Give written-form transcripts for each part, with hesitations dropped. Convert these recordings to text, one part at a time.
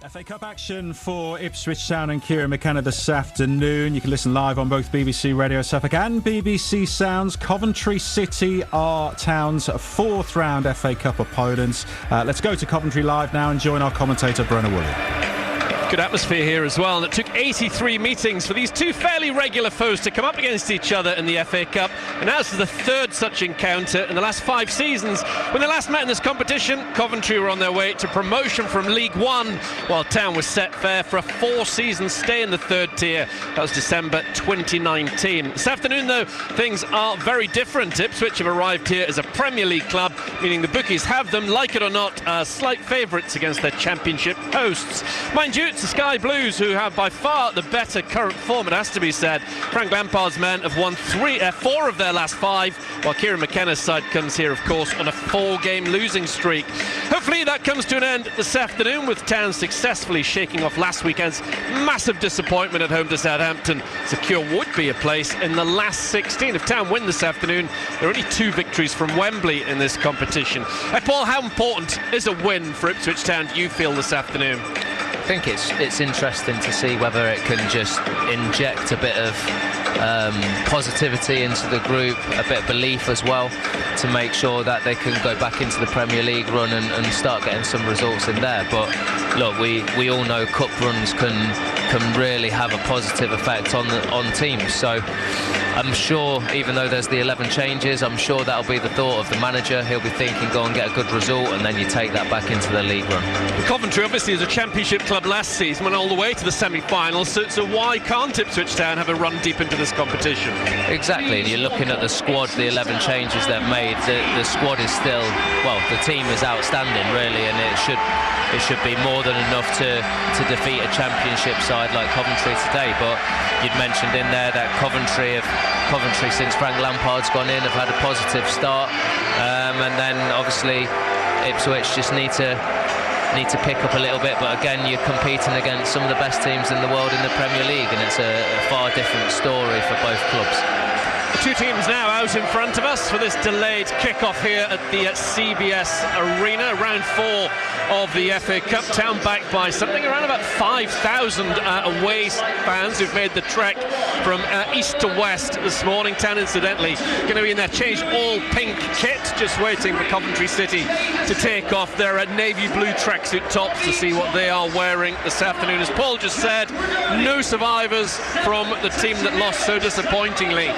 FA Cup action for Ipswich Town and Kieran McKenna this afternoon. You can listen live on both BBC Radio Suffolk and BBC Sounds. Coventry City are Town's fourth round FA Cup opponents. Let's go to Coventry live now and join our commentator Brenna Woolley. Good atmosphere here as well, and it took 83 meetings for these two fairly regular foes to come up against each other in the FA Cup, and now this is the third such encounter in the last 5 seasons. When they last met in this competition, Coventry were on their way to promotion from League One, while Town was set fair for a 4-season stay in the third tier. That was December 2019. This afternoon, though, things are very different. Ipswich have arrived here as a Premier League club, meaning the bookies have them, like it or not, as slight favourites against their Championship hosts. Mind you, it's the Sky Blues who have by far the better current form, it has to be said. Frank Lampard's men have won 4 of their last 5, while Kieran McKenna's side comes here, of course, on a 4-game losing streak. Hopefully that comes to an end this afternoon, with Town successfully shaking off last weekend's massive disappointment at home to Southampton. Secure would be a place in the last 16. If Town win this afternoon, there are only 2 victories from Wembley in this competition. Paul, how important is a win for Ipswich Town, do you feel, this afternoon? I think it's interesting to see whether it can just inject a bit of positivity into the group, a bit of belief as well, to make sure that they can go back into the Premier League run and start getting some results in there. But look, we all know cup runs can really have a positive effect on teams. So I'm sure, even though there's the 11 changes, I'm sure that'll be the thought of the manager. He'll be thinking, go and get a good result, and then you take that back into the league run. Coventry obviously is a Championship club last season, went all the way to the semi-finals, so why can't Ipswich Town have a run deep into this competition? Exactly, and you're looking at the squad, the 11 changes they've made. The squad is still, well, the team is outstanding really, and it should be more than enough to defeat a Championship side like Coventry today. But you'd mentioned in there that Coventry, since Frank Lampard's gone in, have had a positive start, and then obviously Ipswich just need to pick up a little bit. But again, you're competing against some of the best teams in the world in the Premier League, and it's a far different story for both clubs. The 2 teams now out in front of us for this delayed kick-off here at the CBS Arena. Round 4 of the FA Cup. Town backed by something around about 5,000 away fans who've made the trek from east to west this morning. Town, incidentally, going to be in their changed all-pink kit, just waiting for Coventry City to take off their navy blue tracksuit tops to see what they are wearing this afternoon. As Paul just said, no survivors from the team that lost so disappointingly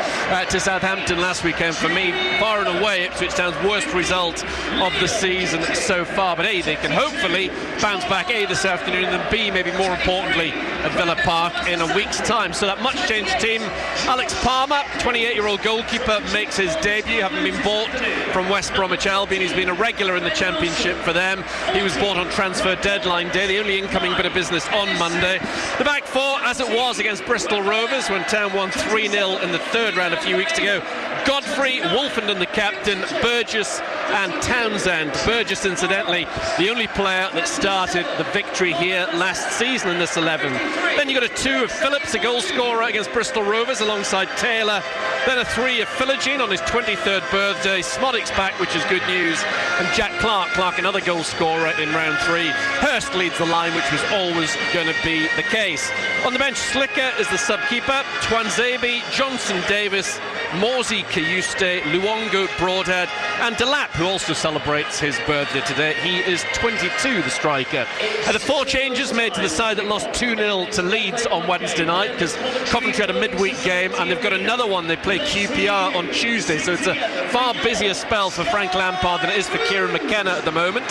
to Southampton last weekend. For me, far and away Ipswich Town's worst result of the season so far. But A, they can hopefully bounce back, A, this afternoon, and B, maybe more importantly, at Villa Park in a week's time. So that much changed team. Alex Palmer, 28-year-old goalkeeper, makes his debut, having been bought from West Bromwich Albion. He's been a regular in the Championship for them. He was bought on transfer deadline day, the only incoming bit of business on Monday. The back 4, as it was against Bristol Rovers when Town won 3-0 in the third round a few weeks ago. Godfrey, Wolfenden the captain, Burgess and Townsend. Burgess, incidentally, the only player that started the victory here last season in this 11. Then you got a 2 of Phillips, a goal scorer against Bristol Rovers alongside Taylor. Then a 3 of Philogene on his 23rd birthday. Smoddick's back, which is good news. And Jack Clark, another goal scorer in round 3. Hurst leads the line, which was always going to be the case. On the bench, Slicker is the sub-keeper. Twanzebe, Johnson Davis, Morsey Kayuste, Luongo Broadhead, and Delap, who also celebrates his birthday today. He is 22, the striker. The 4 changes made to the side that lost 2-0 to Leeds on Wednesday night, because Coventry had a midweek game, and they've got another one. They play QPR on Tuesday, so it's a far busier spell for Frank Lampard than it is for Kieran McKenna at the moment.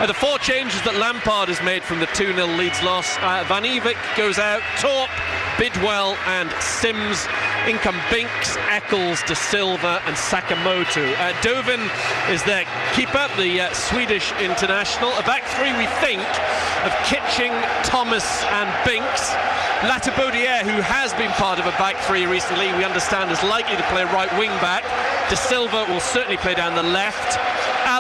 The 4 changes that Lampard has made from the 2-0 Leeds loss: Van Ewijk goes out, Torp, Bidwell and Sims. In come Binks, Eccles, De Silva and Sakamoto. Dovin is their keeper, the Swedish international. A back 3, we think, of Kitching, Thomas and Binks. Latibaudiere, who has been part of a back 3 recently, we understand is likely to play right wing back. De Silva will certainly play down the left.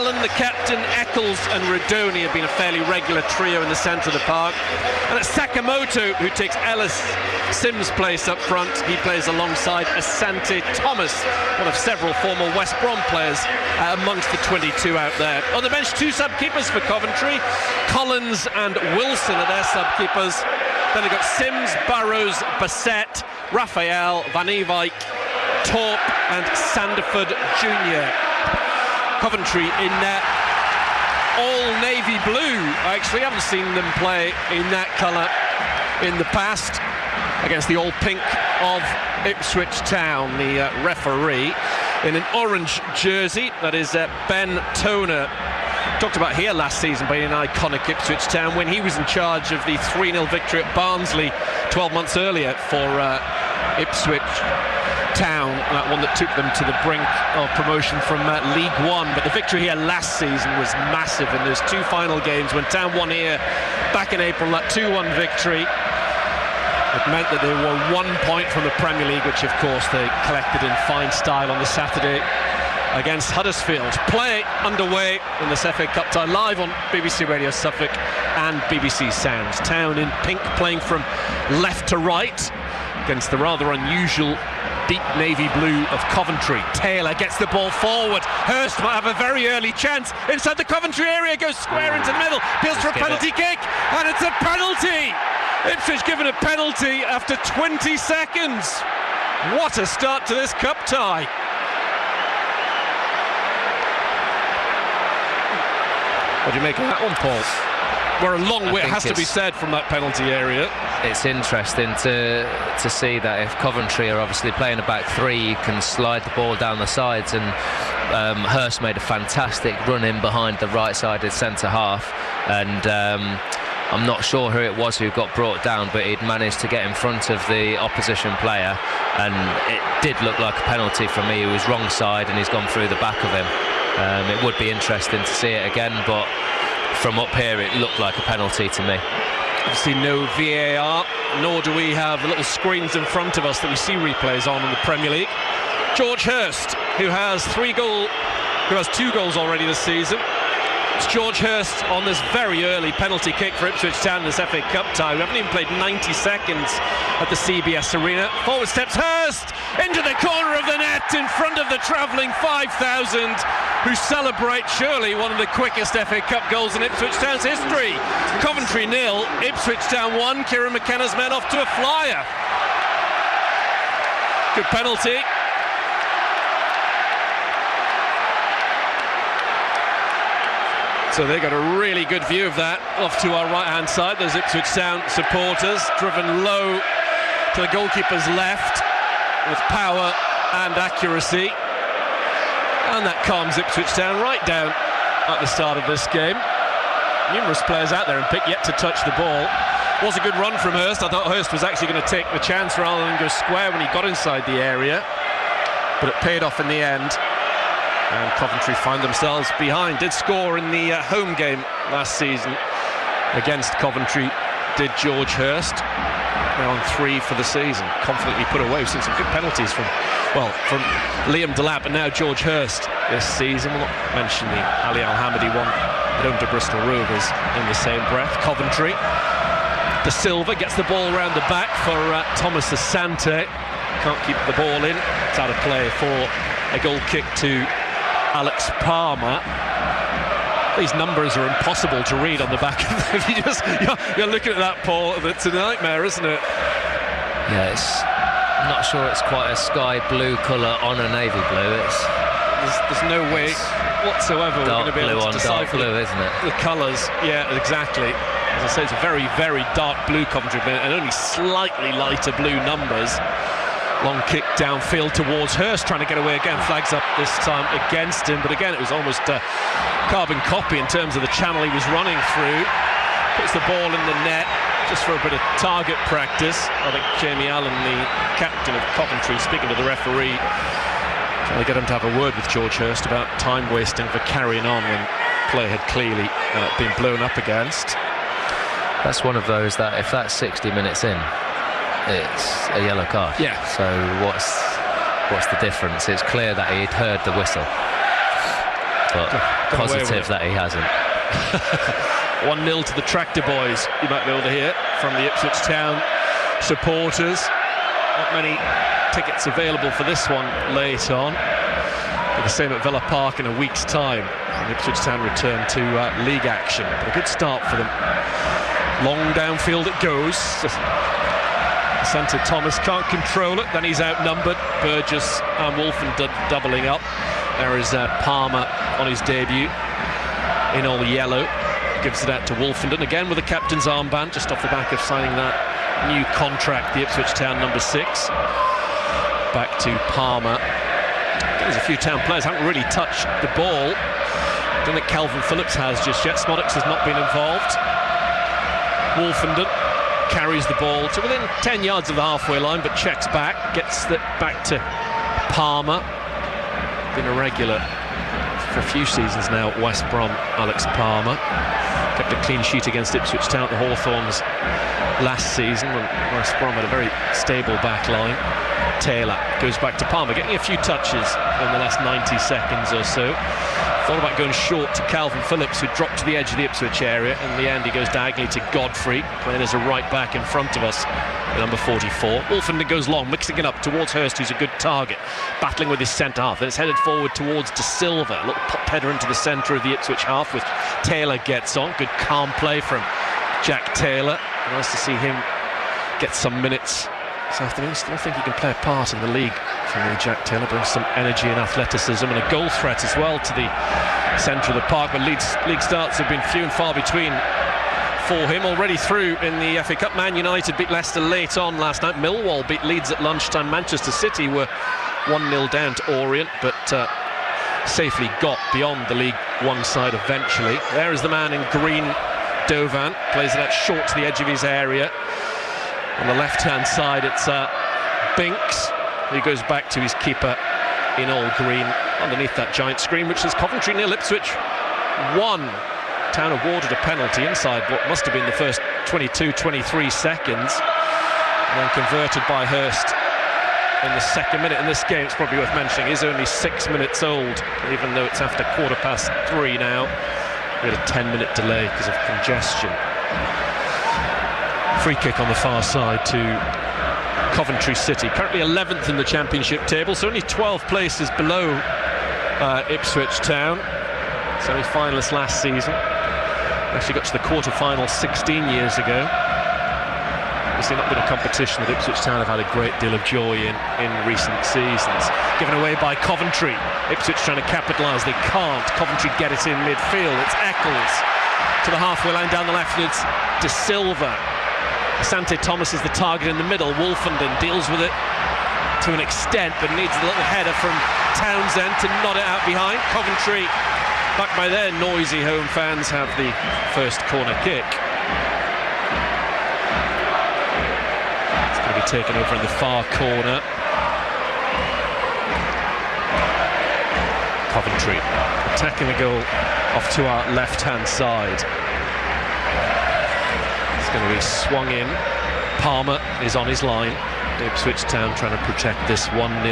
Allen, the captain, Eccles and Redoni have been a fairly regular trio in the centre of the park. And it's Sakamoto who takes Ellis Sims' place up front. He plays alongside Asante Thomas, one of several former West Brom players amongst the 22 out there. On the bench, 2 sub-keepers for Coventry. Collins and Wilson are their sub-keepers. Then they've got Sims, Burrows, Bassett, Raphael, Van Ewijk, Torp and Sandiford Jr. Coventry in all navy blue. I actually haven't seen them play in that colour in the past against the all pink of Ipswich Town. The referee in an orange jersey, that is Ben Toner. Talked about here last season by an iconic Ipswich Town when he was in charge of the 3-0 victory at Barnsley 12 months earlier for Ipswich Town, that one that took them to the brink of promotion from League One. But the victory here last season was massive in those 2 final games when Town won here back in April, that 2-1 victory. It meant that they were 1 point from the Premier League, which of course they collected in fine style on the Saturday against Huddersfield. Play underway in the FA Cup tie, live on BBC Radio Suffolk and BBC Sounds. Town in pink playing from left to right against the rather unusual deep navy blue of Coventry. Taylor gets the ball forward. Hurst might have a very early chance inside the Coventry area, goes square into the middle, appeals for a penalty kick, and it's a penalty! Ipswich given a penalty after 20 seconds. What a start to this cup tie. What do you make of that one, Paul? We're a long way, it has to be said, from that penalty area. It's interesting to see that if Coventry are obviously playing a back 3, you can slide the ball down the sides, and Hurst made a fantastic run in behind the right-sided centre half, and I'm not sure who it was who got brought down, but he'd managed to get in front of the opposition player, and it did look like a penalty for me. He was wrong side and he's gone through the back of him. It would be interesting to see it again, but from up here it looked like a penalty to me. Obviously no VAR, nor do we have little screens in front of us that we see replays on in the Premier League. George Hurst, who has 2 goals already this season. It's George Hurst on this very early penalty kick for Ipswich Town in this FA Cup tie. We haven't even played 90 seconds at the CBS Arena. Forward steps Hurst into the corner of the net in front of the travelling 5,000, who celebrate surely one of the quickest FA Cup goals in Ipswich Town's history. Coventry 0, Ipswich Town 1. Kieran McKenna's men off to a flyer. Good penalty. So they got a really good view of that off to our right-hand side. Those Ipswich Town supporters driven low to the goalkeeper's left with power and accuracy. And that calms Ipswich Town right down at the start of this game. Numerous players out there and pick yet to touch the ball. Was a good run from Hurst. I thought Hurst was actually going to take the chance rather than go square when he got inside the area. But it paid off in the end. And Coventry find themselves behind. Did score in the home game last season against Coventry, did George Hurst. Now on 3 for the season. Confidently put away. We've seen some good penalties from Liam Delap and now George Hurst this season. We'll not mention the Ali Al-Hamidi one at home to Bristol Rovers in the same breath. Coventry. De Silva gets the ball around the back for Thomas Asante. Can't keep the ball in. It's out of play for a goal kick to Alex Palmer. These numbers are impossible to read on the back of them. You're looking at that, Paul. It's a nightmare, isn't it? Yeah, I'm not sure it's quite a sky blue colour on a navy blue. There's no way whatsoever we're going to be able to decipher blue, isn't it? The colours. Yeah, exactly. As I say, it's a very, very dark blue Coventry, and only slightly lighter blue numbers. Long kick downfield towards Hurst, trying to get away again. Flags up this time against him, but again it was almost a carbon copy in terms of the channel he was running through. Puts the ball in the net just for a bit of target practice. I think Jamie Allen, the captain of Coventry, speaking to the referee, trying to get him to have a word with George Hurst about time wasting for carrying on when play had clearly been blown up against. That's one of those that if that's 60 minutes in, it's a yellow card. Yeah. So what's the difference? It's clear that he'd heard the whistle. but positive that he hasn't. 1-0 to the Tractor Boys, you might be able to hear from the Ipswich Town supporters. Not many tickets available for this one late on. But the same at Villa Park in a week's time. And Ipswich Town return to league action. But a good start for them. Long downfield it goes. Santa Thomas can't control it, then he's outnumbered. Burgess and Wolfen doubling up. There is Palmer on his debut in all yellow. Gives it out to Wolfenden again with the captain's armband, just off the back of signing that new contract, the Ipswich Town number 6. Back to Palmer. There's a few Town players haven't really touched the ball. I don't think Calvin Phillips has just yet. Smodix has not been involved. Wolfenden carries the ball to within 10 yards of the halfway line, but checks back, gets it back to Palmer. Been a regular for a few seasons now at West Brom, Alex Palmer. Kept a clean sheet against Ipswich Town at the Hawthorns last season when West Brom had a very stable back line. Taylor goes back to Palmer, getting a few touches in the last 90 seconds or so. Thought about going short to Calvin Phillips, who dropped to the edge of the Ipswich area. In the end, he goes diagonally to Godfrey, playing as a right back in front of us, number 44. Wolfenden goes long, mixing it up towards Hurst, who's a good target, battling with his centre half. Then it's headed forward towards De Silva. A little pop header into the centre of the Ipswich half, which Taylor gets on. Good calm play from Jack Taylor. Nice to see him get some minutes this afternoon. Still think he can play a part in the league. From Jack Taylor brings some energy and athleticism and a goal threat as well to the centre of the park. But league starts have been few and far between for him. Already through in the FA Cup. Man United beat Leicester late on last night. Millwall beat Leeds at lunchtime. Manchester City were 1-0 down to Orient, but safely got beyond the League One side eventually. There is the man in green, Dovan. Plays it out short to the edge of his area. On the left-hand side, it's Binks. He goes back to his keeper in all green underneath that giant screen, which is Coventry 0, Ipswich 1. Town awarded a penalty inside what must have been the first 22-23 seconds, and then converted by Hurst in the second minute. In this game, it's probably worth mentioning, is only 6 minutes old, even though it's after 3:15 now. We had a 10-minute delay because of congestion. Free kick on the far side to Coventry City, currently 11th in the championship table, so only 12 places below Ipswich Town. Semi-finalists last season. Actually got to the quarter-final 16 years ago. Obviously not been a competition that Ipswich Town have had a great deal of joy in recent seasons. Given away by Coventry. Ipswich trying to capitalise, they can't. Coventry get it in midfield. It's Eccles to the halfway line down the left, and it's De Silva. Santa Thomas is the target in the middle. Wolfenden deals with it to an extent, but needs a little header from Townsend to nod it out behind. Coventry, backed by their noisy home fans, have the first corner kick. It's going to be taken over in the far corner. Coventry attacking the goal off to our left-hand side. Going to be swung in. Palmer is on his line. Ipswich Town trying to protect this 1-0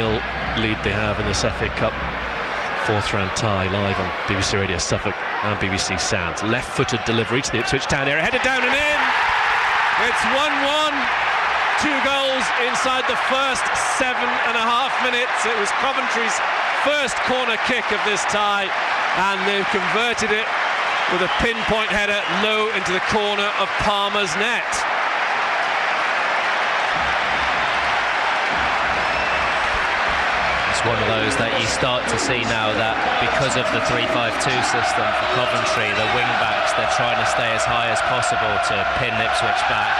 lead they have in this FA Cup. 4th round tie live on BBC Radio Suffolk and BBC Sounds. Left-footed delivery to the Ipswich Town area, headed down and in. It's 1-1. 2 goals inside the first 7.5 minutes. It was Coventry's first corner kick of this tie, and they've converted it with a pinpoint header low into the corner of Palmer's net. It's one of those that you start to see now that because of the 3-5-2 system for Coventry, the wing-backs, they're trying to stay as high as possible to pin Ipswich back.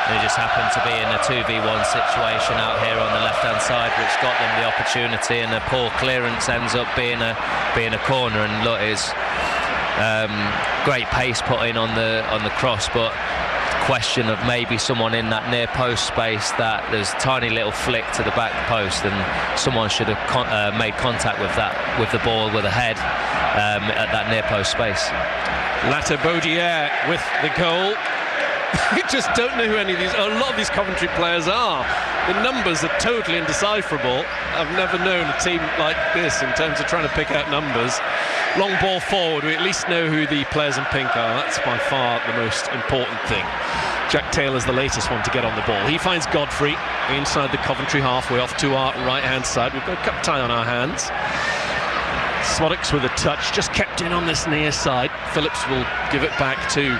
They just happened to be in a 2v1 situation out here on the left-hand side, which got them the opportunity, and a poor clearance ends up being a corner. And look, it's great pace put in on the cross, but question of maybe someone in that near post space, that there's a tiny little flick to the back post, and someone should have made contact with the ball with a head at that near post space. Latter Baudier with the goal. You just don't know who a lot of these Coventry players are. The numbers are totally indecipherable. I've never known a team like this in terms of trying to pick out numbers. Long ball forward, we at least know who the players in pink are. That's by far the most important thing. Jack Taylor's the latest one to get on the ball. He finds Godfrey inside the Coventry halfway off to our right-hand side. We've got a cup tie on our hands. Smodix with a touch, just kept in on this near side. Phillips will give it back to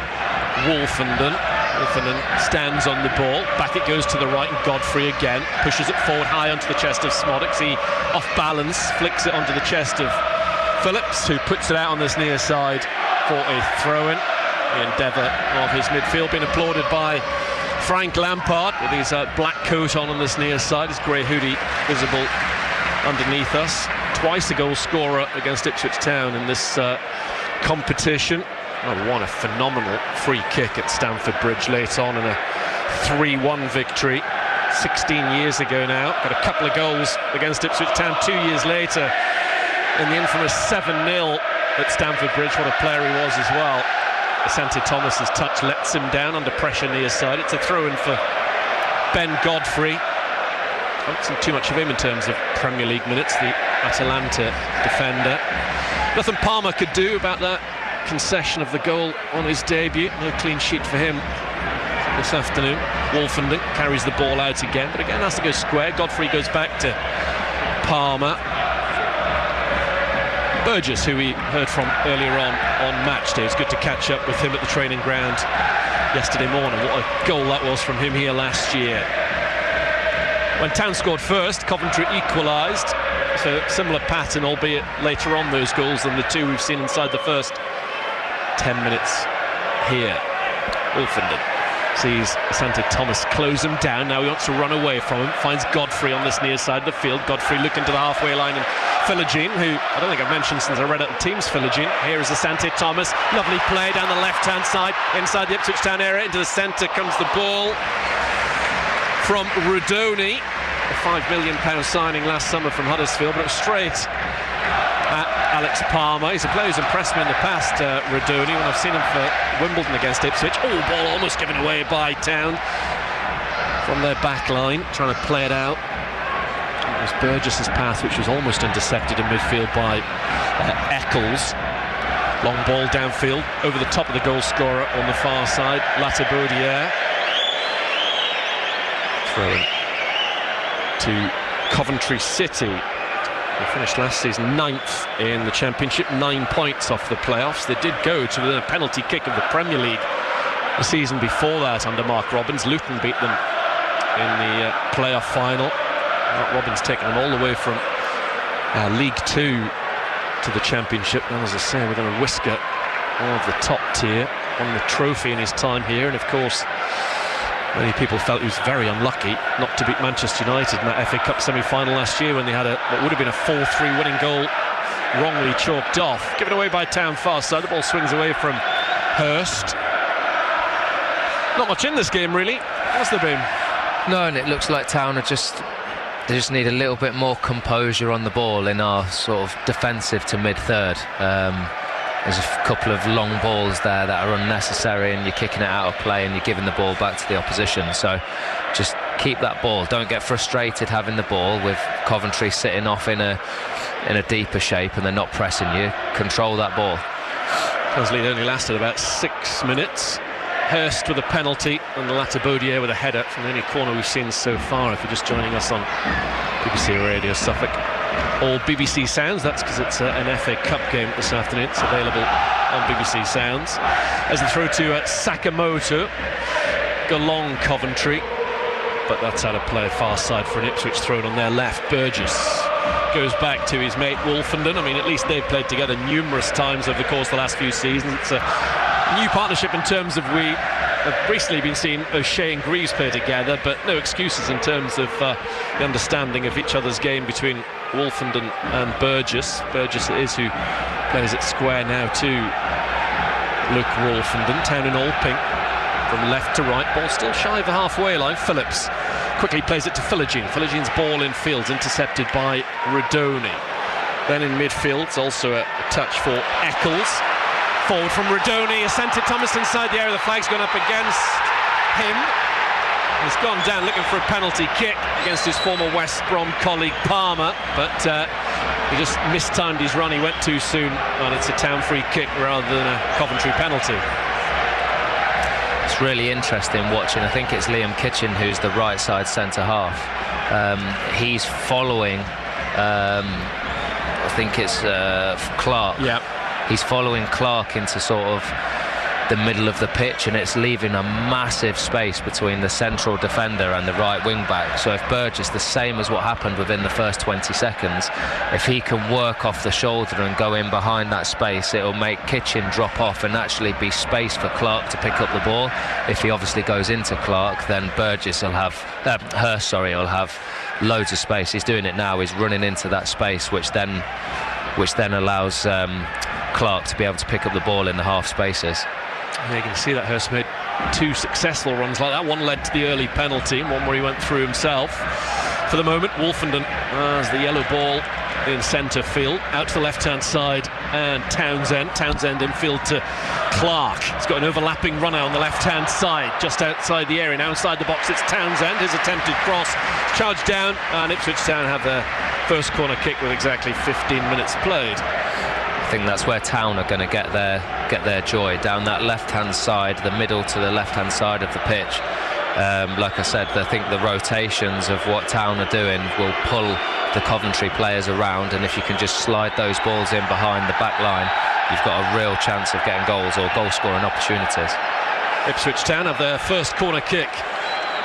Wolfenden. Wolfenden stands on the ball. Back it goes to the right, and Godfrey again pushes it forward high onto the chest of Smodix. He, off balance, flicks it onto the chest of Phillips, who puts it out on this near side for a throw-in. The endeavour of his midfield being applauded by Frank Lampard with his black coat on this near side, his grey hoodie visible underneath us. Twice a goal scorer against Ipswich Town in this competition. Won a phenomenal free kick at Stamford Bridge late on in a 3-1 victory 16 years ago now. Got a couple of goals against Ipswich Town 2 years later in the infamous 7-0 at Stamford Bridge. What a player he was as well. Asante Thomas's touch lets him down under pressure near side. It's a throw-in for Ben Godfrey. I haven't seen too much of him in terms of Premier League minutes, the Atalanta defender. Nothing Palmer could do about that concession of the goal on his debut. No clean sheet for him this afternoon. Wolfenden carries the ball out again, but again has to go square. Godfrey goes back to Palmer. Burgess, who we heard from earlier on Match Day, it was good to catch up with him at the training ground yesterday morning. What a goal that was from him here last year. When Town scored first, Coventry equalised. So similar pattern, albeit later on those goals than the two we've seen inside the first 10 minutes here. Wolfenden sees Asante Thomas close him down. Now he wants to run away from him. Finds Godfrey on this near side of the field. Godfrey looking to the halfway line, and Philogene, who I don't think I've mentioned since I read out the team's Philogene. Here is Asante Thomas. Lovely play down the left-hand side, inside the Ipswich Town area. Into the centre comes the ball from Rudoni. A £5 million signing last summer from Huddersfield, but it was straight at Alex Palmer. He's a player who's impressed me in the past, Rudoni, when I've seen him for Wimbledon against Ipswich. Oh, ball almost given away by Town from their back line, trying to play it out. It was Burgess's path, which was almost intercepted in midfield by Eccles. Long ball downfield, over the top of the goal scorer on the far side, Latabaudiere. Throw to Coventry City. They finished last season 9th in the Championship, 9 points off the playoffs. They did go to within a penalty kick of the Premier League the season before that under Mark Robins. Luton beat them in the playoff final. Mark Robins taking them all the way from League 2 to the Championship, and as I say, within a whisker of the top tier. Won the trophy in his time here, and of course many people felt he was very unlucky not to beat Manchester United in that FA Cup semi-final last year when they had what would have been a 4-3 winning goal wrongly chalked off. Given away by Town far side. The ball swings away from Hurst. Not much in this game really, has there been? No, and it looks like Town they just need a little bit more composure on the ball in our sort of defensive to mid-third. There's a couple of long balls there that are unnecessary, and you're kicking it out of play and you're giving the ball back to the opposition. So just keep that ball. Don't get frustrated having the ball with Coventry sitting off in a deeper shape and they're not pressing you. Control that ball. Town's lead only lasted about 6 minutes. Hurst with a penalty and Latabaudiere with a header from the only corner we've seen so far, if you're just joining us on BBC Radio Suffolk. All BBC Sounds, that's because it's an FA Cup game this afternoon. It's available on BBC Sounds. As the throw to Sakamoto. Go long Coventry, but that's out of play far side for an Ipswich thrown on their left. Burgess goes back to his mate Wolfenden. I mean, at least they've played together numerous times over the course of the last few seasons. It's a new partnership in terms of we have recently been seeing O'Shea and Greaves play together, but no excuses in terms of the understanding of each other's game between Wolfenden and Burgess. Burgess it is who plays it square now to Luke Wolfenden. Town in all pink from left to right. Ball still shy of the halfway line. Phillips quickly plays it to Philogene. Philogene's ball in field, intercepted by Rudoni. Then in midfield, it's also a touch for Eccles. Forward from Rudoni, Asante Thomas inside the area, the flag's gone up against him. He's gone down looking for a penalty kick against his former West Brom colleague Palmer, but he just mistimed his run. He went too soon, and it's a Town free kick rather than a Coventry penalty. It's really interesting watching. I think it's Liam Kitchen who's the right side centre half. He's following, I think it's Clark. Yeah. He's following Clark into sort of the middle of the pitch, and it's leaving a massive space between the central defender and the right wing back. So if Burgess, the same as what happened within the first 20 seconds, if he can work off the shoulder and go in behind that space, it'll make Kitchen drop off and actually be space for Clark to pick up the ball. If he obviously goes into Clark, then Burgess will have Hurst, will have loads of space. He's doing it now. He's running into that space, which then allows Clark to be able to pick up the ball in the half spaces. Yeah, you can see that Hurst made two successful runs like that. One led to the early penalty, one where he went through himself. For the moment, Wolfenden has the yellow ball in centre field, out to the left-hand side, and Townsend infield to Clark. He's got an overlapping runner on the left-hand side, just outside the area. Now inside the box, it's Townsend. His attempted cross, charged down, and Ipswich Town have their first corner kick with exactly 15 minutes played. I think that's where Town are going to get their joy, down that left-hand side, the middle to the left-hand side of the pitch. Like I said, I think the rotations of what Town are doing will pull the Coventry players around, and if you can just slide those balls in behind the back line, you've got a real chance of getting goals or goal-scoring opportunities. Ipswich Town have their first corner kick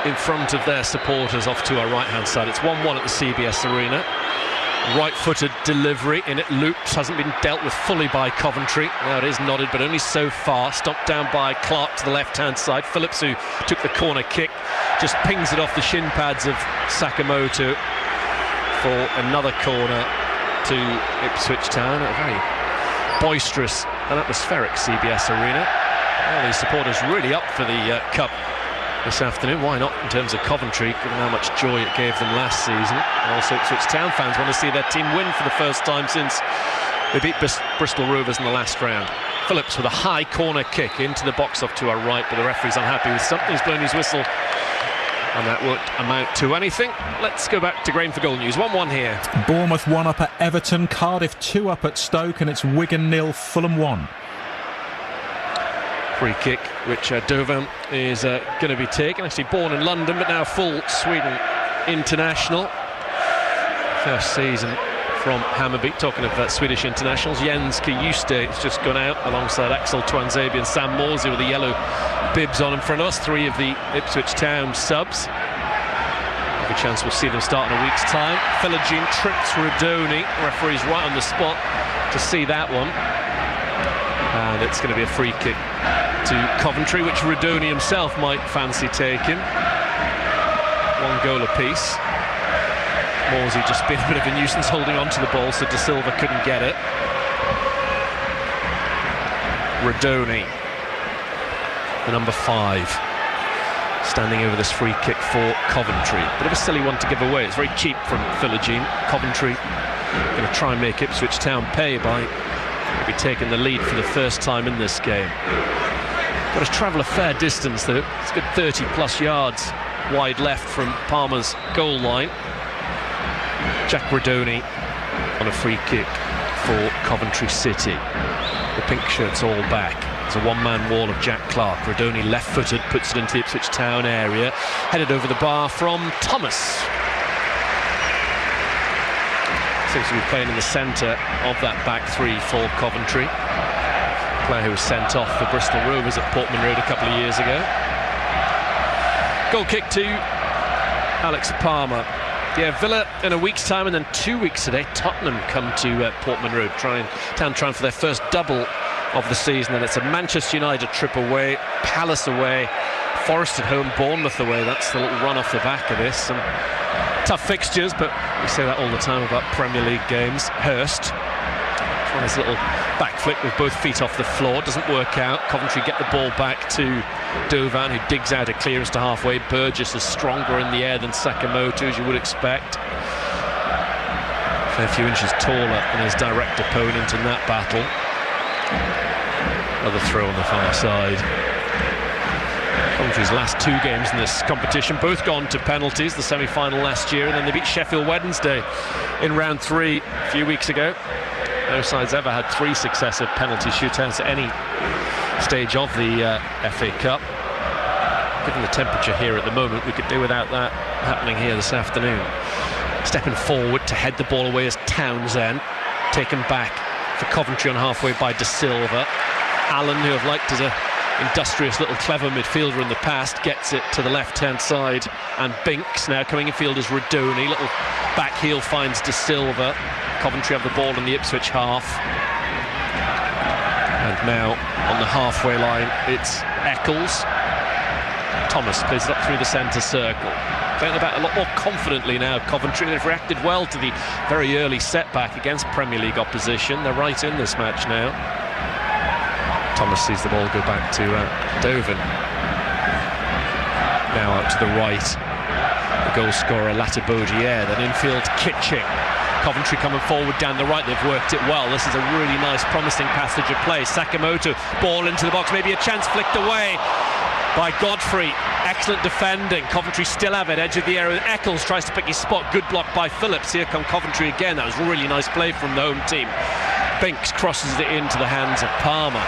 in front of their supporters off to our right-hand side. It's 1-1 at the CBS Arena. Right-footed delivery, in it loops, hasn't been dealt with fully by Coventry. Now it is nodded, but only so far. Stopped down by Clark to the left-hand side. Phillips, who took the corner kick, just pings it off the shin pads of Sakamoto for another corner to Ipswich Town. A very boisterous and atmospheric CBS Arena. Well, these supporters really up for the Cup this afternoon. Why not in terms of Coventry, given how much joy it gave them last season. And also Ipswich Town fans want to see their team win for the first time since they beat Bristol Rovers in the last round. Phillips with a high corner kick into the box off to our right, but the referee's unhappy with something. He's blown his whistle, and that won't amount to anything. Let's go back to Grain for Goal News. 1-1 here. Bournemouth 1 up at Everton, Cardiff 2 up at Stoke, and it's Wigan 0, Fulham 1. Free kick, which Dovan is going to be taken. Actually born in London, but now full Sweden international. First season from Hammarby. Talking of Swedish internationals, Jens Kajuste has just gone out alongside Axel Tuanzebe and Sam Morsey with the yellow bibs on in front of us. 3 of the Ipswich Town subs. Every chance we'll see them start in a week's time. Philogene trips Rodoni. Referee's right on the spot to see that one. And it's going to be a free kick to Coventry, which Rodoni himself might fancy taking. 1 goal apiece. Morsey just been a bit of a nuisance holding on to the ball, so De Silva couldn't get it. Rodoni, the number 5, standing over this free kick for Coventry. Bit of a silly one to give away. It's very cheap from Philogene. Coventry going to try and make Ipswich Town pay by maybe taking the lead for the first time in this game. Got to travel a fair distance though. It's a good 30 plus yards wide left from Palmer's goal line. Jack Rodoni on a free kick for Coventry City. The pink shirts all back. It's a one-man wall of Jack Clark. Rodoni left-footed, puts it into the Ipswich Town area. Headed over the bar from Thomas. Seems to be playing in the centre of that back 3 for Coventry. Player who was sent off for Bristol Rovers at Portman Road a couple of years ago. Goal kick to Alex Palmer. Yeah, Villa in a week's time, and then 2 weeks today, Tottenham come to Portman Road, trying for their first double of the season. And it's a Manchester United trip away, Palace away, Forest at home, Bournemouth away. That's the little run off the back of this. Some tough fixtures, but we say that all the time about Premier League games. Hurst trying his little back flick with both feet off the floor, doesn't work out. Coventry get the ball back to Dovan, who digs out a clearance to halfway. Burgess is stronger in the air than Sakamoto, as you would expect. A fair few inches taller than his direct opponent in that battle. Another throw on the far side. Coventry's last 2 games in this competition, both gone to penalties, the semi-final last year, and then they beat Sheffield Wednesday in round 3 a few weeks ago. No side's ever had 3 successive penalty shootouts at any stage of the FA Cup. Given the temperature here at the moment, we could do without that happening here this afternoon. Stepping forward to head the ball away is Townsend, taken back for Coventry on halfway by De Silva. Allen, who I've liked as a industrious little clever midfielder in the past, gets it to the left-hand side, and Binks now coming in field as Radoni. Little back heel finds De Silva. Coventry have the ball in the Ipswich half, and now on the halfway line it's Eccles. Thomas plays it up through the centre circle, playing about a lot more confidently now. Coventry, they've reacted well to the very early setback against Premier League opposition. They're right in this match now. Thomas sees the ball go back to Doven. Now out to the right, the goal scorer Latibaudiere, then infield Kitching. Coventry coming forward down the right, they've worked it well. This is a really nice, promising passage of play. Sakamoto, ball into the box, maybe a chance flicked away by Godfrey. Excellent defending. Coventry still have it, edge of the area. Eccles tries to pick his spot, good block by Phillips. Here come Coventry again. That was a really nice play from the home team. Binks crosses it into the hands of Palmer.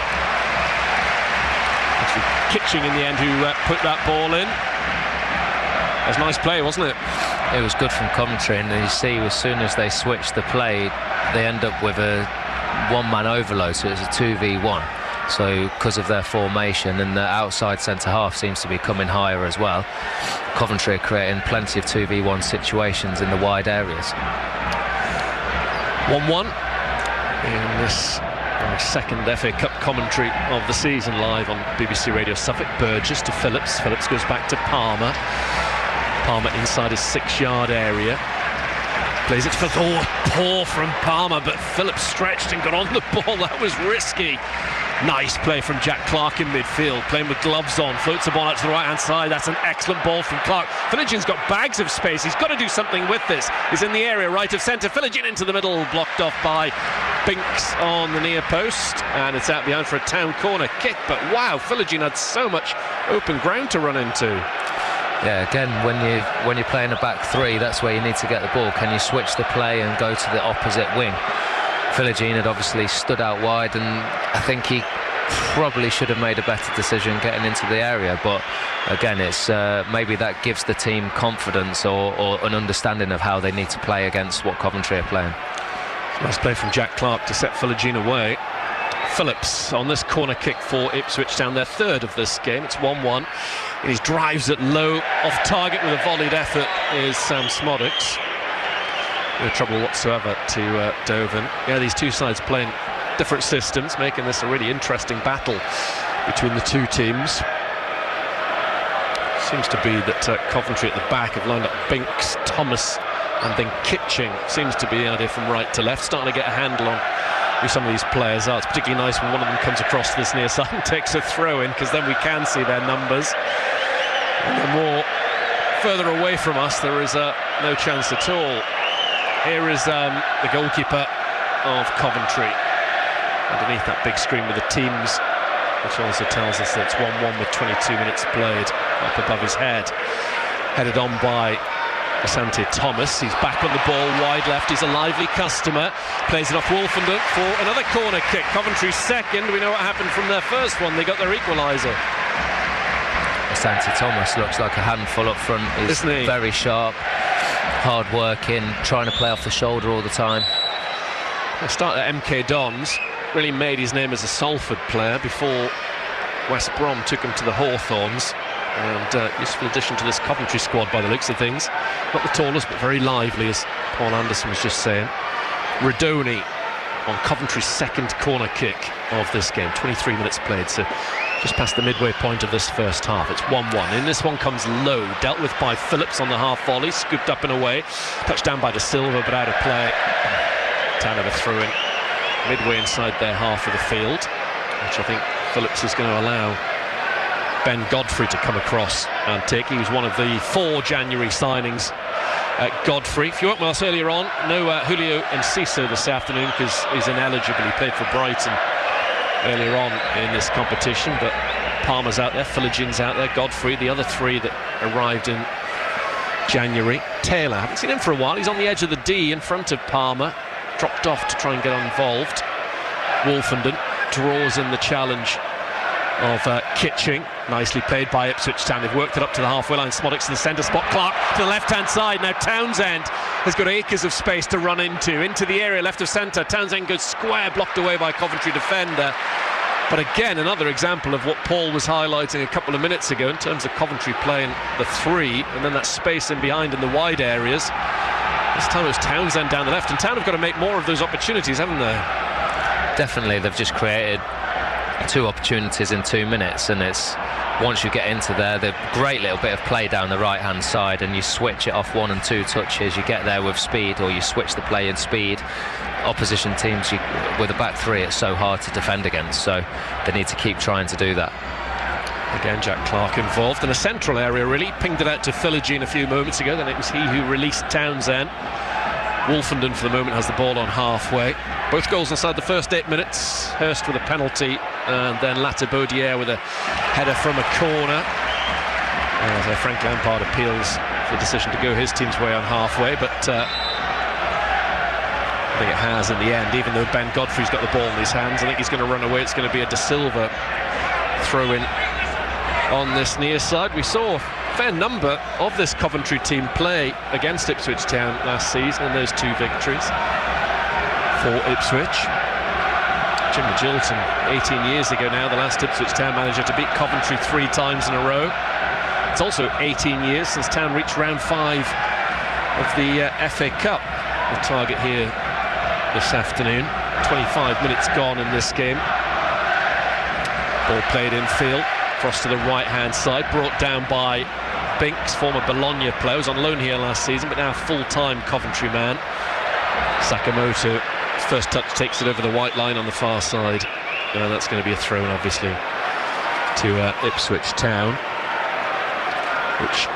Actually, Kitching in the end who put that ball in. That was a nice play, wasn't it? It was good from Coventry, and you see as soon as they switch the play, they end up with a one-man overload, so it's a 2v1. So because of their formation, and the outside centre-half seems to be coming higher as well, Coventry are creating plenty of 2v1 situations in the wide areas. 1-1 in this second FA Cup commentary of the season, live on BBC Radio Suffolk. Burgess to Phillips. Phillips goes back to Palmer. Palmer inside his 6-yard area. Plays it for poor from Palmer, but Phillips stretched and got on the ball. That was risky. Nice play from Jack Clark in midfield, playing with gloves on, floats the ball out to the right-hand side. That's an excellent ball from Clark. Philogene got bags of space. He's got to do something with this. He's in the area right of centre. Philogene into the middle, blocked off by Binks on the near post, and it's out behind for a Town corner kick. But wow, Philogene had so much open ground to run into. Yeah, again, when you're playing a back 3, that's where you need to get the ball. Can you switch the play and go to the opposite wing? Philogene had obviously stood out wide, and I think he probably should have made a better decision getting into the area. But again, it's maybe that gives the team confidence or an understanding of how they need to play against what Coventry are playing. Nice play from Jack Clark to set Philogene away. Phillips on this corner kick for Ipswich Town, their 3rd of this game. It's 1-1. And he drives it low off target with a volleyed effort is Sam Smoddocks. No trouble whatsoever to Doven. Yeah, these two sides playing different systems, making this a really interesting battle between the two teams. Seems to be that Coventry at the back have lined up Binks, Thomas, and then Kitching. Seems to be the idea from right to left, starting to get a handle on who some of these players are. It's particularly nice when one of them comes across to this near side and takes a throw in, because then we can see their numbers. And the more further away from us, there is no chance at all. Here is the goalkeeper of Coventry underneath that big screen with the teams, which also tells us that it's 1-1 with 22 minutes played, up above his head. Headed on by Asante Thomas. He's back on the ball, wide left. He's a lively customer. Plays it off Wolfenden for another corner kick. Coventry's second. We know what happened from their first one. They got their equaliser. Asante Thomas looks like a handful up front. He's very sharp, hard working, trying to play off the shoulder all the time. He started at MK Dons, really made his name as a Salford player before West Brom took him to the Hawthorns. And useful addition to this Coventry squad by the looks of things. Not the tallest, but very lively, as Paul Anderson was just saying. Radoni on Coventry's 2nd corner kick of this game. 23 minutes played, so just past the midway point of this first half. It's 1-1. And this one comes low, dealt with by Phillips on the half volley, scooped up and away. Touched down by De Silva, but out of play. Town have a throw in midway inside their half of the field, which I think Phillips is going to allow Ben Godfrey to come across and take. He was one of the 4 January signings at Godfrey. If you weren't with us earlier on, no Julio Enciso this afternoon because he's ineligible. He played for Brighton earlier on in this competition, but Palmer's out there, Philigin's out there, Godfrey, the other three that arrived in January. Taylor, haven't seen him for a while. He's on the edge of the D in front of Palmer. Dropped off to try and get involved. Wolfenden draws in the challenge of Kitching. Nicely played by Ipswich Town. They've worked it up to the halfway line. Smodix in the centre spot. Clark to the left-hand side. Now Townsend has got acres of space to run into the area left of centre. Townsend goes square, blocked away by Coventry defender. But again, another example of what Paul was highlighting a couple of minutes ago in terms of Coventry playing the three and then that space in behind in the wide areas. This time it was Townsend down the left, and Town have got to make more of those opportunities, haven't they? Definitely, they've just created 2 opportunities in 2 minutes, and it's once you get into there, the great little bit of play down the right hand side, and you switch it off 1 and 2 touches, you get there with speed, or you switch the play in speed. Opposition teams, with a back three, it's so hard to defend against, so they need to keep trying to do that. Again, Jack Clark involved in a central area, really. Pinged it out to Philogene a few moments ago, then it was he who released Townsend. Wolfenden for the moment has the ball on halfway. Both goals inside the first 8 minutes. Hurst with a penalty, and then Latibaudiere with a header from a corner. As Frank Lampard appeals for the decision to go his team's way on halfway, but I think it has in the end, even though Ben Godfrey's got the ball in his hands. I think he's going to run away. It's going to be a De Silva throw-in on this near side. We saw a fair number of this Coventry team play against Ipswich Town last season in those 2 victories for Ipswich. Jim Magilton, 18 years ago now, the last Ipswich Town manager to beat Coventry 3 times in a row. It's also 18 years since Town reached round 5 of the FA Cup. The target here this afternoon. 25 minutes gone in this game. Ball played infield, cross to the right-hand side, brought down by Binks, former Bologna player, was on loan here last season, but now full-time Coventry man. Sakamoto, first touch, takes it over the white line on the far side. And that's going to be a throw-in, obviously, to Ipswich Town, which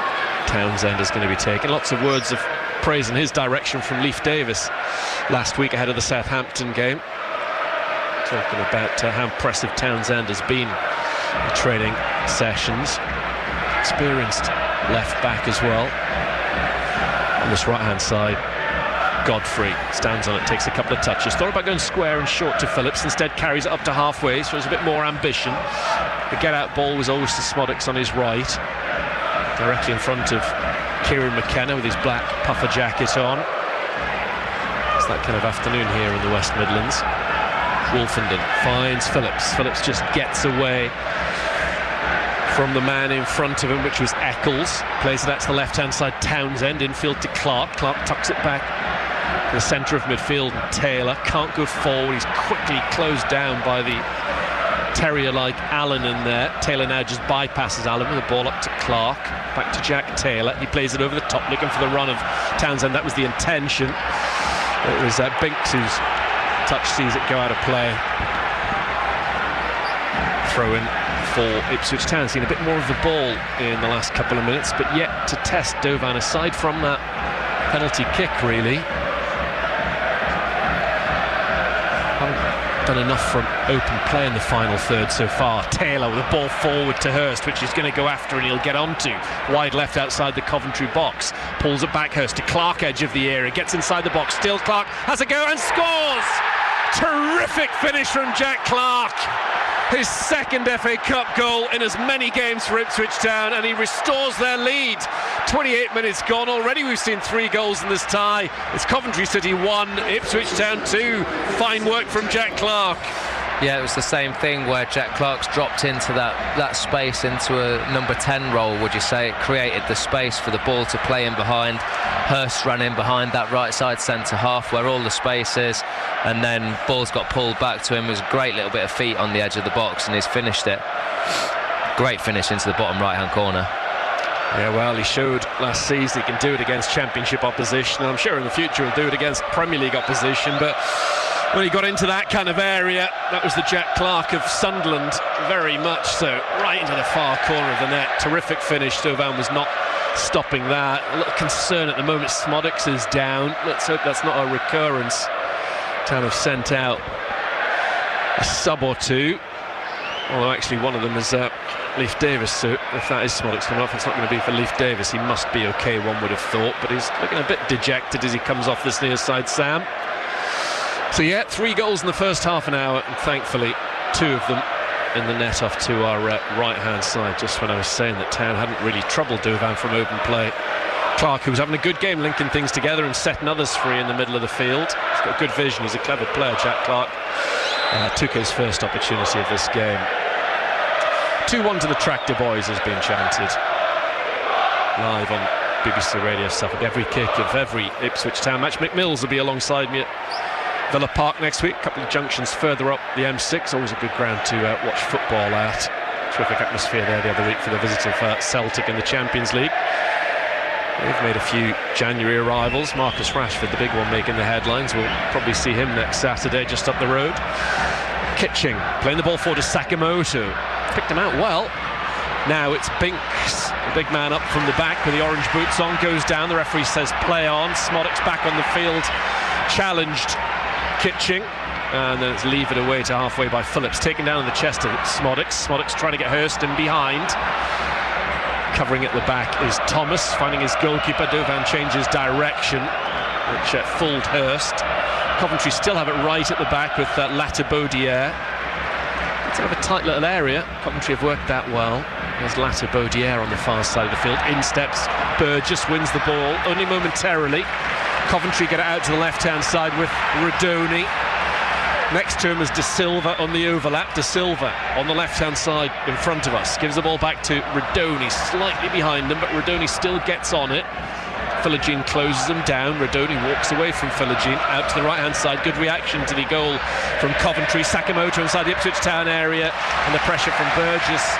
Townsend is going to be taking. Lots of words of praise in his direction from Leif Davis last week ahead of the Southampton game, talking about how impressive Townsend has been in training sessions. Experienced left back as well. On this right hand side, Godfrey stands on it, takes a couple of touches, thought about going square and short to Phillips, instead carries it up to halfway, so there's a bit more ambition. The get out ball was always to Smodix on his right, directly in front of Kieran McKenna with his black puffer jacket on. It's that kind of afternoon here in the West Midlands. Wolfenden finds Phillips. Phillips just gets away from the man in front of him, which was Eccles. Plays it out to the left-hand side, Townsend, infield to Clark. Clark tucks it back to the centre of midfield, and Taylor can't go forward. He's quickly closed down by the terrier-like Allen in there. Taylor now just bypasses Allen with the ball up to Clark. Back to Jack Taylor. He plays it over the top, looking for the run of Townsend. That was the intention. It was Binks whose touch sees it go out of play. Throw in for Ipswich Town. Seen a bit more of the ball in the last couple of minutes, but yet to test Dovan aside from that penalty kick, really. Haven't done enough from open play in the final third so far. Taylor with a ball forward to Hurst, which he's going to go after and he'll get onto. Wide left outside the Coventry box. Pulls it back, Hurst to Clark, edge of the area. Gets inside the box, still Clark, has a go and scores! Terrific finish from Jack Clark. His second FA Cup goal in as many games for Ipswich Town, and he restores their lead. 28 minutes gone already. We've seen 3 goals in this tie. It's Coventry City 1, Ipswich Town 2. Fine work from Jack Clark. Yeah, it was the same thing where Jack Clark's dropped into that space, into a number 10 role, would you say? It created the space for the ball to play in behind. Hurst ran in behind that right side centre half where all the space is, and then ball's got pulled back to him. It was a great little bit of feet on the edge of the box, and he's finished it. Great finish into the bottom right hand corner. Yeah, well, he showed last season he can do it against Championship opposition, and I'm sure in the future he'll do it against Premier League opposition, but when he got into that kind of area, that was the Jack Clark of Sunderland, very much so, right into the far corner of the net. Terrific finish. Dovan was not stopping that. A little concern at the moment. Smodix is down. Let's hope that's not a recurrence. Town have sent out a sub or two. Although actually one of them is Leif Davis, so if that is Smollett's coming off, it's not going to be for Leif Davis. He must be okay, one would have thought, but he's looking a bit dejected as he comes off this near side, Sam. So yeah, 3 goals in the first half an hour, and thankfully 2 of them in the net off to our right-hand side, just when I was saying that Town hadn't really troubled Douvan from open play. Clark, who was having a good game linking things together and setting others free in the middle of the field. He's got good vision, he's a clever player, Jack Clark. Took his first opportunity of this game. 2-1 to the Tractor Boys has been chanted live on BBC Radio Suffolk. Every kick of every Ipswich Town match. Mick Mills will be alongside me at Villa Park next week. A couple of junctions further up the M6. Always a good ground to watch football at. Terrific atmosphere there the other week for the visit of Celtic in the Champions League. They've made a few January arrivals. Marcus Rashford, the big one, making the headlines. We'll probably see him next Saturday just up the road. Kitching playing the ball forward to Sakamoto. Picked him out well. Now it's Binks, the big man up from the back with the orange boots on, goes down. The referee says play on. Smoddock's back on the field, challenged Kitching, and then it's leave it away to halfway by Phillips, taken down in the chest of Smoddock's trying to get Hurston behind. Covering at the back is Thomas, finding his goalkeeper. Douvan changes direction, which fooled Hurst. Coventry still have it right at the back with Latibaudière. It's sort of a tight little area. Coventry have worked that well. There's Latibaudière on the far side of the field. In steps Burgess, wins the ball, only momentarily. Coventry get it out to the left-hand side with Rodoni. Next to him is De Silva on the overlap. De Silva on the left-hand side in front of us. Gives the ball back to Rodoni, slightly behind him, but Rodoni still gets on it. Philogene closes him down. Rodoni walks away from Philogene, out to the right-hand side. Good reaction to the goal from Coventry. Sakamoto inside the Ipswich Town area, and the pressure from Burgess.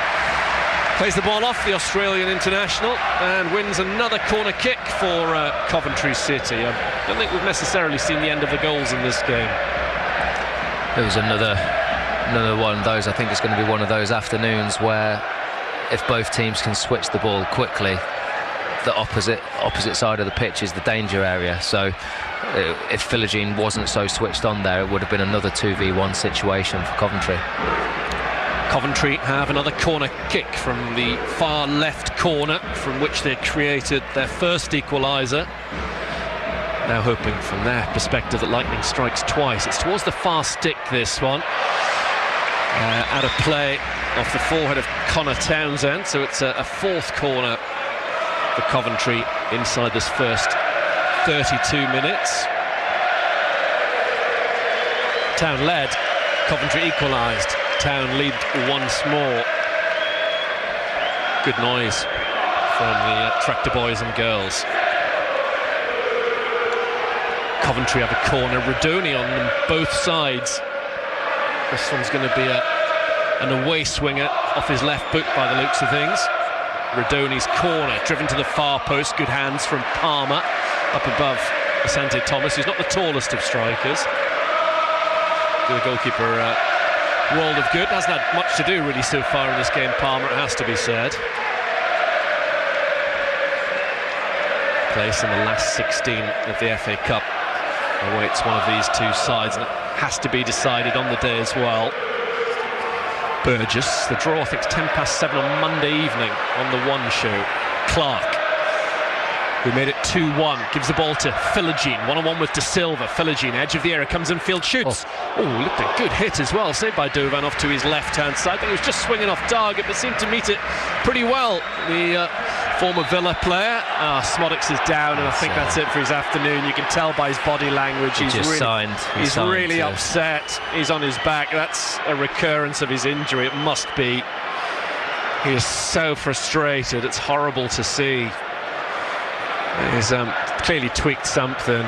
Plays the ball off the Australian international and wins another corner kick for Coventry City. I don't think we've necessarily seen the end of the goals in this game. It was another one of those. I think it's going to be one of those afternoons where if both teams can switch the ball quickly, the opposite side of the pitch is the danger area. So if Philogene wasn't so switched on there, it would have been another 2v1 situation for Coventry. Coventry have another corner kick from the far left corner, from which they created their first equaliser. Now hoping from their perspective that lightning strikes twice. It's towards the far stick, this one. Out of play off the forehead of Connor Townsend, so it's a 4th corner for Coventry inside this first 32 minutes. Town led, Coventry equalised. Town lead once more. Good noise from the Tractor Boys and girls. Coventry have a corner. Rodoni on them both sides. This one's going to be an away swinger off his left boot by the looks of things. Rodoni's corner, driven to the far post. Good hands from Palmer up above Asante Thomas, who's not the tallest of strikers. The goalkeeper, world of good. Hasn't had much to do really so far in this game, Palmer, it has to be said. Place in the last 16 of the FA Cup awaits one of these two sides, and it has to be decided on the day as well. Burgess, the draw I think is 7:10 on Monday evening on the One Show. Clark, who made it 2-1, gives the ball to Philogene, one-on-one with De Silva. Philogene, edge of the area, comes in field, shoots. Oh, looked a good hit as well, saved by Douvan off to his left-hand side. I think he was just swinging off target, but seemed to meet it pretty well. The former Villa player, Smoddock's is down, and I think that's it for his afternoon. You can tell by his body language he's really upset. He's on his back. That's a recurrence of his injury, it must be. He is so frustrated, it's horrible to see. He's clearly tweaked something.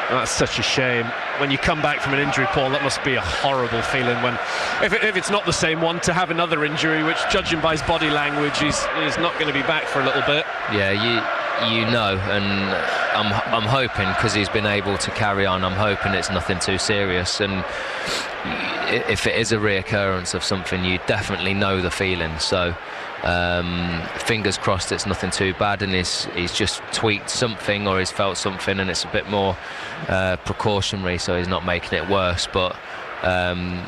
That's such a shame. When you come back from an injury, Paul, that must be a horrible feeling when, if it's not the same one, to have another injury, which, judging by his body language, he's not going to be back for a little bit. Yeah, you know, and I'm hoping, because he's been able to carry on, I'm hoping it's nothing too serious. And if it is a reoccurrence of something, you definitely know the feeling. So fingers crossed it's nothing too bad, and he's just tweaked something, or he's felt something, and it's a bit more precautionary, so he's not making it worse. But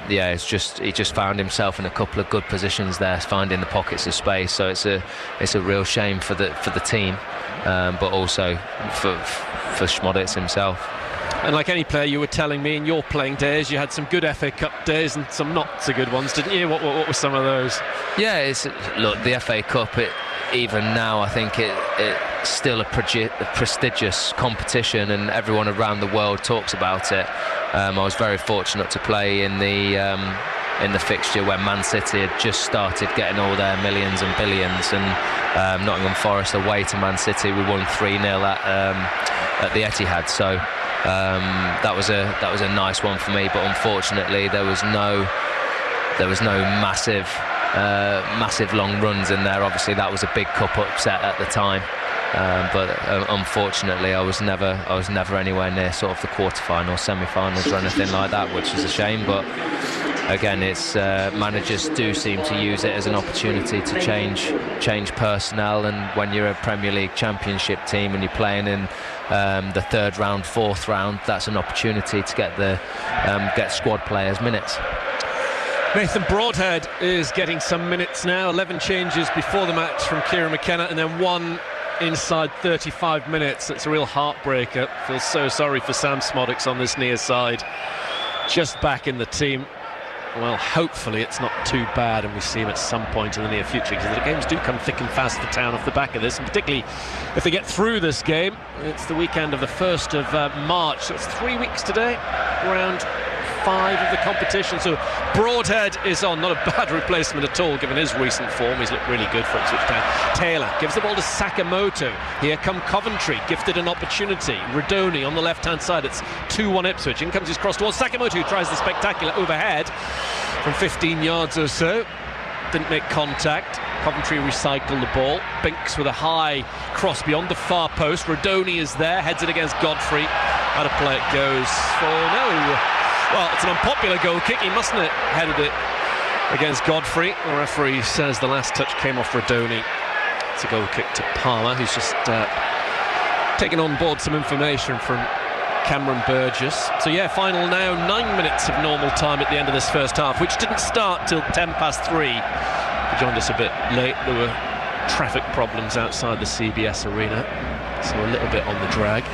yeah, he just found himself in a couple of good positions there, finding the pockets of space. So it's a real shame for the team, but also for Schmoditz himself. And like any player, you were telling me in your playing days, you had some good FA Cup days and some not so good ones, didn't you? What were some of those? Yeah, look, the FA Cup, even now, I think it's still a prestigious competition, and everyone around the world talks about it. I was very fortunate to play in the fixture when Man City had just started getting all their millions and billions, and Nottingham Forest away to Man City, we won 3-0 at the Etihad. So that was a nice one for me, but unfortunately there was no massive long runs in there. Obviously that was a big cup upset at the time, but unfortunately I was never anywhere near sort of the quarterfinals, semi-finals or anything like that, which is a shame. But again, it's managers do seem to use it as an opportunity to change personnel, and when you're a Premier League Championship team and you're playing in the third round, fourth round, that's an opportunity to get squad players minutes. Nathan Broadhead is getting some minutes now. 11 changes before the match from Kieran McKenna, and then one inside 35 minutes. It's a real heartbreaker. Feel so sorry for Sam Szmodics on this near side. Just back in the team. Well, hopefully it's not too bad and we see him at some point in the near future, because the games do come thick and fast for Town off the back of this, and particularly if they get through this game. It's the weekend of the 1st of March, so it's 3 weeks today, round 5 of the competition. So Broadhead is on, not a bad replacement at all given his recent form. He's looked really good for Ipswich Town. Taylor gives the ball to Sakamoto. Here come Coventry, gifted an opportunity. Rodoni on the left hand side. It's 2-1 Ipswich. In comes his cross towards Sakamoto, who tries the spectacular overhead from 15 yards or so. Didn't make contact. Coventry recycle the ball. Binks with a high cross beyond the far post. Rodoni is there, heads it against Godfrey. Out of play it goes for well, it's an unpopular goal kick. He mustn't have headed it against Godfrey. The referee says the last touch came off Rodoni. It's a goal kick to Palmer, who's just taken on board some information from Cameron Burgess. So yeah, final now, 9 minutes of normal time at the end of this first half, which didn't start till 3:10. He joined us a bit late. There were traffic problems outside the CBS arena, so a little bit on the drag.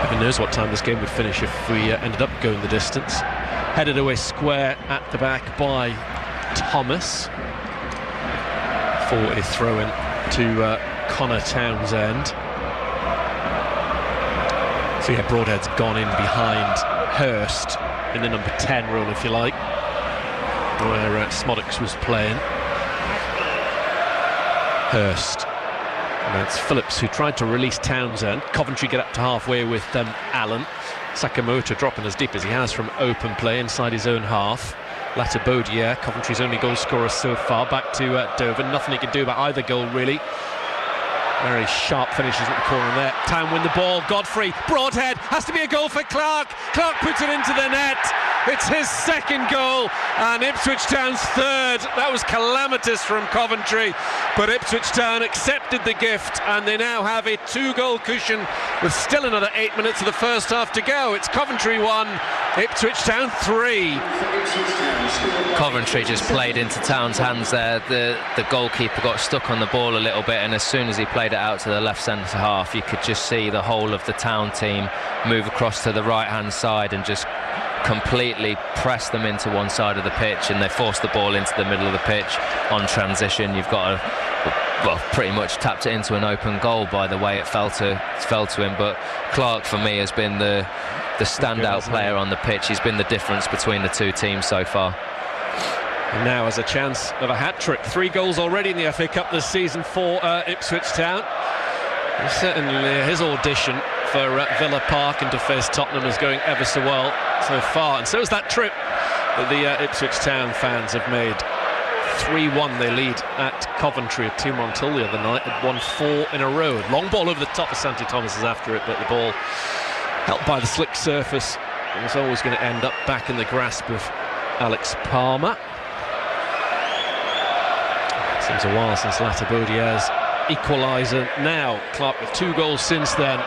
Heaven knows what time this game would finish if we ended up going the distance. Headed away square at the back by Thomas for a throw-in to Connor Townsend. So yeah, Broadhead's gone in behind Hurst in the number 10 role, if you like, where Szmodics was playing. Hurst. And it's Phillips who tried to release Townsend. Coventry get up to halfway with Allen. Sakamoto dropping as deep as he has from open play inside his own half. Latabodiere, Coventry's only goal scorer so far, back to Dover. Nothing he can do about either goal, really. Very sharp finishes at the corner there. Town win the ball. Godfrey, Broadhead, has to be a goal for Clark. Clark puts it into the net. It's his second goal and Ipswich Town's third. That was calamitous from Coventry, but Ipswich Town accepted the gift and they now have a 2-goal cushion with still another 8 minutes of the first half to go. It's Coventry 1, Ipswich Town 3. Coventry just played into Town's hands there. The goalkeeper got stuck on the ball a little bit, and as soon as he played it out to the left centre half, you could just see the whole of the Town team move across to the right hand side and just completely press them into one side of the pitch, and they forced the ball into the middle of the pitch on transition. You've got pretty much tapped it into an open goal by the way it fell to him. But Clark, for me, has been the standout player on the pitch. He's been the difference between the two teams so far. And now has a chance of a hat-trick. 3 goals already in the FA Cup this season for Ipswich Town. And certainly his audition for Villa Park and to face Tottenham is going ever so well so far, and so is that trip that the Ipswich Town fans have made. 3-1 they lead at Coventry at 2 Montill the other night. Had won 4 in a row. Long ball over the top of Santi Thomas is after it, but the ball helped by the slick surface. It was always going to end up back in the grasp of Alex Palmer. Seems a while since Latabodiere's equaliser. Now Clark with 2 goals since then.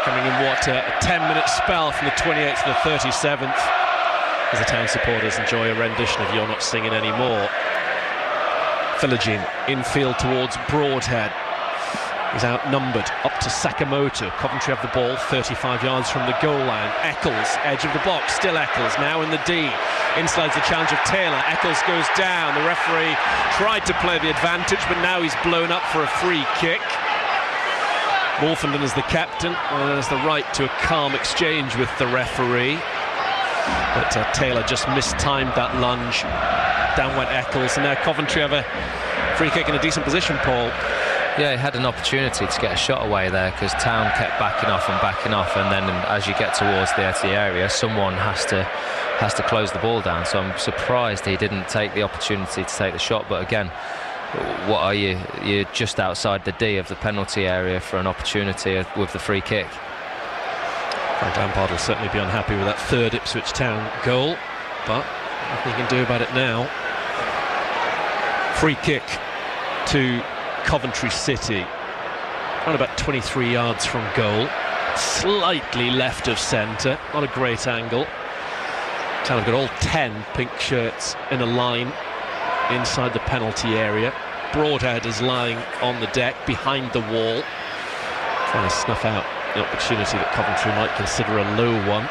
coming in what, a 10-minute spell from the 28th to the 37th, as the Town supporters enjoy a rendition of You're Not Singing Anymore. Philogene infield towards Broadhead. He's outnumbered, up to Sakamoto. Coventry have the ball 35 yards from the goal line. Eccles, edge of the box, still Eccles, now in the D. Inslides the challenge of Taylor. Eccles goes down. The referee tried to play the advantage, but now he's blown up for a free kick. Wolfenden is the captain and has the right to a calm exchange with the referee. But Taylor just mistimed that lunge. Down went Eccles, and now Coventry have a free kick in a decent position, Paul. Yeah, he had an opportunity to get a shot away there because Town kept backing off, and then as you get towards the edge of the area, someone has to close the ball down. So I'm surprised he didn't take the opportunity to take the shot. But again, what are you? You're just outside the D of the penalty area for an opportunity with the free kick. Frank Lampard will certainly be unhappy with that third Ipswich Town goal, but nothing he can do about it now. Free kick to Coventry City, around about 23 yards from goal, slightly left of centre, not a great angle. Town have got all 10 pink shirts in a line inside the penalty area. Broadhead is lying on the deck behind the wall, trying to snuff out the opportunity that Coventry might consider a low one.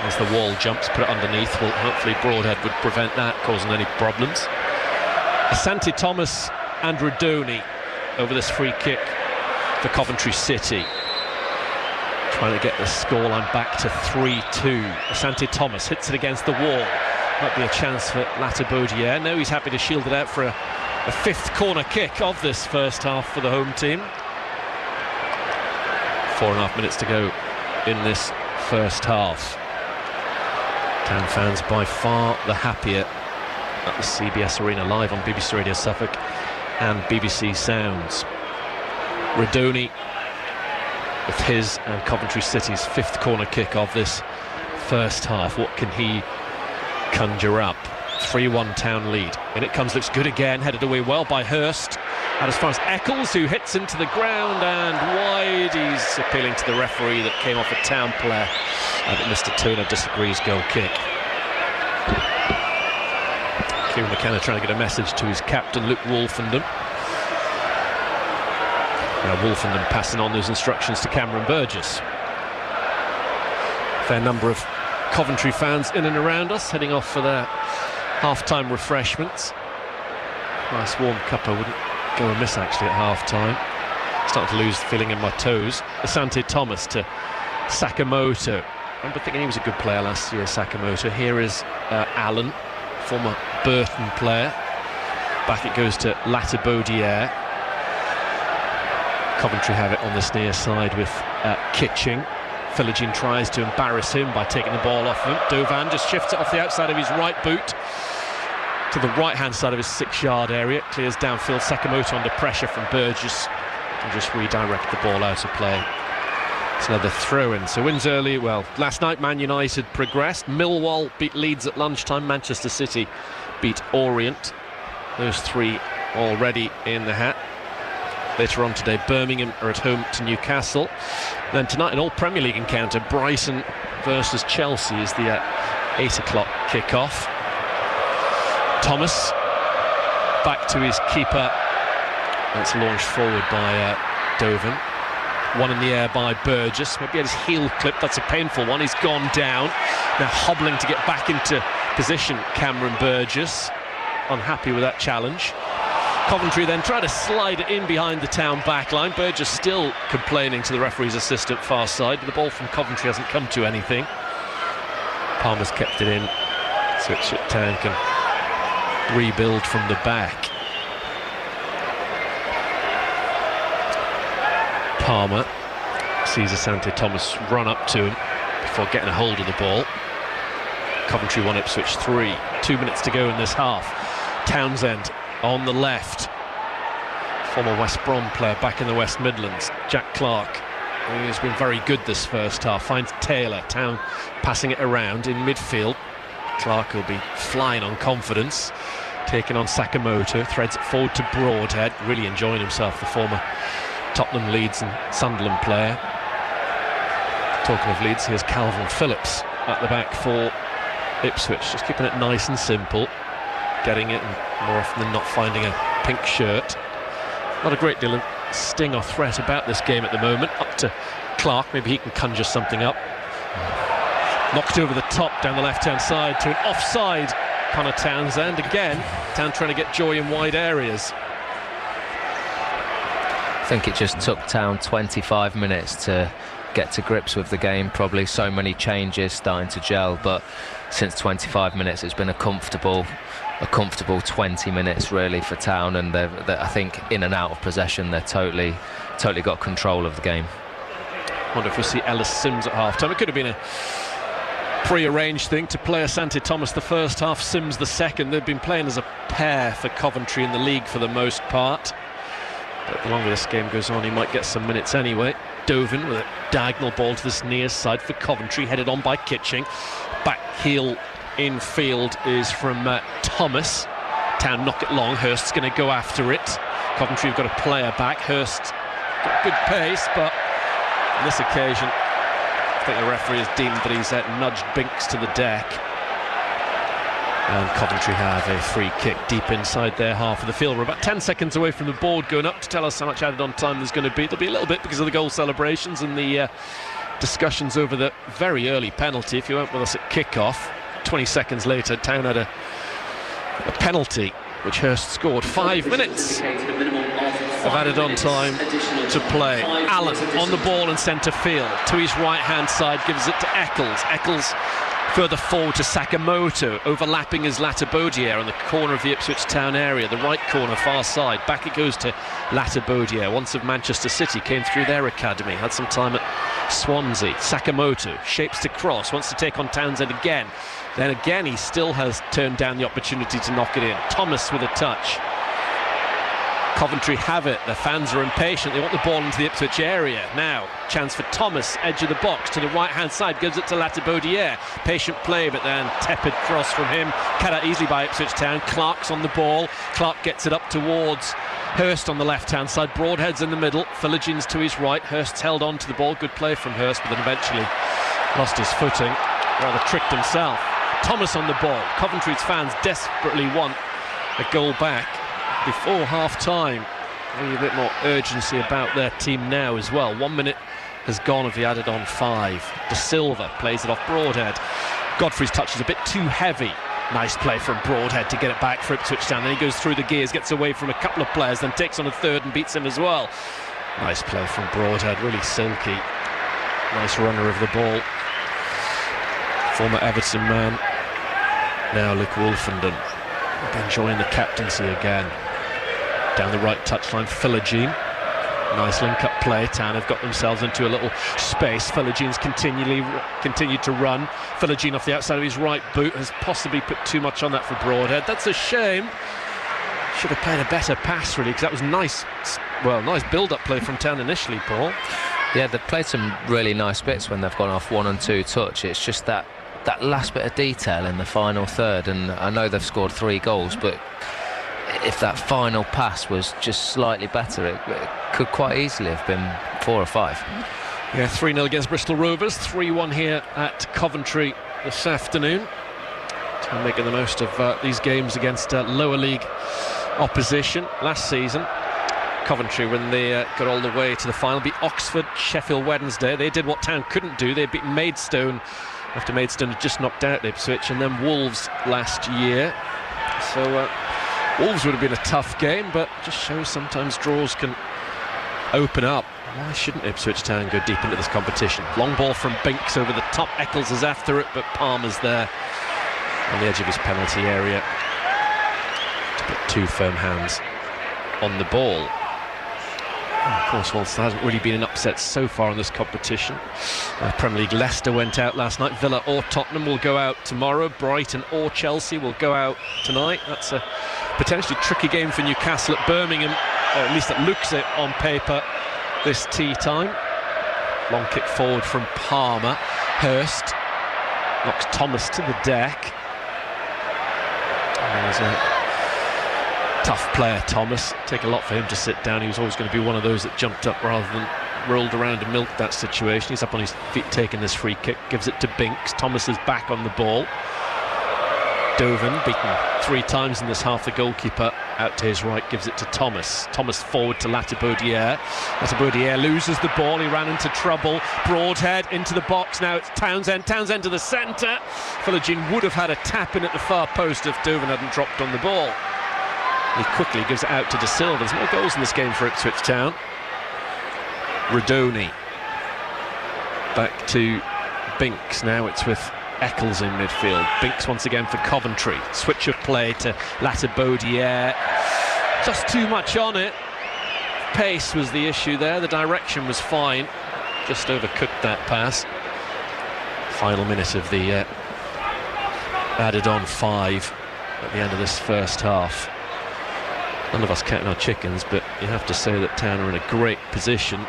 As the wall jumps, put it underneath. Well, hopefully Broadhead would prevent that causing any problems. Asante Thomas and Radoni over this free kick for Coventry City, trying to get the scoreline back to 3-2. Asante Thomas hits it against the wall. Might be a chance for Latibodiere. No, he's happy to shield it out for a fifth corner kick of this first half for the home team. 4.5 minutes to go in this first half. Town fans by far the happier at the CBS Arena, live on BBC Radio Suffolk and BBC Sounds. Radoni with his and Coventry City's fifth corner kick of this first half. What can he conjure up? 3-1 Town lead. In it comes, looks good again, headed away well by Hurst. And as far as Eccles, who hits into the ground and wide. He's appealing to the referee that came off a Town player. But Mr. Turner disagrees, goal kick. Kieran McKenna trying to get a message to his captain, Luke Wolfenden. Now Wolfenden passing on those instructions to Cameron Burgess. Fair number of Coventry fans in and around us, heading off for their half-time refreshments. Nice warm cuppa wouldn't go amiss actually at half-time. Starting to lose the feeling in my toes. Asante Thomas to Sakamoto. I remember thinking he was a good player last year, Sakamoto. Here is Allen, former Burton player. Back it goes to Latibodiere. Coventry have it on this near side with Kitching. Philogene tries to embarrass him by taking the ball off him. Dovan just shifts it off the outside of his right boot to the right-hand side of his 6-yard area. Clears downfield. Sakamoto under pressure from Burgess and just redirect the ball out of play. It's another throw-in. So wins early. Well, last night Man United progressed. Millwall beat Leeds at lunchtime. Manchester City beat Orient. Those three already in the hat. Later on today, Birmingham are at home to Newcastle. Then tonight, an all-Premier League encounter, Brighton versus Chelsea is the 8 o'clock kick-off. Thomas back to his keeper. That's launched forward by Dovan. One in the air by Burgess. Maybe had his heel clipped. That's a painful one. He's gone down. Now hobbling to get back into position, Cameron Burgess. Unhappy with that challenge. Coventry then try to slide it in behind the Town backline. Burgess still complaining to the referee's assistant far side, but the ball from Coventry hasn't come to anything. Palmer's kept it in, so Town can rebuild from the back. Palmer sees Asante Thomas run up to him before getting a hold of the ball. Coventry 1, Ipswich 3. 2 minutes to go in this half. Townsend on the left, former West Brom player back in the West Midlands, Jack Clark, who has been very good this first half, finds Taylor. Town passing it around in midfield. Clark will be flying on confidence, taking on Sakamoto, threads it forward to Broadhead, really enjoying himself, the former Tottenham, Leeds and Sunderland player. Talking of Leeds, here's Calvin Phillips at the back for Ipswich, just keeping it nice and simple, getting it and more often than not finding a pink shirt. Not a great deal of sting or threat about this game at the moment. Up to Clark, maybe he can conjure something up. Knocked over the top down the left-hand side to an offside Connor Townsend. Again, Town trying to get joy in wide areas. I think it just took Town 25 minutes to get to grips with the game. Probably so many changes starting to gel, but since 25 minutes it's been a comfortable 20 minutes really for Town, and they're I think in and out of possession they're totally got control of the game. Wonder if we see Ellis Sims at half-time. It could have been a pre-arranged thing to play Asante Thomas the first half, Sims the second. They've been playing as a pair for Coventry in the league for the most part, but the longer this game goes on he might get some minutes anyway. Dovin with a diagonal ball to this near side for Coventry, headed on by Kitching. Back heel infield is from Thomas. Town knock it long, Hurst's going to go after it. Coventry have got a player back. Hurst got good pace, but on this occasion I think the referee has deemed that he's nudged Binks to the deck, and Coventry have a free kick deep inside their half of the field. We're about 10 seconds away from the board going up to tell us how much added on time there's going to be. There'll be a little bit because of the goal celebrations and the discussions over the very early penalty. If you weren't with us at kick-off, 20 seconds later Town had a penalty which Hurst scored. 5 minutes of added on time to play. Allen on the ball in centre field, to his right hand side, gives it to Eccles. Eccles further forward to Sakamoto, overlapping is Latabodiere on the corner of the Ipswich Town area, the right corner, far side. Back it goes to Latabodiere, once of Manchester City, came through their academy, had some time at Swansea. Sakamoto shapes to cross, wants to take on Townsend again. Then again he still has turned down the opportunity to knock it in. Thomas with a touch. Coventry have it, the fans are impatient, they want the ball into the Ipswich area. Now, chance for Thomas, edge of the box, to the right hand side, gives it to Latabodiere. Patient play, but then tepid cross from him, cut out easily by Ipswich Town. Clark's on the ball, Clark gets it up towards Hurst on the left hand side, Broadhead's in the middle, Philogene to his right. Hurst's held on to the ball, good play from Hurst, but then eventually lost his footing, rather tricked himself. Thomas on the ball, Coventry's fans desperately want a goal back before half-time. Maybe a bit more urgency about their team now as well. 1 minute has gone of the added on 5. De Silva plays it off Broadhead. Godfrey's touch is a bit too heavy. Nice play from Broadhead to get it back for Ipswich Town. Then he goes through the gears, gets away from a couple of players, then takes on a third and beats him as well. Nice play from Broadhead, really silky. Nice runner of the ball. Former Everton man, now Luke Wolfenden, enjoying the captaincy again. Down the right touchline, Philogene. Nice link-up play. Town have got themselves into a little space. Philogene's continued to run. Philogene off the outside of his right boot has possibly put too much on that for Broadhead. That's a shame. Should have played a better pass really, because that was nice build-up play from Town initially, Paul. Yeah, they've played some really nice bits when they've gone off 1 and 2 touch. It's just that last bit of detail in the final third, and I know they've scored 3 goals, but if that final pass was just slightly better, it could quite easily have been 4 or 5. Yeah, 3-0 against Bristol Rovers, 3-1 here at Coventry this afternoon. So making the most of these games against lower league opposition. Last season, Coventry, when they got all the way to the final, beat Oxford, Sheffield Wednesday. They did what Town couldn't do. They beat Maidstone after Maidstone had just knocked out Ipswich, and then Wolves last year. So Wolves would have been a tough game, but just shows sometimes draws can open up. Why shouldn't Ipswich Town go deep into this competition? Long ball from Binks over the top. Eccles is after it, but Palmer's there on the edge of his penalty area to put 2 firm hands on the ball. And of course, whilst there hasn't really been an upset so far in this competition, Premier League Leicester went out last night. Villa or Tottenham will go out tomorrow. Brighton or Chelsea will go out tonight. That's a potentially tricky game for Newcastle at Birmingham, or at least it looks it on paper this tea time. Long kick forward from Palmer. Hurst knocks Thomas to the deck. And there's a tough player, Thomas. Take a lot for him to sit down. He was always going to be one of those that jumped up rather than rolled around and milked that situation. He's up on his feet taking this free kick, gives it to Binks. Thomas is back on the ball. Doven, beaten 3 times in this half, the goalkeeper out to his right, gives it to Thomas. Thomas forward to Latibaudiere. Latibaudiere loses the ball, he ran into trouble. Broadhead into the box, now it's Townsend. Townsend to the centre. Philogene would have had a tap in at the far post if Doven hadn't dropped on the ball. He quickly gives it out to De Silva. There's more goals in this game for Ipswich Town. Rodoni. Back to Binks, now it's with Eccles in midfield. Binks once again for Coventry. Switch of play to Latibaudiere. Just too much on it. Pace was the issue there. The direction was fine. Just overcooked that pass. Final minute of the added on 5 at the end of this first half. None of us counting our chickens, but you have to say that Town are in a great position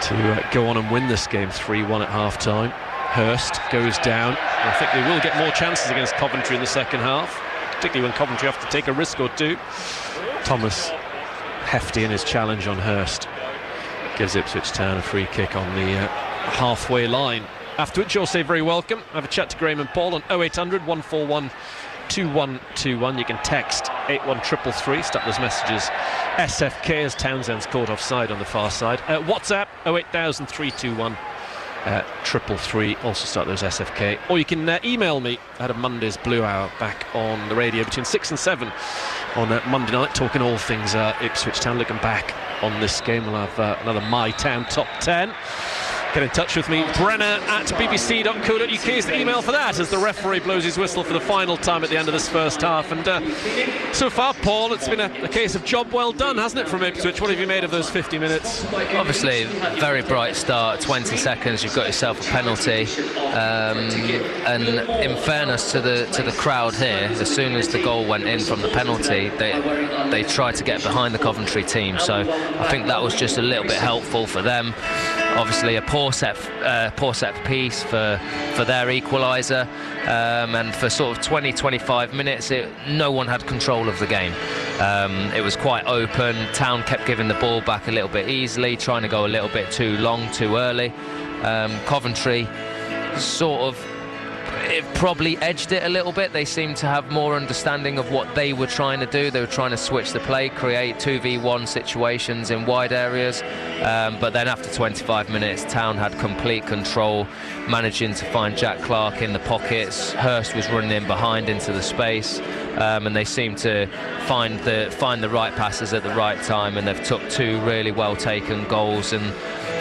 to go on and win this game 3-1 at half-time. Hurst goes down. I think they will get more chances against Coventry in the second half, particularly when Coventry have to take a risk or two. Thomas hefty in his challenge on Hurst. Gives Ipswich Town a free kick on the halfway line. After which you'll say very welcome. Have a chat to Graham and Paul on 0800 141 2121. You can text 81333. Start those messages SFK as Townsend's caught offside on the far side. WhatsApp 08000 321 333. Also start those SFK, or you can email me at a Monday's Blue Hour back on the radio between 6 and 7 on Monday night, talking all things Ipswich Town. Looking back on this game, we'll have another My Town Top 10. Get in touch with me, Brenner at bbc.co.uk is the email for that, as the referee blows his whistle for the final time at the end of this first half. And so far, Paul, it's been a case of job well done, hasn't it, from Ipswich? What have you made of those 50 minutes? Obviously, very bright start, 20 seconds, you've got yourself a penalty. And in fairness to the crowd here, as soon as the goal went in from the penalty, they tried to get behind the Coventry team. So I think that was just a little bit helpful for them. Obviously, a poor set piece for their equaliser, and for sort of 20-25 minutes no one had control of the game. It was quite open. Town kept giving the ball back a little bit easily, trying to go a little bit too long, too early. Coventry sort of, it probably edged it a little bit. They seemed to have more understanding of what they were trying to do. They were trying to switch the play, create 2v1 situations in wide areas, but then after 25 minutes Town had complete control, managing to find Jack Clark in the pockets. Hurst was running in behind into the space, and they seemed to find the right passes at the right time, and they've took 2 really well taken goals, and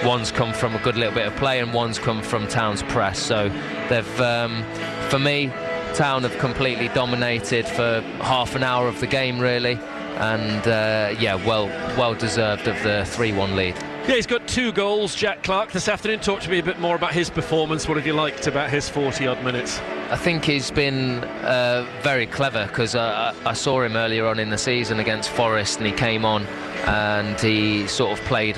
one's come from a good little bit of play and one's come from Town's press. So they've, for me, Town have completely dominated for half an hour of the game really, and well deserved of the 3-1 lead. Yeah, he's got 2 goals, Jack Clark, this afternoon. Talk to me a bit more about his performance. What have you liked about his 40-odd minutes? I think he's been very clever, because I saw him earlier on in the season against Forest, and he came on and he sort of played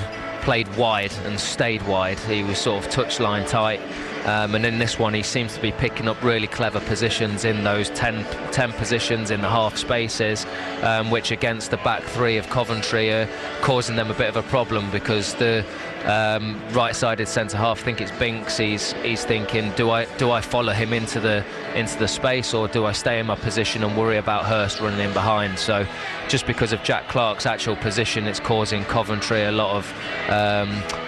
wide and stayed wide. He was sort of touchline tight, and in this one he seems to be picking up really clever positions in those 10 positions in the half spaces, which against the back 3 of Coventry are causing them a bit of a problem, because the right-sided centre half, I think it's Binks, he's thinking, do I follow him into the space, or do I stay in my position and worry about Hurst running in behind? So just because of Jack Clark's actual position, it's causing Coventry a lot of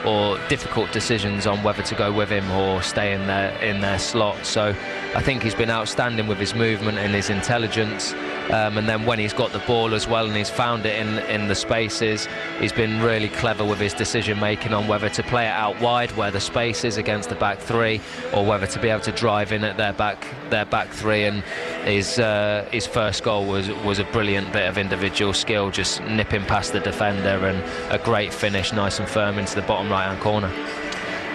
or difficult decisions on whether to go with him or stay in their slot. So I think he's been outstanding with his movement and his intelligence, and then when he's got the ball as well and he's found it in the spaces, he's been really clever with his decision making on whether to play it out wide where the space is against the back 3, or whether to be able to drive in at their back 3. And his first goal was a brilliant bit of individual skill, just nipping past the defender, and a great finish, nice and firm into the bottom right hand corner.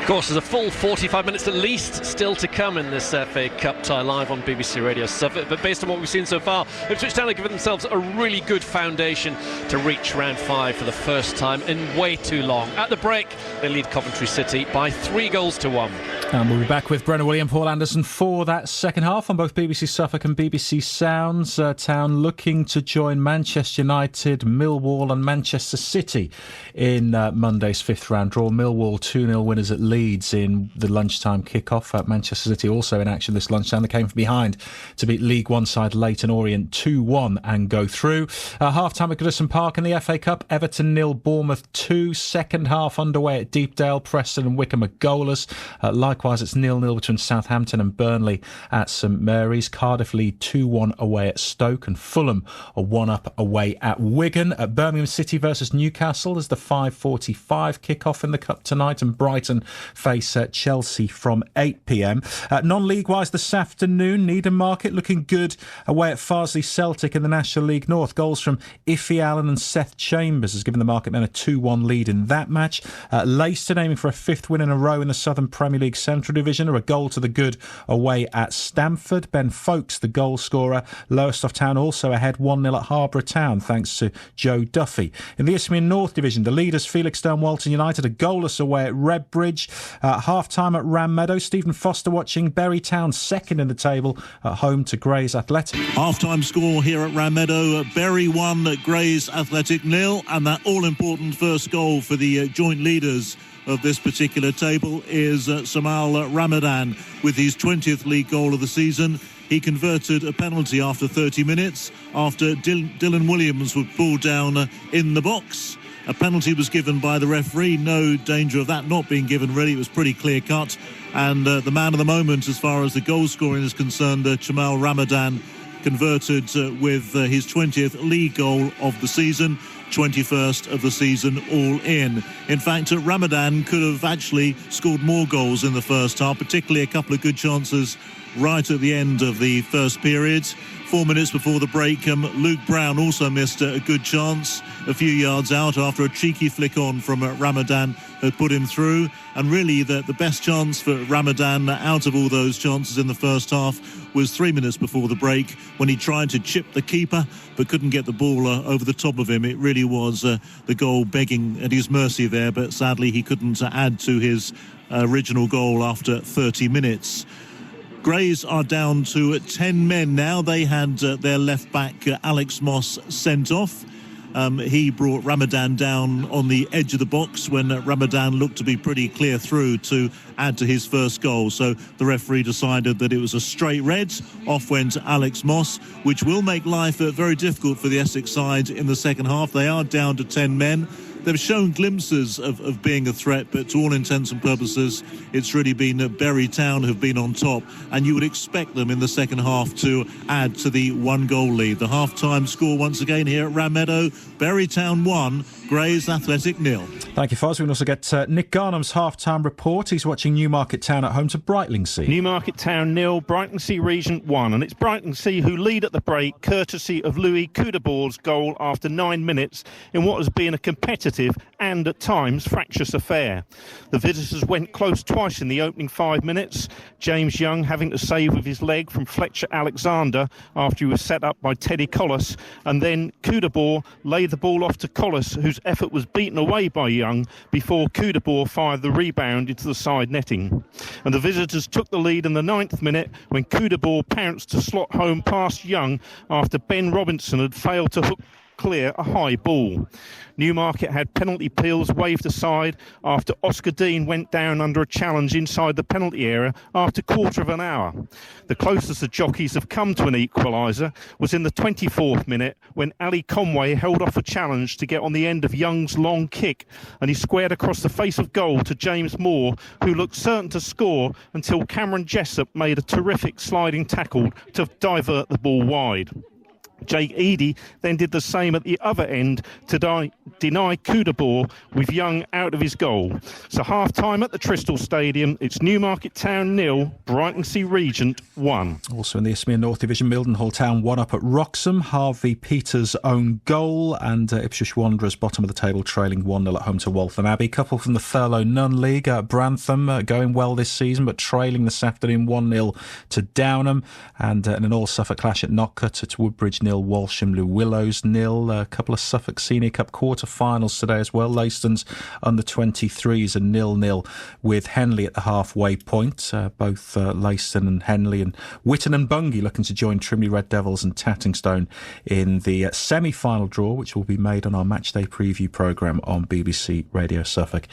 Of course, there's a full 45 minutes at least still to come in this FA Cup tie, live on BBC Radio Suffolk. But based on what we've seen so far, Ipswich Town have given themselves a really good foundation to reach round 5 for the first time in way too long. At the break, they lead Coventry City by 3-1. And we'll be back with Brennan William, Paul Anderson for that second half on both BBC Suffolk and BBC Sounds. Town looking to join Manchester United, Millwall and Manchester City in Monday's fifth round draw. Millwall 2-0 winners at Leeds in the lunchtime kick-off. Manchester City also in action this lunchtime. They came from behind to beat League One side Leyton Orient 2-1 and go through. Half-time at Goodison Park in the FA Cup. Everton 0, Bournemouth 2. Second half underway at Deepdale. Preston and Wickham are goalless. Likewise, it's 0-0 between Southampton and Burnley at St Mary's. Cardiff lead 2-1 away at Stoke, and Fulham are 1-up away at Wigan. At Birmingham City versus Newcastle is the 5:45 kick-off in the Cup tonight, and Brighton face Chelsea from 8 p.m. Non-league wise this afternoon, Needham Market looking good away at Farsley Celtic in the National League North. Goals from Iffy Allen and Seth Chambers has given the Market men a 2-1 lead in that match. Leicester aiming for a fifth win in a row in the Southern Premier League Central Division, are a goal to the good away at Stamford. Ben Folkes, the goal scorer. Lowestoft Town also ahead 1-0 at Harborough Town thanks to Joe Duffy. In the Isthmian North Division, the leaders Felixstowe Walton United are goalless away at Redbridge. Half-time at Ram Meadow, Stephen Foster watching. Bury Town second in the table at home to Grays Athletic. Half-time score here at Ram Meadow, Bury 1, Grays Athletic 0, and that all-important first goal for the joint leaders of this particular table is Samal Ramadan with his 20th league goal of the season. He converted a penalty after 30 minutes after Dylan Williams was pulled down in the box. A penalty was given by the referee. No danger of that not being given, really. It was pretty clear cut. And the man of the moment as far as the goal scoring is concerned, Chamal Ramadan, converted with his 20th league goal of the season, 21st of the season all in. In fact, Ramadan could have actually scored more goals in the first half, particularly a couple of good chances right at the end of the first period. 4 minutes before the break, Luke Brown also missed a good chance a few yards out after a cheeky flick on from Ramadan had put him through. And really the best chance for Ramadan out of all those chances in the first half was 3 minutes before the break when he tried to chip the keeper but couldn't get the ball over the top of him. It really was the goal begging at his mercy there, but sadly he couldn't add to his original goal after 30 minutes. Grays are down to 10 men now. They had their left back Alex Moss sent off. He brought Ramadan down on the edge of the box when Ramadan looked to be pretty clear through to add to his first goal. So the referee decided that it was a straight red. Off went Alex Moss, which will make life very difficult for the Essex side in the second half. They are down to 10 men. They've shown glimpses of being a threat, but to all intents and purposes, it's really been Bury Town who've been on top, and you would expect them in the second half to add to the one-goal lead. The half-time score once again here at Ram Meadow, Bury Town 1, Grays Athletic 0. Thank you, Foz. We can also get Nick Garnham's half-time report. He's watching Newmarket Town at home to Brightlingsea. Newmarket Town 0, Brightlingsea Regent 1, and it's Brightlingsea who lead at the break, courtesy of Louis Coudebor's goal after 9 minutes in what has been a competitive and at times fractious affair. The visitors went close twice in the opening 5 minutes, James Young having to save with his leg from Fletcher Alexander after he was set up by Teddy Collis, and then Coudebor laid the ball off to Collis, whose effort was beaten away by Young before Coudebor fired the rebound into the side netting. And the visitors took the lead in the 9th minute when Coudebor pounced to slot home past Young after Ben Robinson had failed to hook clear a high ball. Newmarket had penalty peels waved aside after Oscar Dean went down under a challenge inside the penalty area after quarter of an hour. The closest the jockeys have come to an equaliser was in the 24th minute when Ali Conway held off a challenge to get on the end of Young's long kick, and he squared across the face of goal to James Moore, who looked certain to score until Cameron Jessup made a terrific sliding tackle to divert the ball wide. Jake Eady then did the same at the other end to deny Coudebor with Young out of his goal. So half-time at the Tristol Stadium, it's Newmarket Town 0, Brightlingsea Regent 1. Also in the Isthmian North Division, Mildenhall Town 1-up at Wroxham. Harvey Peters' own goal, and Ipswich Wanderers bottom of the table trailing 1-0 at home to Waltham Abbey. Couple from the Thurlow Nunn League, Brantham going well this season but trailing this afternoon 1-0 to Downham, and in an all-Suffolk clash at Knockcut, it's Woodbridge 0 0, Walsham Blue Willows 0. A couple of Suffolk Senior Cup quarter-finals today as well. Leyston's under-23s are 0-0 with Henley at the halfway point. Both Leyston and Henley, and Witton and Bungay looking to join Trimley Red Devils and Tattingstone in the semi-final draw, which will be made on our matchday preview programme on BBC Radio Suffolk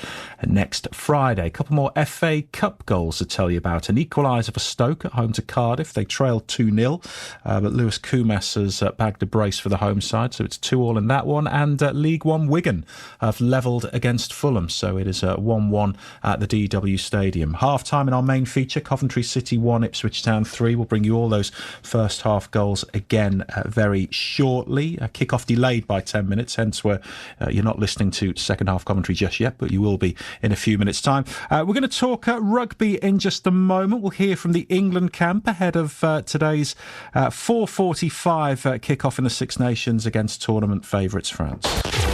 next Friday. A couple more FA Cup goals to tell you about. An equaliser for Stoke at home to Cardiff. They trailed 2-0, but Lewis Koumas has bagged a brace for the home side, so it's 2-2 in that one. And League One Wigan have levelled against Fulham, so it is 1-1 at the DW Stadium. Half-time in our main feature, Coventry City 1, Ipswich Town 3. We'll bring you all those first half goals again very shortly. A kick-off delayed by 10 minutes, hence where you're not listening to second half commentary just yet, but you will be in a few minutes' time. We're going to talk rugby in just a moment. We'll hear from the England camp ahead of today's 4:45 kick-off in the Six Nations against tournament favourites France.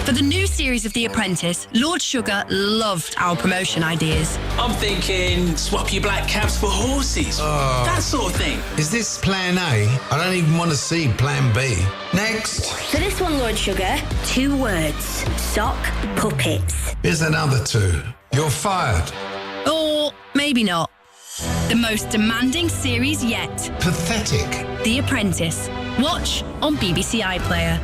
For the new series of The Apprentice, Lord Sugar loved our promotion ideas. I'm thinking swap your black cabs for horses. That sort of thing. Is this plan A? I don't even want to see plan B. Next. For this one, Lord Sugar, 2 words. Sock puppets. Here's another 2. You're fired. Or maybe not. The most demanding series yet. Pathetic. The Apprentice. Watch on BBC iPlayer.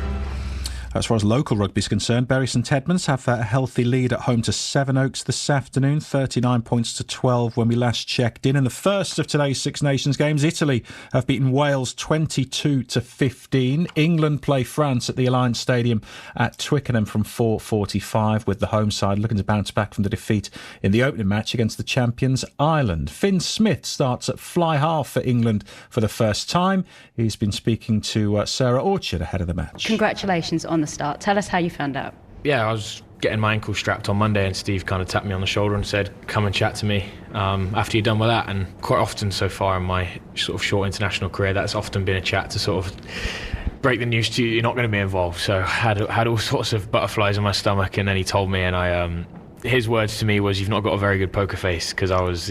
As far as local rugby is concerned, Bury St Edmunds have a healthy lead at home to Sevenoaks this afternoon, 39 points to 12 when we last checked in. In the first of today's Six Nations games, Italy have beaten Wales 22-15. England play France at the Alliance Stadium at Twickenham from 4:45, with the home side looking to bounce back from the defeat in the opening match against the champions Ireland. Finn Smith starts at fly half for England for the first time. He's been speaking to Sarah Orchard ahead of the match. Congratulations on the start. Tell us how you found out. Yeah, I was getting my ankle strapped on Monday and Steve kind of tapped me on the shoulder and said, come and chat to me after you're done with that. And quite often so far in my sort of short international career, that's often been a chat to sort of break the news to you, you're not going to be involved. So I had all sorts of butterflies in my stomach, and then he told me, and his words to me was, "You've not got a very good poker face," because I was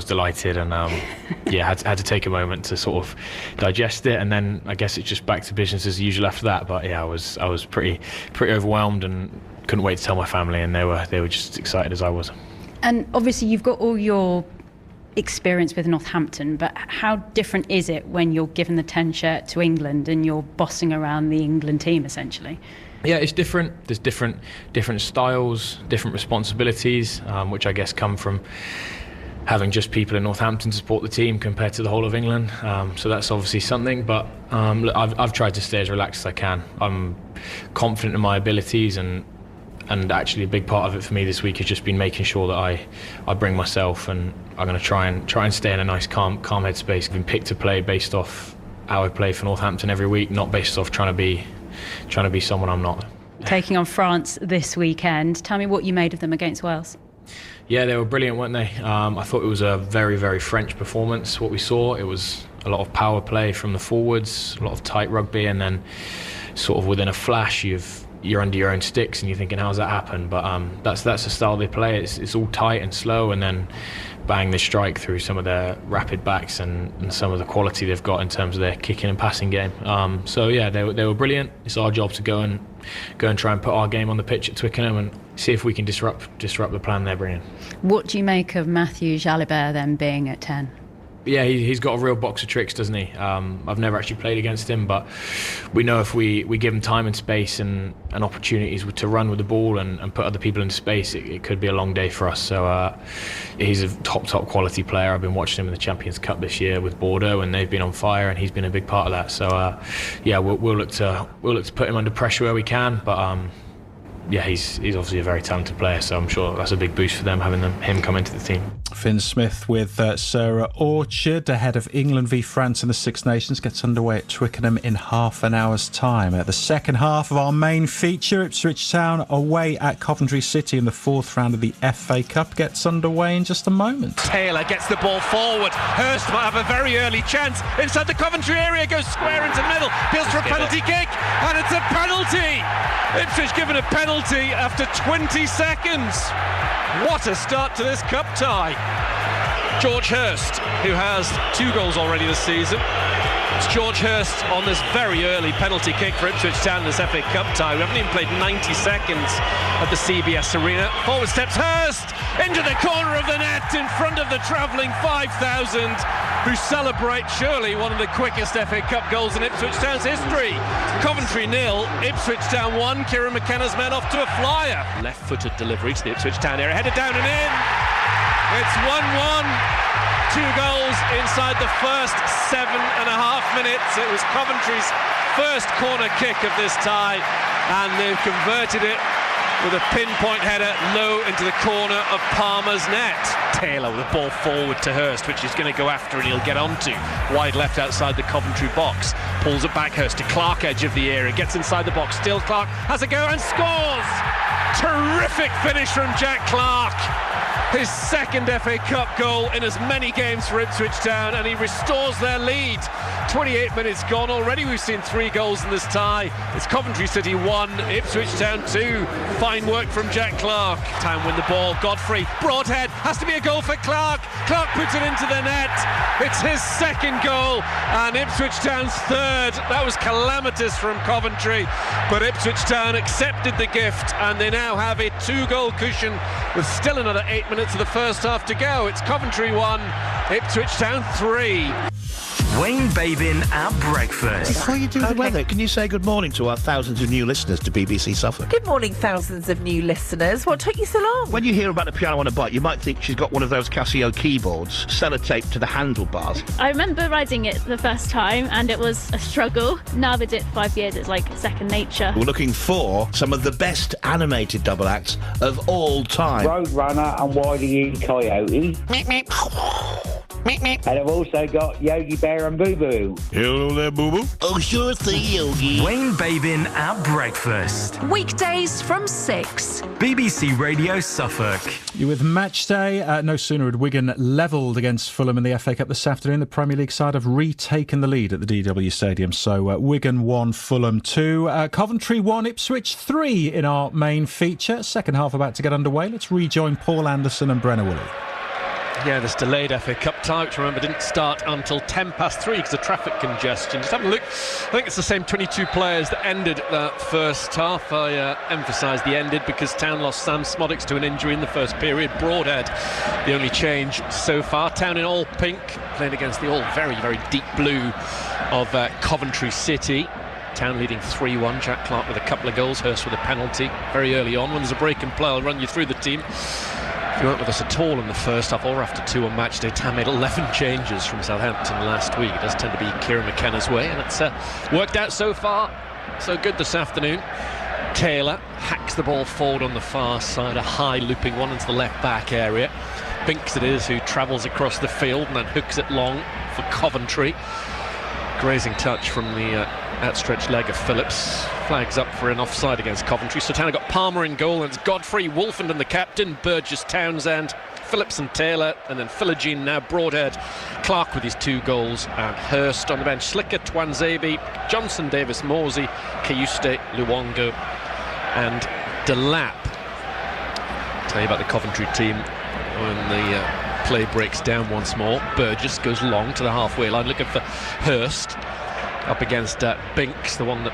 delighted, and had to take a moment to sort of digest it, and then I guess it's just back to business as usual after that. But yeah, I was pretty overwhelmed and couldn't wait to tell my family, and they were just as excited as I was. And obviously you've got all your experience with Northampton, but how different is it when you're given the 10 shirt to England and you're bossing around the England team essentially? Yeah, it's different. There's different styles, different responsibilities, which I guess come from having just people in Northampton to support the team compared to the whole of England. So that's obviously something. But look, I've tried to stay as relaxed as I can. I'm confident in my abilities, and actually a big part of it for me this week has just been making sure that I bring myself, and I'm going to try and stay in a nice calm headspace. I've been picked to play based off how I play for Northampton every week, not based off trying to be someone I'm not. Taking on France this weekend, tell me what you made of them against Wales. Yeah, they were brilliant, weren't they? I thought it was a very, very French performance, what we saw. It was a lot of power play from the forwards, a lot of tight rugby, and then sort of within a flash you're under your own sticks and you're thinking, how's that happen? But that's the style they play. It's all tight and slow, and then bang, they strike through some of their rapid backs and some of the quality they've got in terms of their kicking and passing game. So yeah, they were brilliant. It's our job to go and try and put our game on the pitch at Twickenham and see if we can disrupt the plan they're bringing. What do you make of Matthew Jalibert then being at 10? Yeah, he's got a real box of tricks, doesn't he? I've never actually played against him, but we know if we give him time and space and opportunities to run with the ball and put other people into space, it could be a long day for us. So he's a top quality player. I've been watching him in the Champions Cup this year with Bordeaux, and they've been on fire, and he's been a big part of that. So yeah, we'll look to put him under pressure where we can, but yeah, he's obviously a very talented player, so I'm sure that's a big boost for them having him come into the team. Finn Smith with Sarah Orchard ahead of England v France in the Six Nations gets underway at Twickenham in half an hour's time. At the second half of our main feature, Ipswich Town away at Coventry City in the fourth round of the FA Cup gets underway in just a moment. Taylor gets the ball forward. Hurst might have a very early chance inside the Coventry area, goes square into the middle, appeals for a penalty kick, and it's a penalty. Ipswich given a penalty after 20 seconds. What a start to this cup tie. George Hurst, who has 2 goals already this season, It's George Hurst on this very early penalty kick for Ipswich Town in this FA Cup tie. We haven't even played 90 seconds at the CBS Arena. Forward steps Hurst into the corner of the net in front of the travelling 5,000 who celebrate surely one of the quickest FA Cup goals in Ipswich Town's history. Coventry 0, Ipswich Town 1. Kieran McKenna's men off to a flyer. Left-footed delivery to the Ipswich Town area, headed down and in. It's 1-1. 2 goals inside the first 7.5 minutes. It was Coventry's first corner kick of this tie, and they've converted it with a pinpoint header low into the corner of Palmer's net. Taylor with the ball forward to Hurst, which he's going to go after and he'll get onto. Wide left outside the Coventry box. Pulls it back, Hurst to Clark, edge of the area. Gets inside the box, still Clark, has a go and scores! Terrific finish from Jack Clark. His second FA Cup goal in as many games for Ipswich Town, and he restores their lead. 28 minutes gone already. We've seen 3 goals in this tie. It's Coventry City 1, Ipswich Town 2. Fine work from Jack Clark. Town win the ball. Godfrey, broadhead, has to be a goal for Clark. Clark puts it into the net. It's his second goal and Ipswich Town's third. That was calamitous from Coventry, but Ipswich Town accepted the gift and they now have a 2-goal cushion with still another 8 minutes of the first half to go. It's Coventry 1, Ipswich Town 3. Wayne Babin at breakfast. Before you do the weather, can you say good morning to our thousands of new listeners to BBC Suffolk? Good morning, thousands of new listeners. What took you so long? When you hear about the piano on a bike, you might think she's got one of those Casio keyboards, sellotaped to the handlebars. I remember riding it the first time and it was a struggle. Now that it's 5 years, it's like second nature. We're looking for some of the best animated double acts of all time. Roadrunner and Wile E. Coyote. And I've also got Yogi Bear and Boo Boo. Hello there, Boo Boo. Oh, sure thing, Yogi. Wayne Babin at breakfast. Weekdays from 6. BBC Radio Suffolk. You with match day. No sooner had Wigan levelled against Fulham in the FA Cup this afternoon. The Premier League side have retaken the lead at the DW Stadium. So Wigan 1, Fulham 2. Coventry 1, Ipswich 3 in our main feature. Second half about to get underway. Let's rejoin Paul Anderson and Brenna Woolley. Yeah, this delayed FA Cup tie, which remember didn't start until 3:10 because of traffic congestion. Just have a look. I think it's the same 22 players that ended that first half. I emphasise the ended because Town lost Sam Smodics to an injury in the first period. Broadhead, the only change so far. Town in all pink, playing against the all very, very deep blue of Coventry City. Town leading 3-1. Jack Clark with a couple of goals. Hurst with a penalty very early on. When there's a break in play, I'll run you through the team. If you weren't with us at all in the first half or after 2 on match day, Town made 11 changes from Southampton last week. It does tend to be Kieran McKenna's way, and it's worked out so far. So good this afternoon. Taylor hacks the ball forward on the far side, a high looping one into the left back area. Binks it is who travels across the field and then hooks it long for Coventry. Grazing touch from the outstretched leg of Phillips. Flags up for an offside against Coventry. So Town got Palmer in goal, and it's Godfrey, Wolfenden the captain, Burgess, Townsend, Phillips and Taylor, and then Philogene now Broadhead. Clark with his 2 goals, and Hurst on the bench. Slicker, Twanzebe, Johnson, Davis, Morsey, Kayuste, Luongo, and Delap. Tell you about the Coventry team when the play breaks down once more. Burgess goes long to the halfway line, looking for Hurst up against Binks, the one that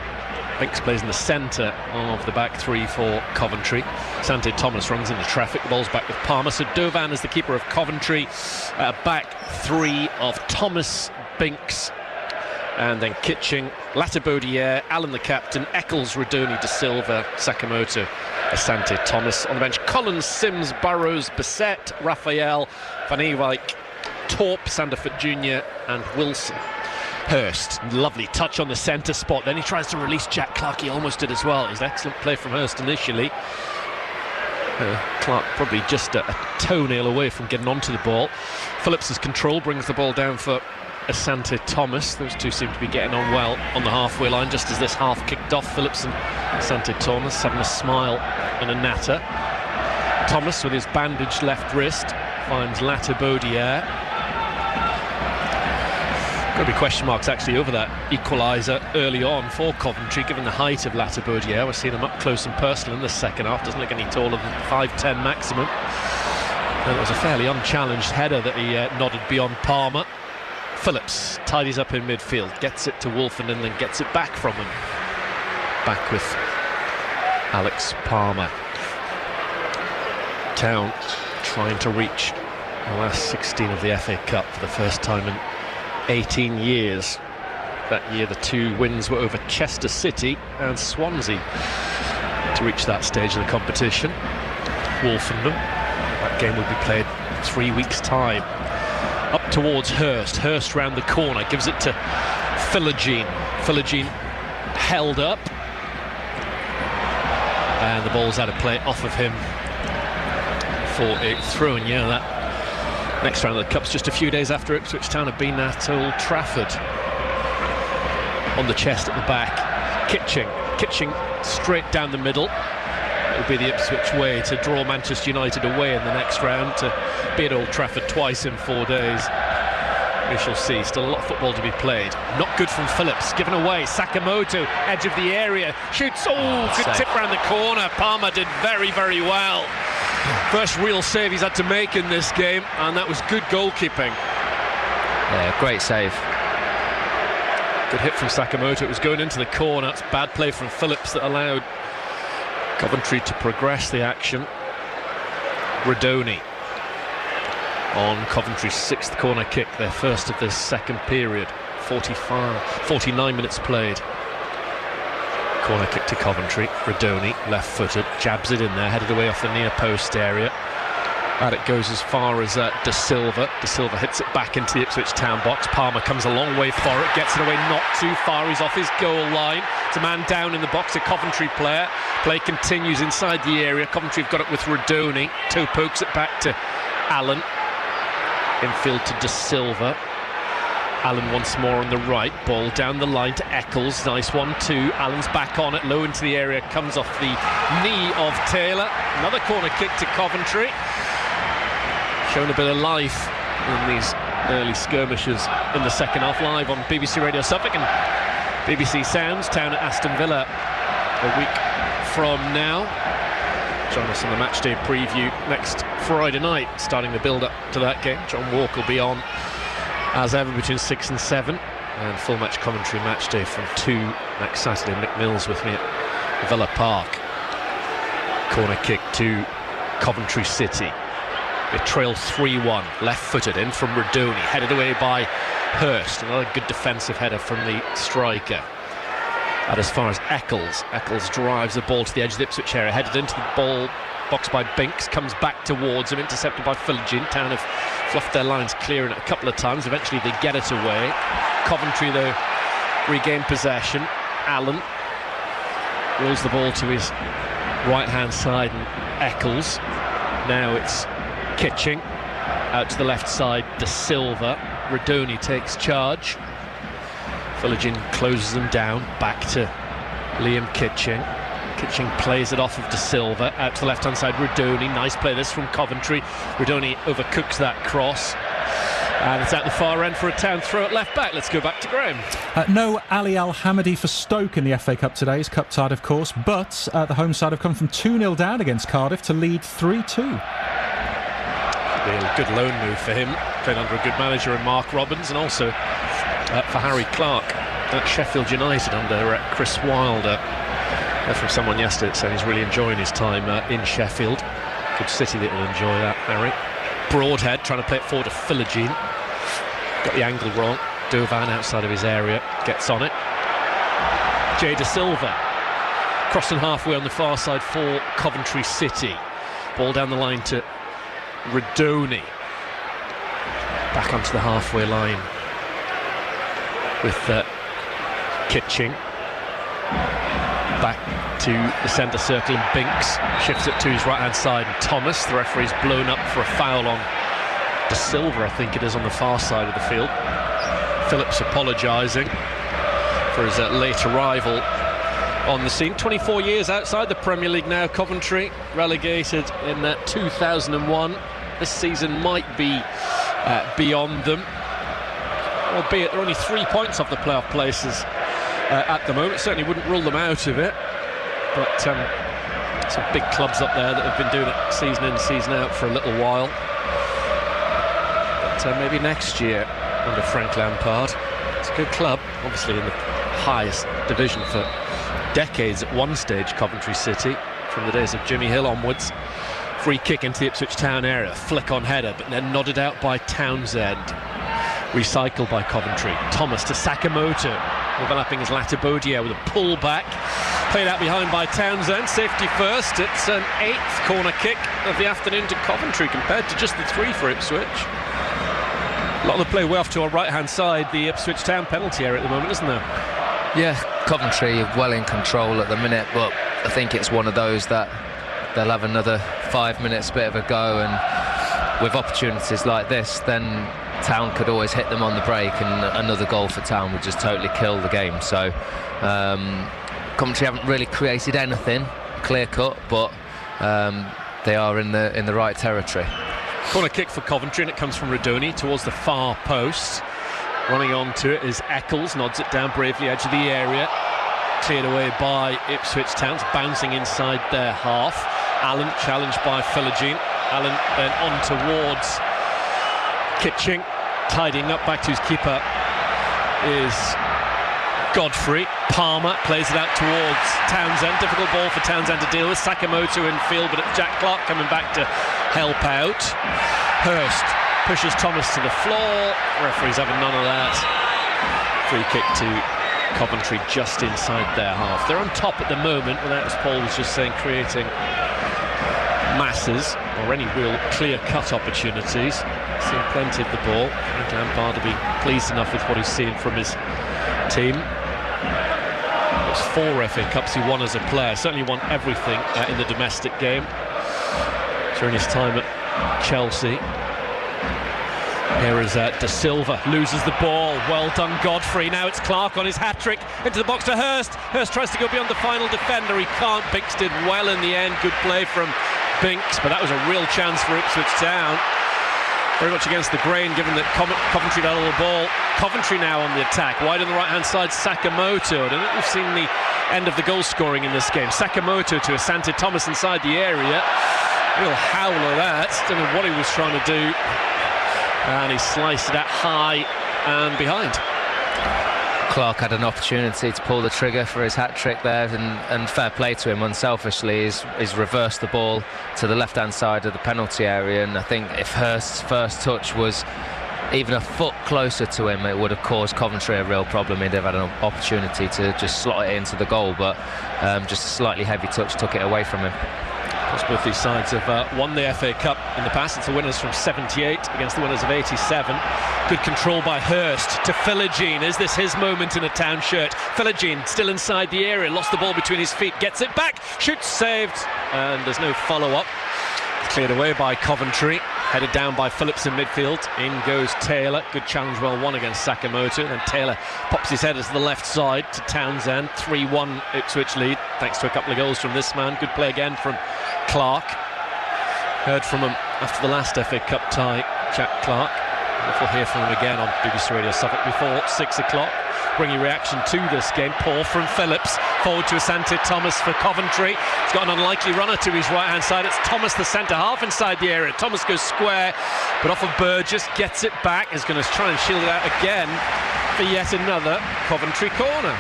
Binks plays in the centre of the back 3 for Coventry. Sante Thomas runs into traffic, the ball's back with Palmer. So Dovan is the keeper of Coventry. Back 3 of Thomas, Binks, and then Kitching, Latibodiere, Allen the captain, Eccles, Rodoni, De Silva, Sakamoto, Asante Thomas. On the bench, Collins, Sims, Burrows, Bissett, Raphael, Van Ewijk, Torp, Sanderfoot Jr. and Wilson. Hurst, lovely touch on the centre spot, then he tries to release Jack Clark. He almost did as well. It was an excellent play from Hurst initially. Clark probably just a toenail away from getting onto the ball. Phillips' control brings the ball down for Asante Thomas. Those two seem to be getting on well on the halfway line. Just as this half kicked off, Phillips and Asante Thomas having a smile and a natter. Thomas with his bandaged left wrist finds Latibodiere. Got to be question marks actually over that equaliser early on for Coventry, given the height of Latibodiere. We're seeing him up close and personal in the second half. Doesn't look any taller than 5'10" maximum. And it was a fairly unchallenged header that he nodded beyond Palmer. Phillips tidies up in midfield, gets it to Wolfen and then gets it back from him. Back with Alex Palmer. Town trying to reach the last 16 of the FA Cup for the first time in 18 years. That year the 2 wins were over Chester City and Swansea to reach that stage of the competition. Wolfenden, that game will be played in 3 weeks' time. Up towards Hurst. Hurst round the corner, gives it to Philogene. Philogene held up, and the ball's out of play off of him for a throw. And yeah, that next round of the Cup's just a few days after Ipswich Town have been at Old Trafford. On the chest at the back, Kitching straight down the middle. It will be the Ipswich way to draw Manchester United away in the next round, to be at Old Trafford twice in 4 days. We shall see. Still a lot of football to be played. Not good from Phillips, given away. Sakamoto, edge of the area, shoots. Oh, good tip round the corner. Palmer did very, very well. First real save he's had to make in this game, and that was good goalkeeping. Yeah, great save. Good hit from Sakamoto. It was going into the corner. It's bad play from Phillips that allowed Coventry to progress the action. Radoni on Coventry's 6th corner kick, their first of this second period. 49 minutes played. Corner kick to Coventry. Radoni, left-footed, jabs it in there, headed away off the near post area. And it goes as far as De Silva. De Silva hits it back into the Ipswich Town box. Palmer comes a long way for it, gets it away not too far. He's off his goal line. It's a man down in the box, a Coventry player. Play continues inside the area. Coventry have got it with Radoni. Toe pokes it back to Allen. Infield to De Silva. Allen once more on the right. Ball down the line to Eccles. Nice 1-2. Allen's back on it, low into the area. Comes off the knee of Taylor. Another corner kick to Coventry. Shown a bit of life in these early skirmishes in the second half, live on BBC Radio Suffolk and BBC Sounds. Town at Aston Villa a week from now. Join us on the matchday preview next Friday night, starting the build-up to that game. John Walk will be on as ever between 6 and 7, and full match commentary matchday from 2 next Saturday. Mick Mills with me at Villa Park. Corner kick to Coventry City. They trail 3-1, left-footed in from Radoni, headed away by Hurst. Another good defensive header from the striker. And as far as Eccles. Eccles drives the ball to the edge of the Ipswich area, headed into the ball box by Binks, comes back towards him, intercepted by Philogene. Town have fluffed their lines clearing it a couple of times. Eventually they get it away. Coventry, though, regain possession. Allen rolls the ball to his right-hand side, and Eccles. Now it's Kitching out to the left side. De Silva. Radoni takes charge. Philogene closes them down. Back to Liam Kitching. Kitching plays it off of De Silva out to the left hand side. Radoni, nice play this from Coventry. Radoni overcooks that cross, and it's at the far end for a Town throw at left back. Let's go back to Graham. No Ali Al-Hamadi for Stoke in the FA Cup today. He's cup tied, of course, but the home side have come from 2-0 down against Cardiff to lead 3-2. A good loan move for him, playing under a good manager in Mark Robbins, and also for Harry Clark at Sheffield United under Chris Wilder. From someone yesterday saying he's really enjoying his time in Sheffield. Good city that will enjoy that, Harry. Broadhead trying to play it forward to Philogene. Got the angle wrong. Dovan outside of his area gets on it. Jay De Silva crossing halfway on the far side for Coventry City. Ball down the line to Radoni. Back onto the halfway line with Kitching. Back to the centre circle, and Binks shifts it to his right hand side, and Thomas, the referee's blown up for a foul on De Silva, I think it is, on the far side of the field. Phillips apologising for his late arrival on the scene. 24 years outside the Premier League now. Coventry relegated in 2001. This season might be beyond them, albeit they're only 3 points off the playoff places at the moment. Certainly wouldn't rule them out of it, but some big clubs up there that have been doing it season in, season out for a little while. But maybe next year under Frank Lampard. It's a good club, obviously in the highest division for decades at one stage, Coventry City, from the days of Jimmy Hill onwards. Free kick into the Ipswich Town area, flick on header, but then nodded out by Townsend. Recycled by Coventry. Thomas to Sakamoto, overlapping his Latibodia with a pull back. Played out behind by Townsend, safety first. It's an 8th corner kick of the afternoon to Coventry compared to just the 3 for Ipswich. A lot of the play way off to our right-hand side, the Ipswich Town penalty area at the moment, isn't there? Yeah, Coventry well in control at the minute, but I think it's one of those that they'll have another 5 minutes bit of a go, and with opportunities like this, then Town could always hit them on the break, and another goal for Town would just totally kill the game. So Coventry haven't really created anything clear cut, but they are in the right territory. Corner kick for Coventry, and it comes from Radoni towards the far post. Running onto it is Eccles, nods it down bravely, edge of the area. Cleared away by Ipswich Town, bouncing inside their half. Allen challenged by Philogene. Allen then on towards Kitching, tidying up back to his keeper is Godfrey. Palmer plays it out towards Townsend. Difficult ball for Townsend to deal with. Sakamoto in field, but it's Jack Clark coming back to help out. Hurst pushes Thomas to the floor. Referee's having none of that. Free kick to Coventry just inside their half. They're on top at the moment, without, as Paul was just saying, creating masses or any real clear-cut opportunities. Seen plenty of the ball. Frank Lampard will be pleased enough with what he's seen from his team. It's 4 FA Cups he won as a player. Certainly won everything in the domestic game during his time at Chelsea. Here is Da Silva, loses the ball. Well done, Godfrey. Now it's Clark on his hat-trick. Into the box to Hurst. Hurst tries to go beyond the final defender. He can't. Binks did well in the end. Good play from Binks, but that was a real chance for Ipswich Town. Very much against the grain, given that Coventry had all the ball. Coventry now on the attack. Wide on the right-hand side, Sakamoto. I don't think we've seen the end of the goal scoring in this game. Sakamoto to Asante Thomas inside the area. Real howl of that. Don't know what he was trying to do. And he sliced it out high and behind. Clark had an opportunity to pull the trigger for his hat-trick there, and fair play to him. Unselfishly, he's reversed the ball to the left-hand side of the penalty area, and I think if Hurst's first touch was even a foot closer to him, it would have caused Coventry a real problem. He'd have had an opportunity to just slot it into the goal, but just a slightly heavy touch took it away from him. Both these sides have won the FA Cup in the past. It's the winners from 78 against the winners of 87. Good control by Hurst to Philogene. Is this his moment in a Town shirt? Philogene still inside the area, lost the ball between his feet, gets it back, shoots, saved, and there's no follow-up. Cleared away by Coventry, headed down by Phillips in midfield. In goes Taylor. Good challenge, well won against Sakamoto. Then Taylor pops his header to the left side to Townsend. 3-1 Ipswich lead, thanks to a couple of goals from this man. Good play again from Clark. Heard from him after the last FA Cup tie, Jack Clark. We'll hear from him again on BBC Radio Suffolk before 6 o'clock. Bringing reaction to this game. Poor from Phillips. Forward to Asante Thomas for Coventry. He's got an unlikely runner to his right-hand side. It's Thomas, the centre-half, inside the area. Thomas goes square, but off of Burgess, gets it back. Is going to try and shield it out again for yet another Coventry corner.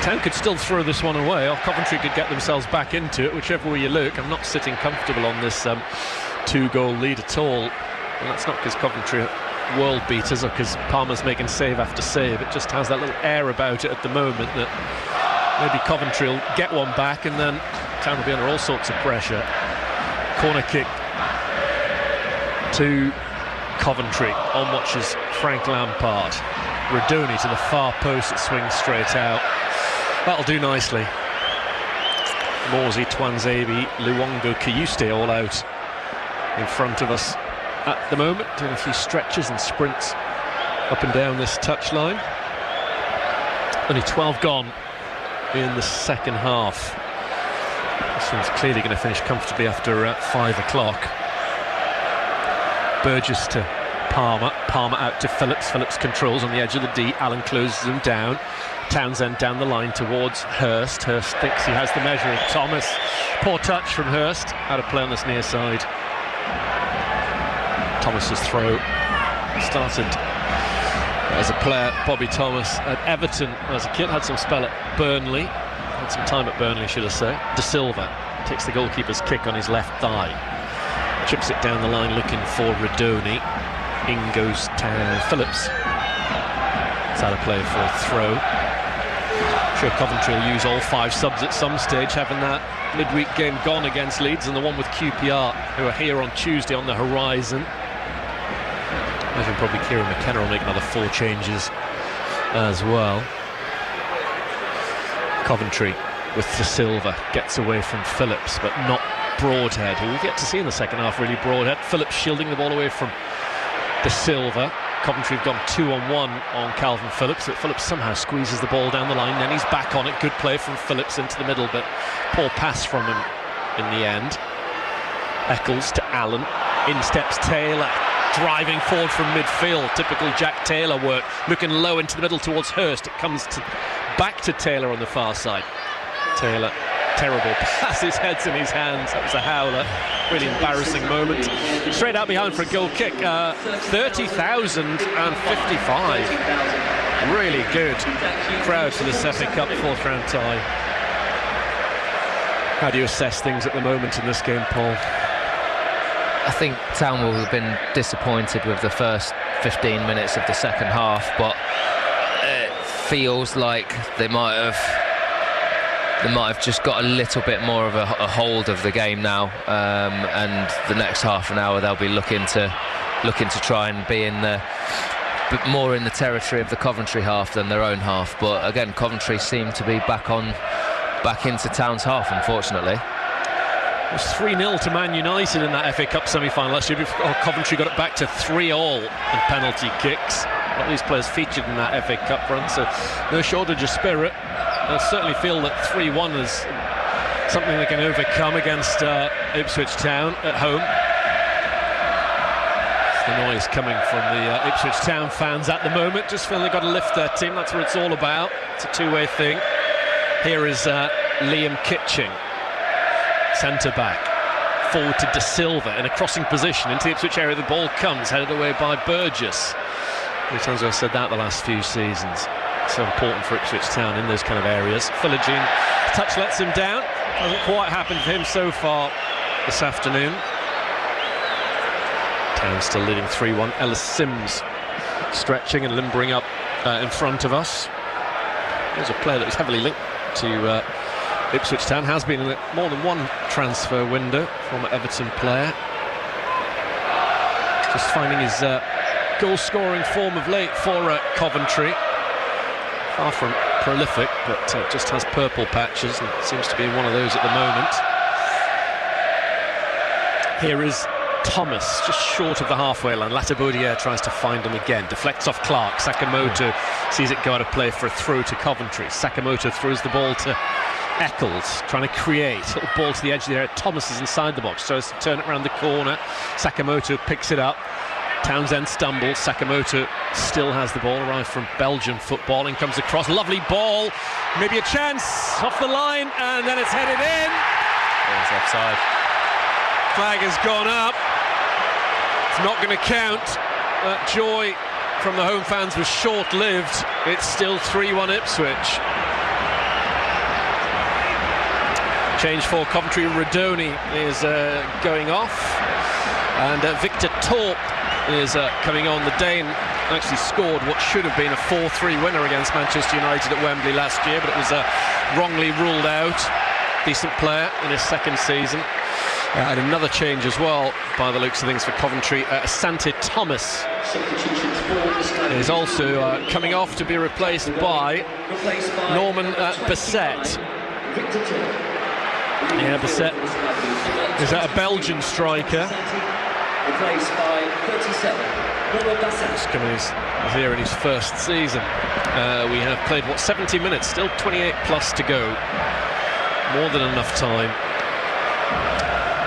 Town could still throw this one away, or Coventry could get themselves back into it, whichever way you look. I'm not sitting comfortable on this 2-goal lead at all. And that's not because Coventry are world beaters or because Palmer's making save after save. It just has that little air about it at the moment that maybe Coventry will get one back and then Town will be under all sorts of pressure. Corner kick to Coventry. On watches Frank Lampard. Radoni to the far post, it swings straight out. That'll do nicely. Morsey, Twanzebe, Luongo, Kayuste all out in front of us at the moment, doing a few stretches and sprints up and down this touchline. Only 12 gone in the second half. This one's clearly going to finish comfortably after 5 o'clock. Burgess to Palmer. Palmer out to Phillips. Phillips controls on the edge of the D. Allen closes him down. Townsend down the line towards Hurst. Hurst thinks he has the measure of Thomas. Poor touch from Hurst. Out of play on this near side. Thomas's throw started as a player, Bobby Thomas, at Everton as a kid, had some spell at Burnley, had some time at Burnley, should I say. De Silva takes the goalkeeper's kick on his left thigh, chips it down the line looking for Radoni. In goes Phillips. It's out of play for a throw. I'm sure Coventry will use all 5 subs at some stage, having that midweek game gone against Leeds and the one with QPR, who are here on Tuesday on the horizon. I imagine probably Kieran McKenna will make another 4 changes as well. Coventry with De Silva gets away from Phillips, but not Broadhead, who we get to see in the second half, really. Broadhead. Phillips shielding the ball away from De Silva. Coventry have gone 2-on-1 on Calvin Phillips, but Phillips somehow squeezes the ball down the line, then he's back on it. Good play from Phillips into the middle, but poor pass from him in the end. Eccles to Allen, in steps Taylor, driving forward from midfield, typical Jack Taylor work, looking low into the middle towards Hurst. It comes back to Taylor on the far side. Taylor, terrible pass, his head's in his hands. That was a howler, really embarrassing moment. Straight out behind for a goal kick. 30,055, really good crowd for the Suffolk Cup 4th round tie. How do you assess things at the moment in this game, Paul? I think Town will have been disappointed with the first 15 minutes of the second half, but it feels like they might have just got a little bit more of a hold of the game now, and the next half an hour they'll be looking to try and be more in the territory of the Coventry half than their own half. But again, Coventry seem to be back into Town's half, unfortunately. It was 3-0 to Man United in that FA Cup semi-final last year before Coventry got it back to 3-3 in penalty kicks. A lot of these players featured in that FA Cup run, so no shortage of spirit. I certainly feel that 3-1 is something they can overcome against Ipswich Town at home. It's the noise coming from the Ipswich Town fans at the moment, just feel they've got to lift their team. That's what it's all about. It's a two-way thing. Here is Liam Kitching, centre-back, forward to De Silva in a crossing position into the Ipswich area. The ball comes, headed away by Burgess. How many times have I said that the last few seasons? So important for Ipswich Town in those kind of areas. Philogene, touch lets him down. Hasn't quite happened for him so far this afternoon. Town still leading 3-1. Ellis Sims stretching and limbering up in front of us. There's a player that was heavily linked to Ipswich Town, has been in more than one transfer window, former Everton player. Just finding his goal-scoring form of late for Coventry. Far from prolific, but just has purple patches and seems to be one of those at the moment. Here is Thomas, just short of the halfway line. Latabaudiere tries to find him again, deflects off Clark. Sakamoto sees it go out of play for a throw to Coventry. Sakamoto throws the ball to Eccles, trying to create a little ball to the edge of the area. Thomas is inside the box, tries to turn it around the corner. Sakamoto picks it up. Townsend stumbles. Sakamoto still has the ball, arrived from Belgian football, and comes across. Lovely ball, maybe a chance off the line, and then it's headed in. It's offside. Flag has gone up. It's not going to count. That joy from the home fans was short-lived. It's still 3-1 Ipswich. Change for Coventry. Radoni is going off, and Victor Torp is coming on. The Dane actually scored what should have been a 4-3 winner against Manchester United at Wembley last year, but it was wrongly ruled out. Decent player in his second season. And another change as well, by the looks of things, for Coventry. Asante Thomas is also coming off to be replaced by Norman Bassett. Yeah, Bassett is a Belgian striker. Replaced by 37, Norman Bassett. He's coming here in his first season. We have played, 70 minutes, still 28 plus to go. More than enough time.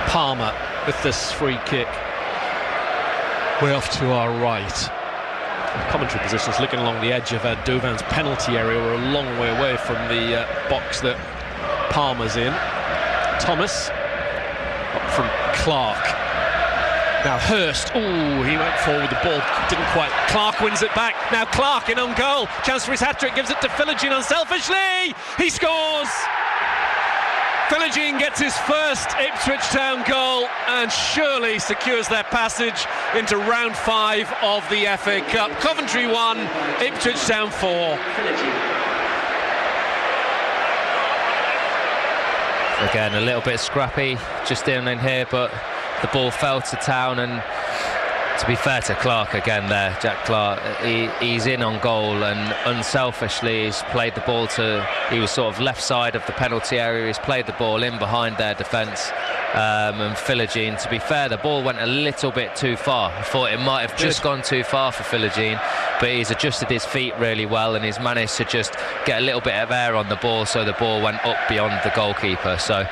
Palmer with this free kick. Way off to our right. Commentary positions looking along the edge of Dovan's penalty area. We're a long way away from the box that Palmer's in. Thomas up from Clark. Now Hurst, he went forward, the ball didn't quite. Clark wins it back. Now Clark in on goal. Chance for his hat-trick, gives it to Philogene unselfishly. He scores! Philogene gets his first Ipswich Town goal and surely secures their passage into round 5 of the FA Cup. Coventry 1, Ipswich Town 4. Again, a little bit scrappy just in here, but the ball fell to Town, and to be fair to Clark again there, Jack Clark, he's in on goal and unselfishly he's played the ball he was sort of left side of the penalty area, he's played the ball in behind their defence, and Philogene, to be fair, the ball went a little bit too far. I thought it might have just gone too far for Philogene, but he's adjusted his feet really well and he's managed to just get a little bit of air on the ball, so the ball went up beyond the goalkeeper. So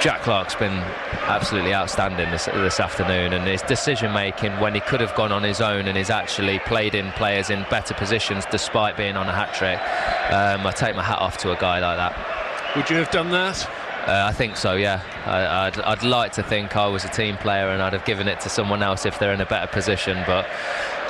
Jack Clark's been absolutely outstanding this afternoon, and his decision making when he could have gone on his own, and he's actually played in players in better positions despite being on a hat-trick. I take my hat off to a guy like that. Would you have done that? I think so, yeah. I'd like to think I was a team player and I'd have given it to someone else if they're in a better position, but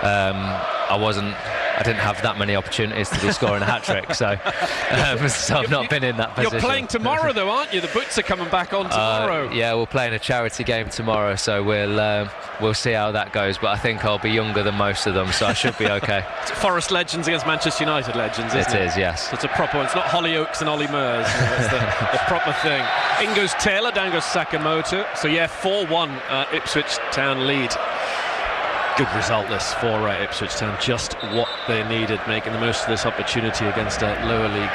I didn't have that many opportunities to be scoring a hat-trick, so I've not been in that position. You're playing tomorrow though, aren't you? The Boots are coming back on tomorrow. Yeah, we're playing a charity game tomorrow, so we'll see how that goes, but I think I'll be younger than most of them, so I should be okay. Forest legends against Manchester United legends, isn't it? It is, yes. So it's a proper one. It's not Hollyoaks and Ollie Murs. It's the proper thing. In goes Taylor, down goes Sakamoto. So yeah, 4-1 Ipswich Town lead. Good result this for Ipswich Town, just what they needed, making the most of this opportunity against a lower league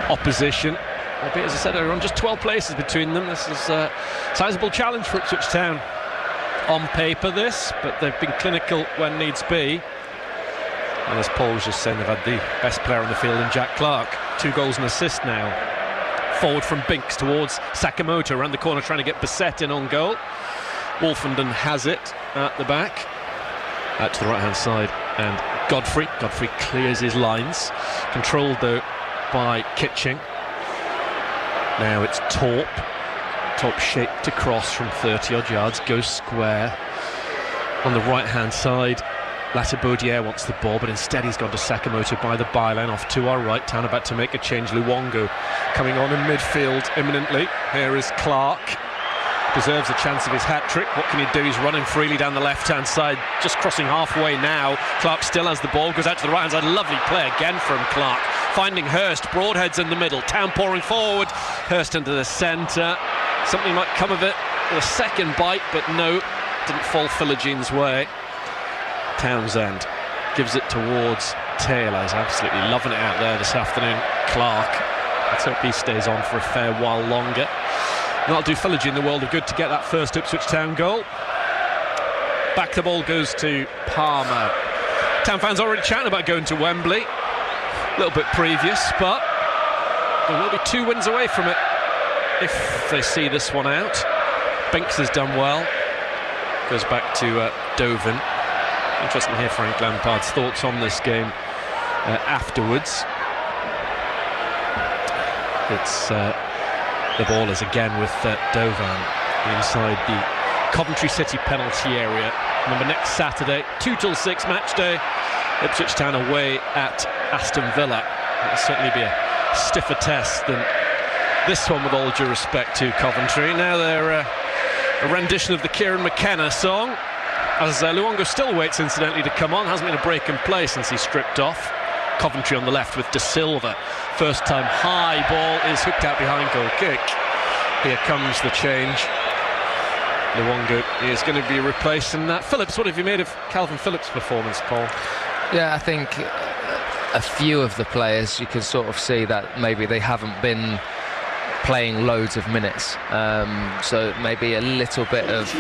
opposition. Albeit, as I said earlier on, just 12 places between them. This is a sizable challenge for Ipswich Town on paper, this, but they've been clinical when needs be. And as Paul was just saying, they've had the best player on the field in Jack Clark. 2 goals and assist now. Forward from Binks towards Sakamoto, around the corner trying to get Bissett in on goal. Wolfenden has it at the back. Out to the right-hand side, and Godfrey clears his lines, controlled though by Kitching. Now it's Torp shaped to cross from 30-odd yards, goes square on the right-hand side. Latibaudiere wants the ball, but instead he's gone to Sakamoto by the byline, off to our right. Town about to make a change. Luongo coming on in midfield imminently. Here is Clark. Deserves a chance of his hat-trick. What can he do? He's running freely down the left-hand side, just crossing halfway now. Clark still has the ball, goes out to the right-hand side. Lovely play again from Clark, finding Hurst. Broadheads in the middle, Town pouring forward. Hurst into the centre. Something might come of it with a second bite, but no, didn't fall Philogene's way. Townsend gives it towards Taylor. He's absolutely loving it out there this afternoon. Clark, let's hope he stays on for a fair while longer. That'll do Philogene the world of good to get that first Ipswich Town goal. Back the ball goes to Palmer. Town fans already chatting about going to Wembley. A little bit previous, but they will be 2 wins away from it if they see this one out. Binks has done well. Goes back to Doven. Interesting to hear Frank Lampard's thoughts on this game afterwards. It's the ball is again with Dovan inside the Coventry City penalty area. Remember, next Saturday, 2 till 6 match day, Ipswich Town away at Aston Villa. It'll certainly be a stiffer test than this one, with all due respect to Coventry. Now they're a rendition of the Kieran McKenna song, as Luongo still waits incidentally to come on. Hasn't been a break in play since he stripped off. Coventry on the left with De Silva. First time high ball is hooked out behind goal kick. Here comes the change. Luongo is going to be replacing that. Phillips, what have you made of Calvin Phillips' performance, Paul? Yeah, I think a few of the players, you can sort of see that maybe they haven't been playing loads of minutes, so maybe a little bit of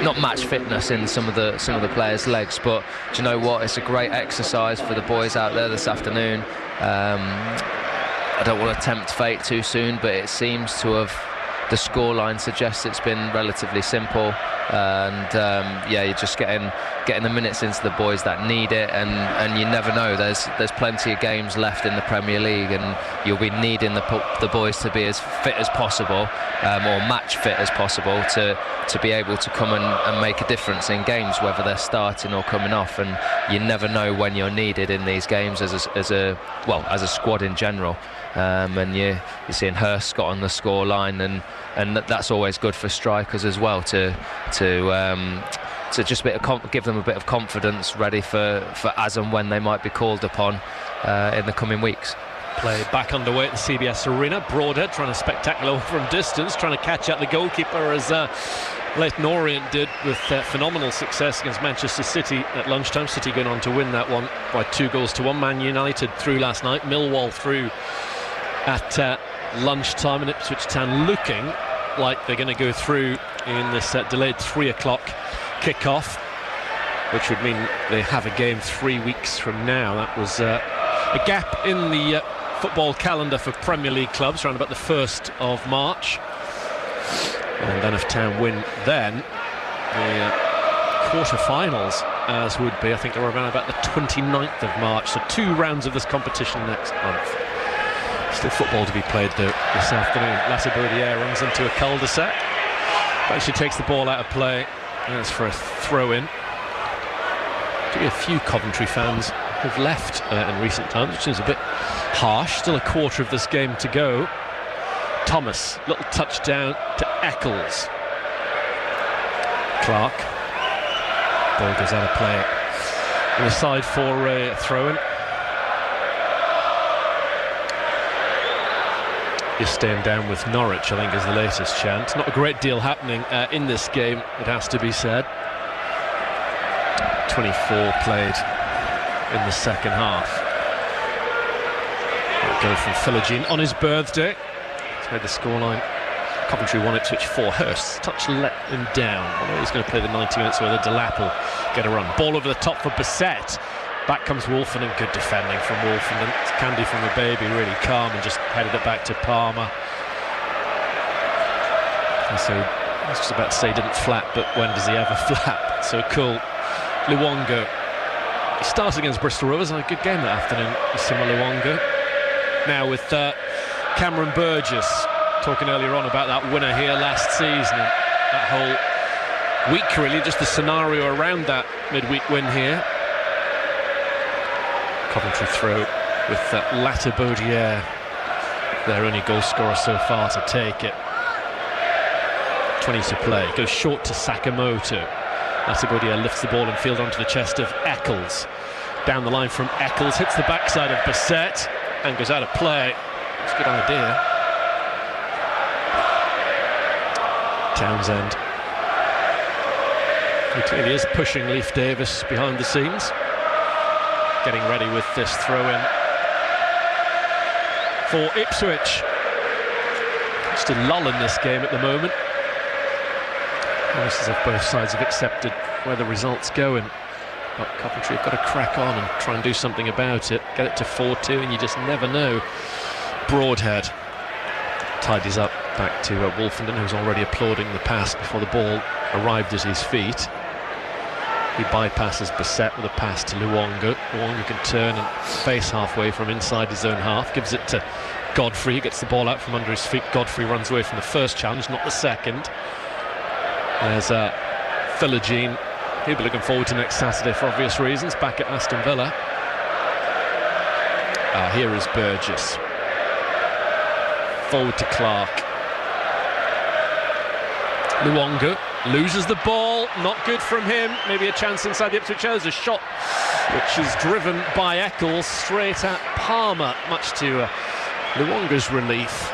not match fitness in some of the players' legs. But do you know what? It's a great exercise for the boys out there this afternoon. I don't want to tempt fate too soon, but it seems to have the scoreline suggests it's been relatively simple, and you're just getting the minutes into the boys that need it, and you never know. There's plenty of games left in the Premier League, and you'll be needing the boys to be as fit as possible, or match fit as possible, to be able to come and make a difference in games, whether they're starting or coming off. And you never know when you're needed in these games as a squad in general. And you're seeing Hurst got on the score line, and that's always good for strikers as well, to just give them a bit of confidence, ready for as and when they might be called upon in the coming weeks. Play back underway at the CBS Arena. Broadhead trying to spectacular from distance, trying to catch out the goalkeeper, as Leyton Orient did with phenomenal success against Manchester City at lunchtime. City going on to win that one by 2-1. Man United through last night. Millwall through at lunchtime, and Ipswich Town looking like they're going to go through in this delayed 3 o'clock kick-off, which would mean they have a game 3 weeks from now. That was a gap in the football calendar for Premier League clubs around about the 1st of March. And then if Town win, then the quarter-finals, as would be, I think they're around about the 29th of March, so 2 rounds of this competition next month. Still football to be played though this afternoon. Latibaudiere runs into a cul-de-sac, but she takes the ball out of play, and it's for a throw-in. Maybe a few Coventry fans have left in recent times, which is a bit harsh. Still a quarter of this game to go. Thomas, little touchdown to Eccles. Clark, ball goes out of play. On the side for a throw-in. Is staying down with Norwich, I think, is the latest chance. Not a great deal happening in this game, it has to be said. 24 played in the second half. Go from Philogene on his birthday. He's made the scoreline. Coventry won Ipswich 4. Hurst touch let him down. Although he's going to play the 90 minutes where the Delap will get a run. Ball over the top for Bissett. Back comes Wolfenden, good defending from Wolfenden. It's Candy from the baby, really calm, and just headed it back to Palmer. And so I was just about to say he didn't flap, but when does he ever flap? So cool. Luongo. He started against Bristol Rovers, and a good game that afternoon. Sima Luongo. Now with Cameron Burgess, talking earlier on about that winner here last season, and that whole week really, just the scenario around that midweek win here. Coventry throw with Latibaudiere, their only goal scorer so far to take it. 20 to play, goes short to Sakamoto. Latibaudiere lifts the ball in field onto the chest of Eccles. Down the line from Eccles, hits the backside of Bissett and goes out of play. It's a good idea. Townsend. He clearly is pushing Leif Davis behind the scenes. Getting ready with this throw-in for Ipswich. Just a lull in this game at the moment. Almost as if both sides have accepted where the result's going. But Coventry have got to crack on and try and do something about it. Get it to 4-2, and you just never know. Broadhead tidies up back to Wolfenden, who's already applauding the pass before the ball arrived at his feet. He bypasses Bissett with a pass to Luongo. Luongo can turn and face halfway from inside his own half. Gives it to Godfrey. He gets the ball out from under his feet. Godfrey runs away from the first challenge, not the second. There's Philogene. He'll be looking forward to next Saturday for obvious reasons, back at Aston Villa. Here is Burgess. Forward to Clark. Luongo loses the ball, not good from him. Maybe a chance inside the Ipswich area. A shot which is driven by Eccles straight at Palmer, much to Luongo's relief.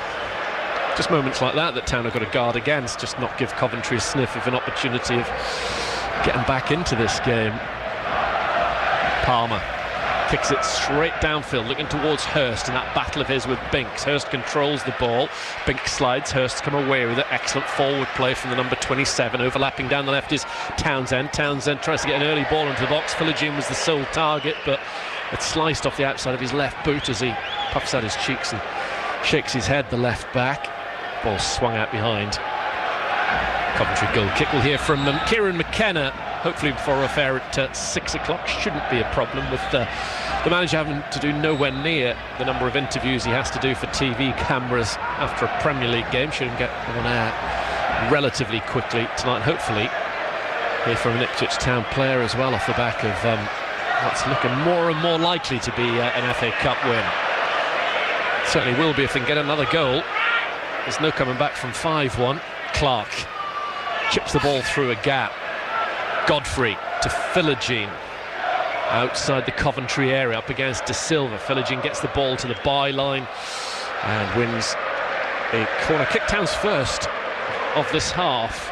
Just moments like that Town have got to guard against, just not give Coventry a sniff of an opportunity of getting back into this game. Palmer kicks it straight downfield, looking towards Hurst in that battle of his with Binks. Hurst controls the ball. Binks slides. Hurst come away with it. Excellent forward play from the number 27. Overlapping down the left is Townsend. Townsend tries to get an early ball into the box. Philogene was the sole target, but it sliced off the outside of his left boot as he puffs out his cheeks and shakes his head, the left back. Ball swung out behind. Coventry goal kick. We'll hear from Kieran McKenna, hopefully before a affair at 6 o'clock. Shouldn't be a problem with the manager having to do nowhere near the number of interviews he has to do for TV cameras after a Premier League game. Should get on air relatively quickly tonight, hopefully. Hear from an Ipswich Town player as well off the back of what's looking more and more likely to be an FA Cup win. Certainly will be if they can get another goal. There's no coming back from 5-1. Clark chips the ball through a gap. Godfrey to Philogene outside the Coventry area up against De Silva. Philogene gets the ball to the byline and wins a corner kick. Town's first of this half.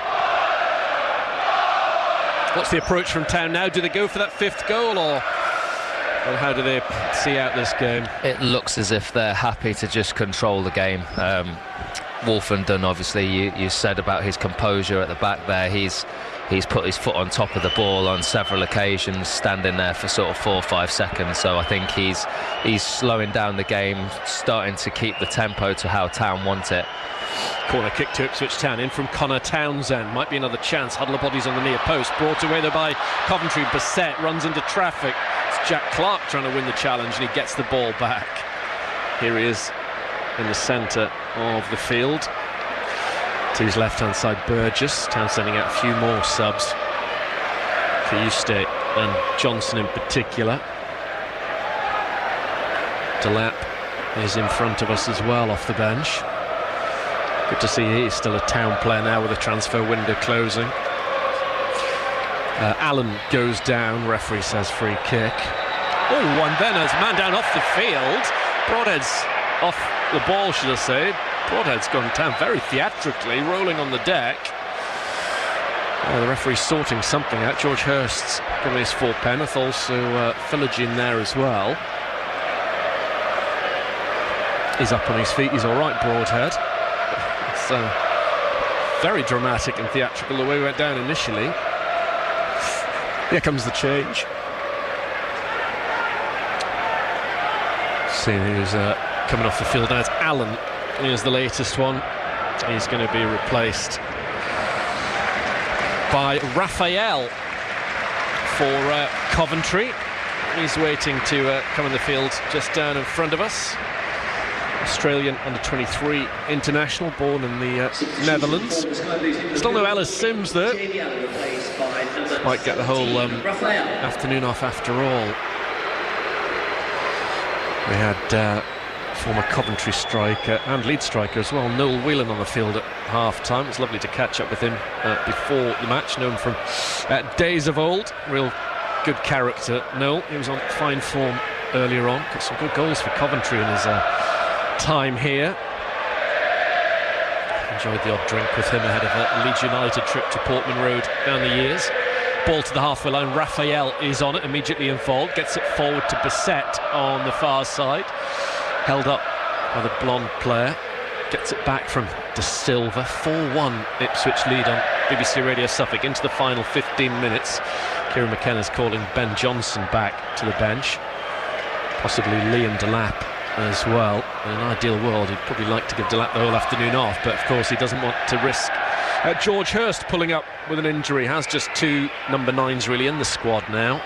What's the approach from Town now? Do they go for that 5th goal, or how do they see out this game? It looks as if they're happy to just control the game. Wolfenden, obviously, you said about his composure at the back there. He's put his foot on top of the ball on several occasions, standing there for sort of 4 or 5 seconds. So I think he's slowing down the game, starting to keep the tempo to how Town want it. Corner kick to Ipswich Town, in from Connor Townsend. Might be another chance. Huddle of bodies on the near post. Brought away there by Coventry. Bissett runs into traffic. It's Jack Clark trying to win the challenge, and he gets the ball back. Here he is in the centre of the field. To his left-hand side, Burgess. Town sending out a few more subs. Cayuste and Johnson in particular. Delap is in front of us as well off the bench. Good to see he's still a Town player now with the transfer window closing. Allen goes down, referee says free kick. Oh, and then as man down off the field. Broadhead's off the ball, should I say. Broadhead's gone down very theatrically, rolling on the deck. The referee's sorting something out. George Hurst's given his 4-penneth, also Philogene there as well. He's up on his feet, he's all right, Broadhead. It's very dramatic and theatrical the way we went down initially. Here comes the change. See who's coming off the field now. It's Allen. Here's the latest one. He's going to be replaced by Raphael for Coventry. He's waiting to come in the field just down in front of us. Australian under-23 international, born in the Netherlands. Still no Ellis Sims though. Might get the whole afternoon off after all. We had former Coventry striker and Leeds striker as well, Noel Whelan, on the field at half-time. It's lovely to catch up with him before the match, known from days of old. Real good character, Noel. He was on fine form earlier on. Got some good goals for Coventry in his time here. Enjoyed the odd drink with him ahead of a Leeds United trip to Portman Road down the years. Ball to the halfway line. Raphael is on it, immediately involved. Gets it forward to Bissett on the far side. Held up by the blonde player. Gets it back from De Silva. 4-1 Ipswich lead on BBC Radio Suffolk into the final 15 minutes. Kieran McKenna's calling Ben Johnson back to the bench. Possibly Liam Delap as well. In an ideal world, he'd probably like to give Delap the whole afternoon off, but of course he doesn't want to risk George Hurst pulling up with an injury. Has just 2 number 9s really in the squad now.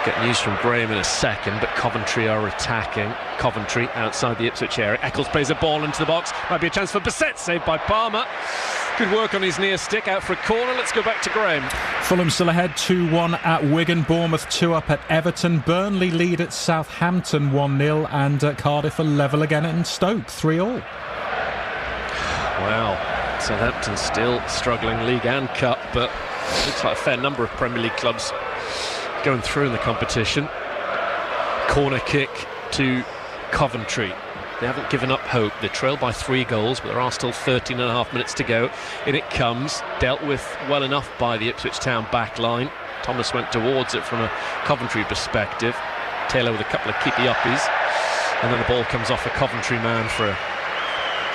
Get news from Graham in a second, but Coventry are attacking. Coventry outside the Ipswich area. Eccles plays a ball into the box. Might be a chance for Bissett, saved by Palmer. Good work on his near stick, out for a corner. Let's go back to Graham. Fulham still ahead 2-1 at Wigan. Bournemouth 2 up at Everton. Burnley lead at Southampton 1-0, and Cardiff are level again in Stoke 3-3. Wow. Southampton still struggling league and cup, but looks like a fair number of Premier League clubs going through in the competition. Corner kick to Coventry. They haven't given up hope. They trail by 3 goals, but there are still 13 and a half minutes to go. In it comes, dealt with well enough by the Ipswich Town back line. Thomas went towards it from a Coventry perspective. Taylor with a couple of keepy-uppies, and then the ball comes off a Coventry man for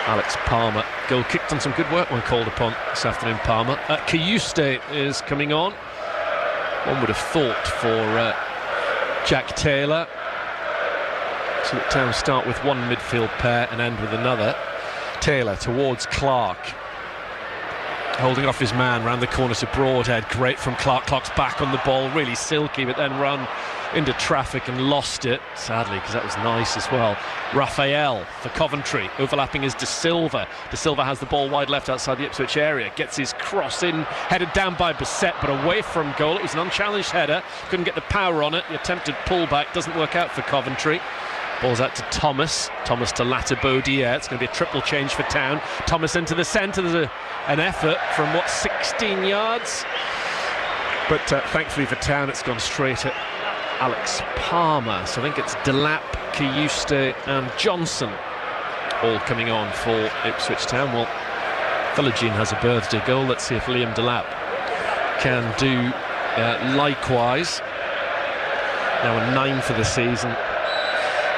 Alex Palmer. Goal kicked on some good work when called upon this afternoon, Palmer. Cayuste is coming on. One would have thought for Jack Taylor. So that Town start with one midfield pair and end with another. Taylor towards Clark. Holding off his man, round the corner to Broadhead. Great from Clark. Clark's back on the ball, really silky, but then run into traffic and lost it, sadly, because that was nice as well. Raphael for Coventry, overlapping is De Silva. De Silva has the ball wide left outside the Ipswich area, gets his cross in, headed down by Bissett, but away from goal. It was an unchallenged header, couldn't get the power on it. The attempted pullback doesn't work out for Coventry. Ball's out to Thomas. Thomas to Latibeaudiere. It's going to be a triple change for Town. Thomas into the centre. There's an effort from 16 yards. But thankfully for Town, it's gone straight at Alex Palmer. So I think it's Delap, Kiyuste and Johnson all coming on for Ipswich Town. Well, Philogene has a birthday goal. Let's see if Liam Delap can do likewise. Now a 9 for the season.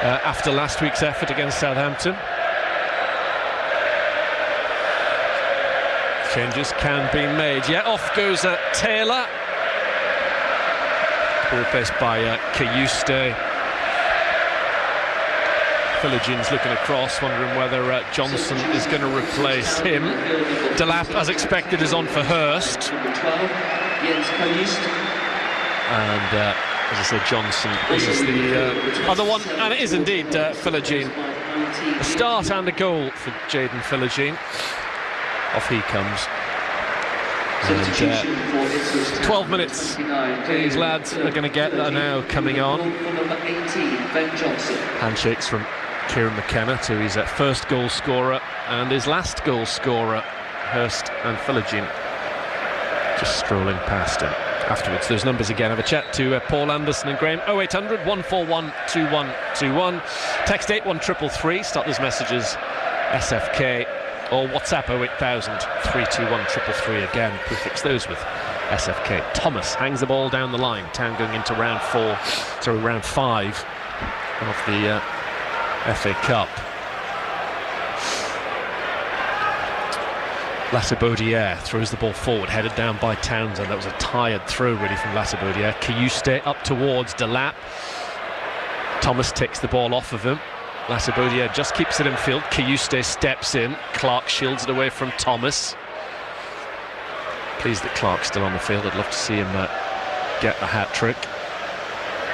After last week's effort against Southampton. Changes can be made. Yeah, off goes Taylor. Replaced by Kiyuste. Philogene's looking across, wondering whether Johnson is going to replace him. Delap, as expected, is on for Hurst. And as I said, Johnson is the other one, and it is indeed Philogene. A start and a goal for Jayden Philogene. Off he comes. And 12 minutes these lads are going to get that are now coming on. Handshakes from Kieran McKenna to his first goal scorer and his last goal scorer, Hurst and Philogene, just strolling past him. Afterwards, those numbers again. Have a chat to Paul Anderson and Graham. 0800 141 2121. Text 81333. Start those messages SFK or WhatsApp 08000 321 333 again. Prefix those with SFK. Thomas hangs the ball down the line. Town going into round 5 of the FA Cup. Latibeaudiere throws the ball forward, headed down by Townsend. That was a tired throw really from Latibeaudiere. Kiyuste up towards Delap. Thomas takes the ball off of him. Latibeaudiere just keeps it in field. Kiyuste steps in. Clark shields it away from Thomas. Pleased that Clark's still on the field. I'd love to see him get a hat-trick.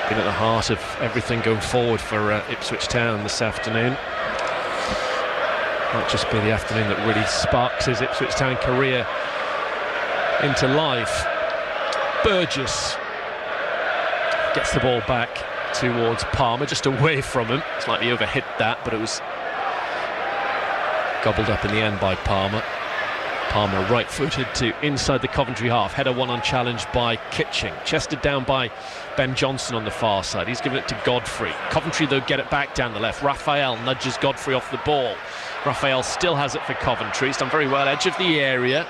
Been at the heart of everything going forward for Ipswich Town this afternoon. Might just be the afternoon that really sparks his Ipswich Town career into life. Burgess gets the ball back towards Palmer, just away from him. Slightly overhit that, but it was gobbled up in the end by Palmer. Palmer right-footed to inside the Coventry half. Header one unchallenged by Kitching. Chested down by Ben Johnson on the far side. He's given it to Godfrey. Coventry, though, get it back down the left. Raphael nudges Godfrey off the ball. Raphael still has it for Coventry. He's done very well, edge of the area.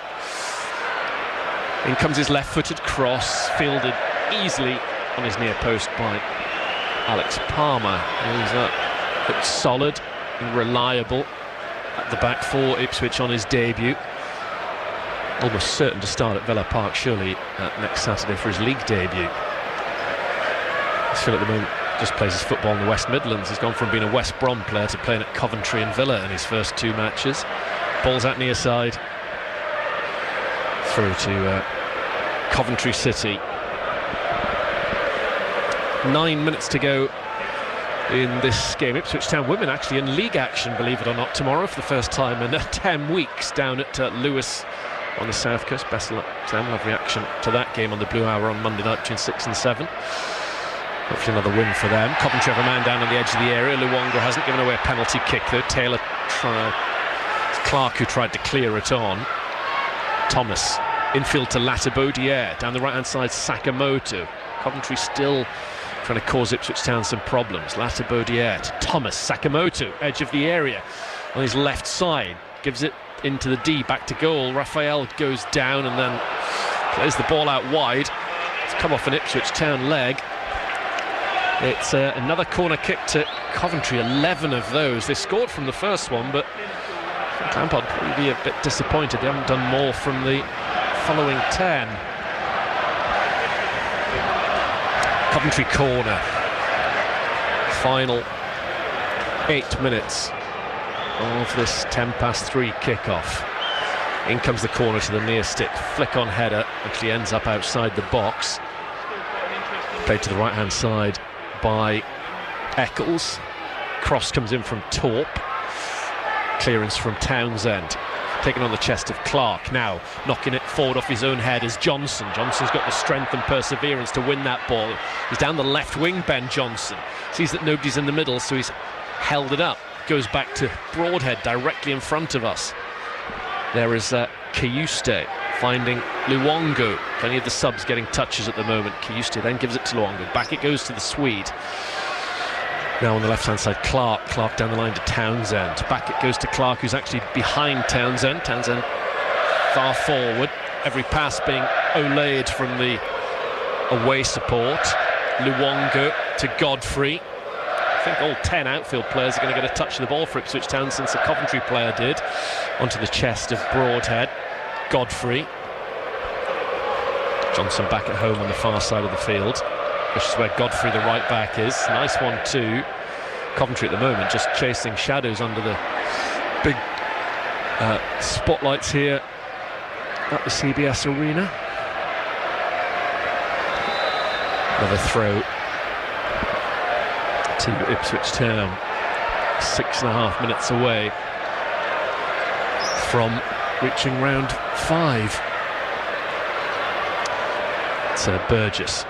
In comes his left-footed cross, fielded easily on his near post by Alex Palmer. He's looked solid and reliable at the back for Ipswich on his debut. Almost certain to start at Villa Park, surely, next Saturday for his league debut. He's still at the moment just plays his football in the West Midlands. He's gone from being a West Brom player to playing at Coventry and Villa in his first 2 matches. Ball's out near side. Through to Coventry City. 9 minutes to go in this game. Ipswich Town women actually in league action, believe it or not, tomorrow for the first time in 10 weeks down at Lewis on the south coast. Best of luck to them. We'll have reaction to that game on the Blue Hour on Monday night between 6 and 7. Hopefully another win for them. Coventry have a man down on the edge of the area. Luongo hasn't given away a penalty kick though. Taylor Clark, who tried to clear it on. Thomas infield to Latibeaudiere. Down the right hand side, Sakamoto. Coventry still trying to cause Ipswich Town some problems. Latibeaudiere to Thomas. Sakamoto, edge of the area on his left side, gives it into the D, back to goal. Raphael goes down and then plays the ball out wide. It's come off an Ipswich Town leg. It's another corner kick to Coventry, 11 of those. They scored from the first one, but Lampard would probably be a bit disappointed. They haven't done more from the following 10. Coventry corner. Final 8 minutes of this 3:10 kickoff. In comes the corner to the near stick, flick on header, actually ends up outside the box. Played to the right hand side by Eccles. Cross comes in from Torp. Clearance from Townsend. Taken on the chest of Clark. Now knocking it forward off his own head is Johnson. Johnson's got the strength and perseverance to win that ball. He's down the left wing, Ben Johnson. Sees that nobody's in the middle, so he's held it up. Goes back to Broadhead directly in front of us. There is Kayuste finding Luongo. Plenty of the subs getting touches at the moment. Kayuste then gives it to Luongo. Back it goes to the Swede. Now on the left-hand side, Clark down the line to Townsend. Back it goes to Clark, who's actually behind Townsend. Townsend far forward. Every pass being olayed from the away support. Luongo to Godfrey. I think all 10 outfield players are going to get a touch of the ball for Ipswich Town since the Coventry player did. Onto the chest of Broadhead. Godfrey. Johnson back at home on the far side of the field, which is where Godfrey, the right back, is. Nice one too. Coventry at the moment just chasing shadows under the big spotlights here at the CBS Arena. Another throw to Ipswich Town. 6.5 minutes away from reaching round 5. It's Burgess.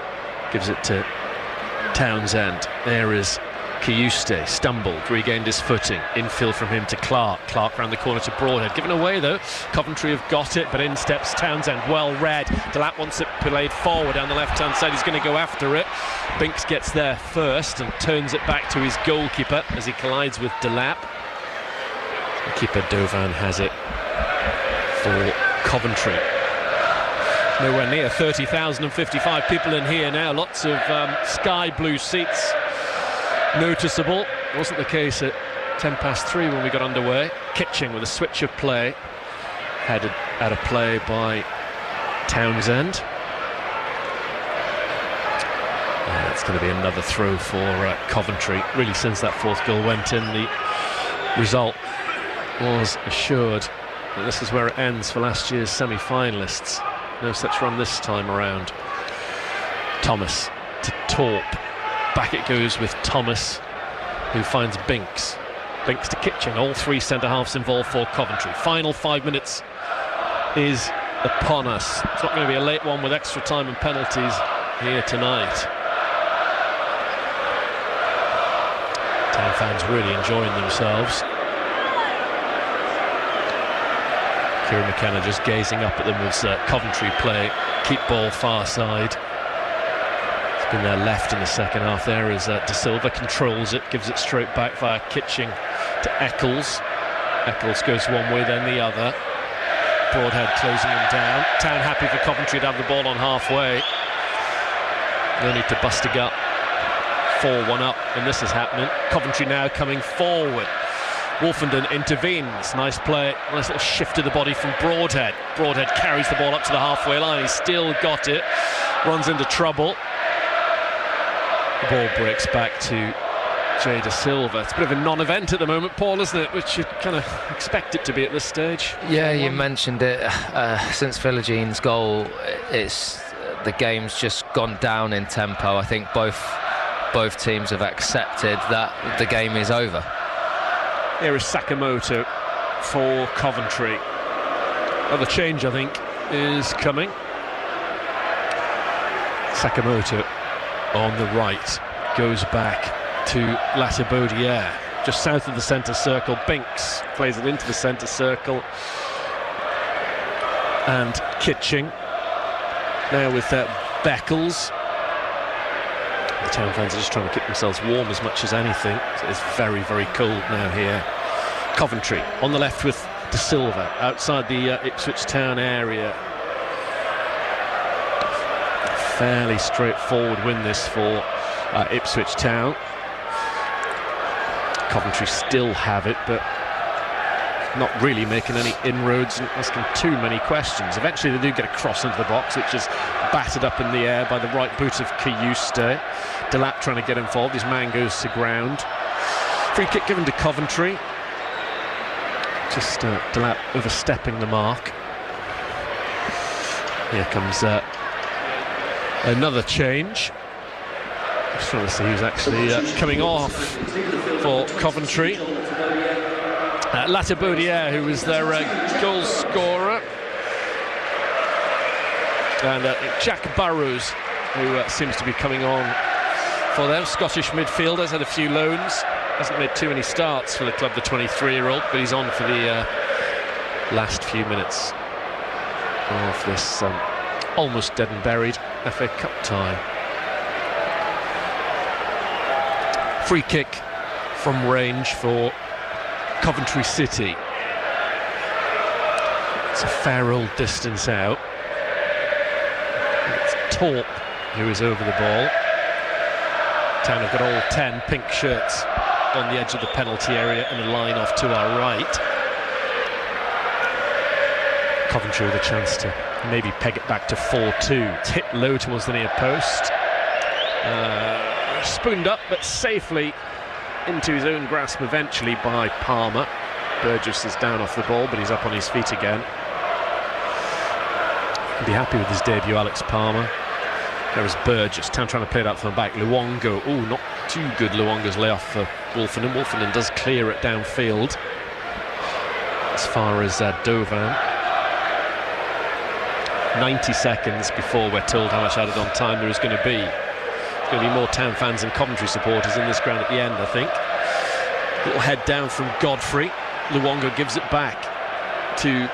Gives it to Townsend. There is Kayuste, stumbled, regained his footing. Infield from him to Clark. Clark round the corner to Broadhead. Given away though. Coventry have got it, but in steps Townsend. Well read. Delap wants it played forward down the left hand side. He's going to go after it. Binks gets there first and turns it back to his goalkeeper as he collides with Delap. The keeper Dovan has it for Coventry. Nowhere near 30,055 people in here now. Lots of sky blue seats noticeable. Wasn't the case at 3:10 when we got underway. Kitching with a switch of play. Headed out of play by Townsend. It's going to be another throw for Coventry. Really, since that fourth goal went in, the result was assured that this is where it ends for last year's semi-finalists. No such run this time around. Thomas to Torp. Back it goes with Thomas, who finds Binks. Binks to Kitching. All 3 centre-halves involved for Coventry. Final 5 minutes is upon us. It's not going to be a late one with extra time and penalties here tonight. Town fans really enjoying themselves. Kieran McKenna just gazing up at them as Coventry play. Keep ball far side. It's been their left in the second half. There is De Silva, controls it, gives it straight back via Kitching to Eccles. Eccles goes one way, then the other. Broadhead closing him down. Town happy for Coventry to have the ball on halfway. No need to bust a gut. 4-1 up, and this is happening. Coventry now coming forward. Wolfenden intervenes. Nice play, nice little shift of the body from Broadhead. Broadhead carries the ball up to the halfway line. He's still got it. Runs into trouble. The ball breaks back to Jay De Silva. It's a bit of a non-event at the moment, Paul, isn't it? Which you kind of expect it to be at this stage. Yeah, you mentioned it. Since Philogene goal, it's the game's just gone down in tempo. I think both teams have accepted that the game is over. Here is Sakamoto for Coventry. Another change, I think, is coming. Sakamoto on the right goes back to Latibaudiere, just south of the centre circle. Binks plays it into the centre circle. And Kitching now with Beckles. The Town fans are just trying to keep themselves warm as much as anything. It's very, very cold now here. Coventry on the left with De Silva outside the Ipswich Town area. Fairly straightforward win this for Ipswich Town. Coventry still have it, but not really making any inroads and asking too many questions. Eventually they do get a cross into the box, which is battered up in the air by the right boot of Kayuste. Delap trying to get involved. His man goes to ground. Free kick given to Coventry. Just Delap overstepping the mark. Here comes another change. Just trying to see who's actually coming off for Coventry. Latibaudière, who was their goal scorer. And Jack Burrows, who seems to be coming on for them. Scottish midfielders, had a few loans. Hasn't made too many starts for the club, the 23-year-old, but he's on for the last few minutes of this almost dead and buried FA Cup tie. Free kick from range for Coventry City. It's a fair old distance out. It's Torp who is over the ball. Town have got all 10 pink shirts on the edge of the penalty area and a line off to our right. Coventry with a chance to maybe peg it back to 4-2. It's hit low towards the near post. Spooned up but safely into his own grasp eventually by Palmer. Burgess is down off the ball, but he's up on his feet again. Can be happy with his debut, Alex Palmer. There is Burgess, Town trying to play it out from the back. Luongo, oh, not too good. Luongo's layoff for Wolfenden. Wolfenden does clear it downfield as far as Dovan. 90 seconds before we're told how much added on time there is going to be. There's going to be more Town fans and Coventry supporters in this ground at the end, I think. Little head down from Godfrey. Luongo gives it back to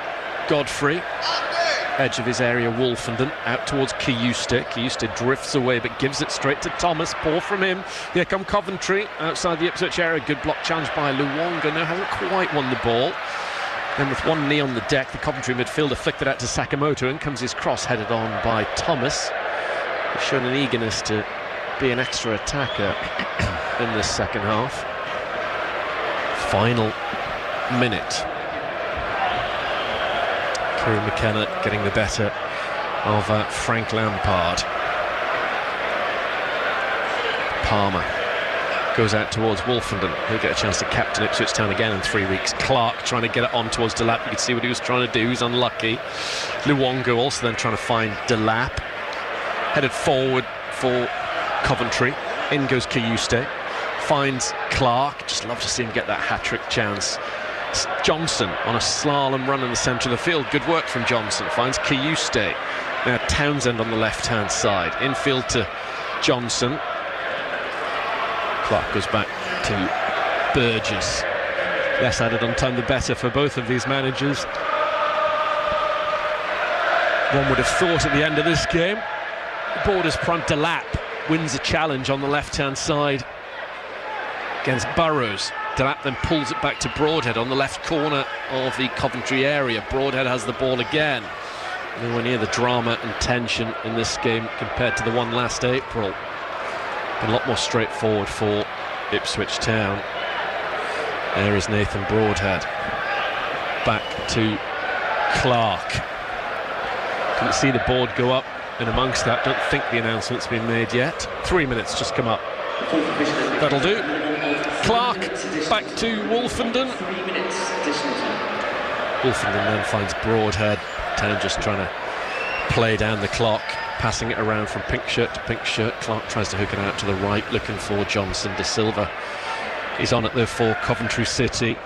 Godfrey. Edge of his area, Wolfenden out towards Kiyuste. Kiyuste drifts away but gives it straight to Thomas. Poor from him. Here come Coventry outside the Ipswich area. Good block challenge by Luongo. No, hasn't quite won the ball. Then with one knee on the deck, the Coventry midfielder flicked it out to Sakamoto, and comes his cross headed on by Thomas. He's shown an eagerness to be an extra attacker in this second half. Final minute. Kieran McKenna getting the better of Frank Lampard. Palmer goes out towards Wolfenden. He'll get a chance to captain Ipswich Town again in 3 weeks. Clark trying to get it on towards Delap. You can see what he was trying to do. He's unlucky. Luongo also then trying to find Delap. Headed forward for Coventry. In goes Kiyuste. Finds Clark. Just love to see him get that hat-trick chance. Johnson on a slalom run in the centre of the field. Good work from Johnson. Finds Kiyuste. Now Townsend on the left-hand side. Infield to Johnson. Clark goes back to Burgess. Less added on time, the better for both of these managers. One would have thought at the end of this game, Borders front Delap wins a challenge on the left-hand side against Burrows. Delap then pulls it back to Broadhead on the left corner of the Coventry area. Broadhead has the ball again. Nowhere near the drama and tension in this game compared to the one last April. A lot more straightforward for Ipswich Town. There is Nathan Broadhead. Back to Clark. Couldn't see the board go up, and amongst that, don't think the announcement's been made yet. 3 minutes just come up. That'll do. Clark back to Wolfenden. Wolfenden then finds Broadhead. Town just trying to play down the clock, passing it around from pink shirt to pink shirt. Clark tries to hook it out to the right, looking for Johnson. De Silva is on it though for Coventry City.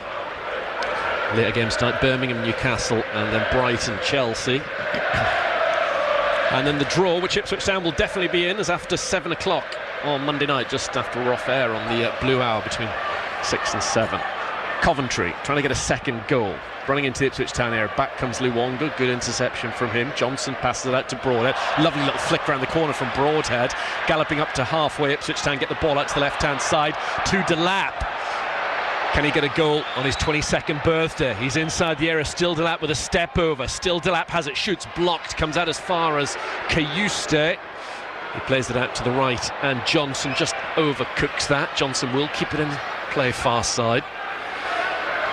Later games tonight, Birmingham, Newcastle, and then Brighton, Chelsea. And then the draw, which Ipswich Town will definitely be in, is after 7 o'clock on Monday night, just after we're off air on the Blue Hour between 6 and 7. Coventry trying to get a second goal. Running into the Ipswich Town area, back comes Luongo, good interception from him. Johnson passes it out to Broadhead. Lovely little flick around the corner from Broadhead. Galloping up to halfway, Ipswich Town get the ball out to the left-hand side to Delap. Can he get a goal on his 22nd birthday? He's inside the area, still Delap with a step over. Still Delap has it, shoots, blocked, comes out as far as Kiyuste. He plays it out to the right, and Johnson just overcooks that. Johnson will keep it in play far side.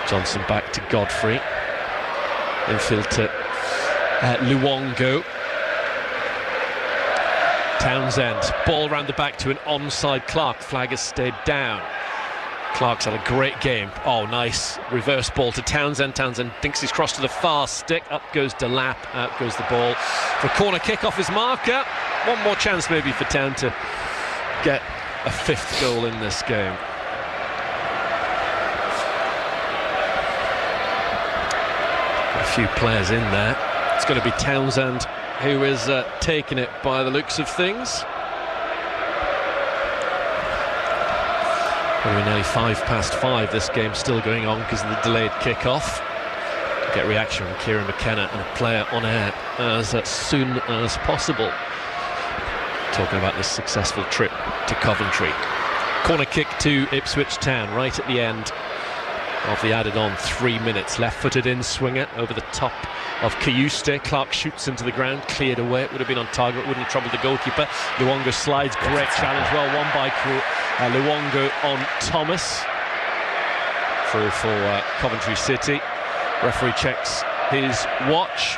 Johnson back to Godfrey. Infield to Luongo. Townsend. Ball round the back to an onside Clark. Flag has stayed down. Clark's had a great game. Oh, nice reverse ball to Townsend. Townsend thinks he's crossed to the far stick. Up goes Delap, out goes the ball for a corner kick off his marker. One more chance maybe for Town to get a 5th goal in this game. A few players in there. It's going to be Townsend who is taking it by the looks of things. We're nearly 5:05. This game still going on because of the delayed kick-off. Get reaction from Kieran McKenna and a player on air as soon as possible. Talking about this successful trip to Coventry. Corner kick to Ipswich Town right at the end of the added-on 3 minutes. Left-footed in swinger over the top of Kayuste. Clark shoots into the ground, cleared away. It would have been on target, wouldn't have troubled the goalkeeper. Luongo slides, great challenge, well won by Luongo on Thomas. Through for Coventry City. Referee checks his watch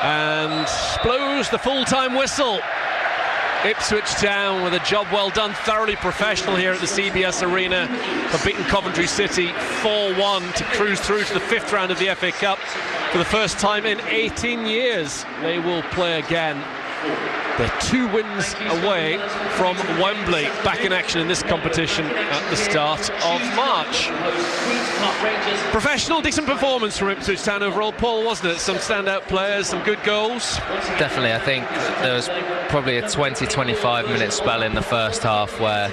and blows the full-time whistle. Ipswich Town with a job well done, thoroughly professional here at the CBS Arena. Have beaten Coventry City 4-1 to cruise through to the 5th round of the FA Cup for the first time in 18 years. They will play again. They're 2 wins away from Wembley, back in action in this competition at the start of March. Professional, decent performance from Ipswich Town overall, Paul, wasn't it? Some standout players, some good goals. Definitely. I think there was probably a 20-25 minute spell in the first half where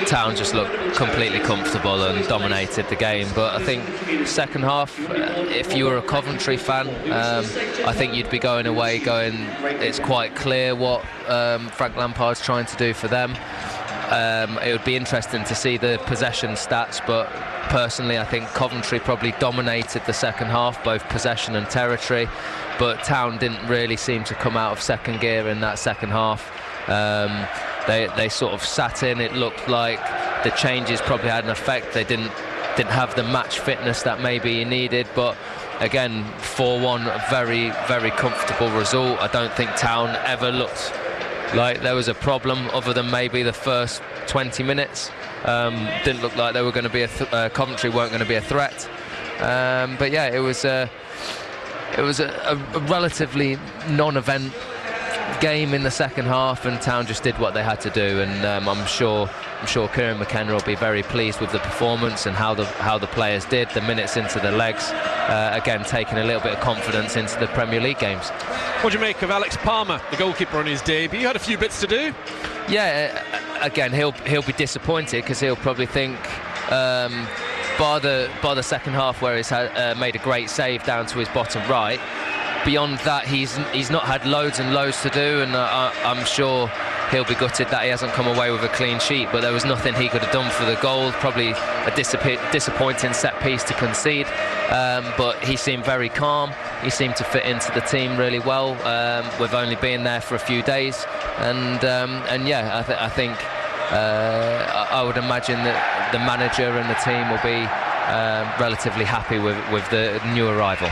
Town just looked completely comfortable and dominated the game, but I think second half, if you were a Coventry fan, I think you'd be going away going, it's quite clear what Frank Lampard's trying to do for them. It would be interesting to see the possession stats, but personally I think Coventry probably dominated the second half, both possession and territory, but Town didn't really seem to come out of second gear in that second half. They sort of sat in. It looked like the changes probably had an effect. They didn't have the match fitness that maybe he needed, but again, 4-1, a very, very comfortable result. I don't think Town ever looked like there was a problem other than maybe the first 20 minutes. Didn't look like they were going to be Coventry weren't going to be a threat. But yeah, it was a relatively non-event game in the second half, and Town just did what they had to do, and I'm sure Kieran McKenna will be very pleased with the performance and how the players did, the minutes into the legs, again taking a little bit of confidence into the Premier League games. What do you make of Alex Palmer, the goalkeeper, on his debut? You had a few bits to do. Yeah, again he'll be disappointed because he'll probably think by the second half where he's made a great save down to his bottom right. Beyond that, he's not had loads and loads to do, and I'm sure he'll be gutted that he hasn't come away with a clean sheet, but there was nothing he could have done for the goal. Probably a disappointing set piece to concede, but he seemed very calm. He seemed to fit into the team really well, with only being there for a few days, and yeah, I think I would imagine that the manager and the team will be relatively happy with the new arrival.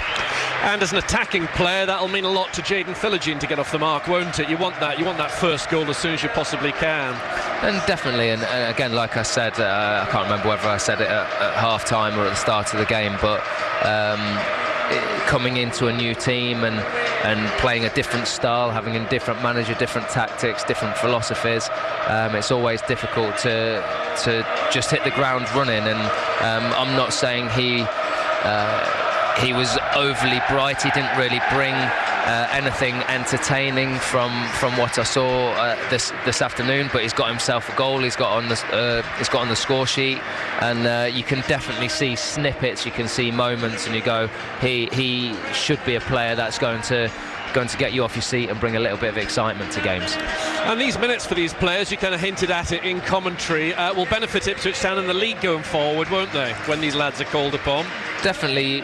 And as an attacking player, that'll mean a lot to Jayden Philogene to get off the mark, won't it? You want that first goal as soon as you possibly can. And definitely, and again, like I said, I can't remember whether I said it at half-time or at the start of the game, but coming into a new team and playing a different style, having a different manager, different tactics, different philosophies, it's always difficult to just hit the ground running, and I'm not saying he was overly bright. He didn't really bring anything entertaining from what I saw this afternoon. But he's got himself a goal. He's got on the score sheet, and you can definitely see snippets. You can see moments, and you go, he should be a player that's going to get you off your seat and bring a little bit of excitement to games. And these minutes for these players, you kind of hinted at it in commentary, will benefit Ipswich Town in the league going forward, won't they, when these lads are called upon? Definitely.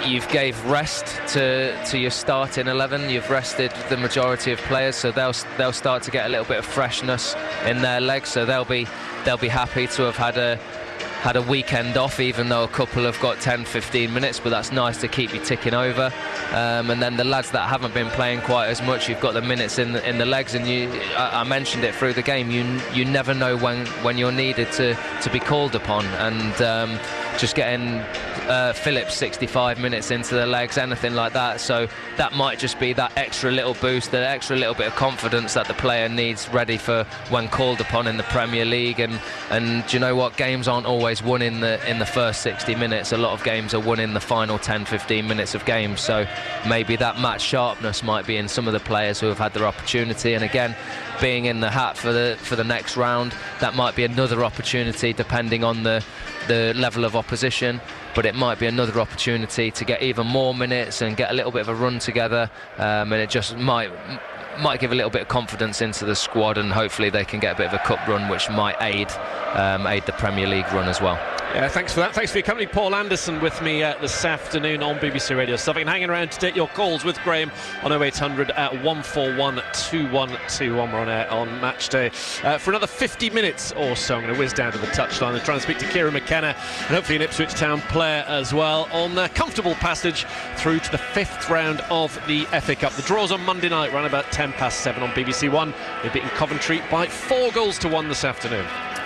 You've gave rest to your starting 11. You've rested the majority of players, so they'll start to get a little bit of freshness in their legs. So they'll be happy to have had had a weekend off, even though a couple have got 10-15 minutes, but that's nice to keep you ticking over. And then the lads that haven't been playing quite as much, you've got the minutes in the legs, and I mentioned it through the game, you never know when you're needed to be called upon, and just getting Phillips 65 minutes into the legs, anything like that, so that might just be that extra little boost, that extra little bit of confidence that the player needs ready for when called upon in the Premier League. And do you know what, games aren't always won in the first 60 minutes. A lot of games are won in the final 10-15 minutes of games, so maybe that match sharpness might be in some of the players who have had their opportunity, and again, being in the hat for the next round, that might be another opportunity depending on the level of opposition, but it might be another opportunity to get even more minutes and get a little bit of a run together, and it just might give a little bit of confidence into the squad, and hopefully they can get a bit of a cup run, which might aid the Premier League run as well. Yeah, thanks for that. Thanks for your company. Paul Anderson with me this afternoon on BBC Radio Suffolk, and hanging around to take your calls with Graham on 0800 141 2121. We're on air on match day for another 50 minutes or so. I'm going to whiz down to the touchline and try and speak to Kieran McKenna, and hopefully an Ipswich Town player as well, on the comfortable passage through to the 5th round of the FA Cup. The draw's on Monday night, around about 7:10 on BBC One. They've beaten Coventry by 4 goals to 1 this afternoon.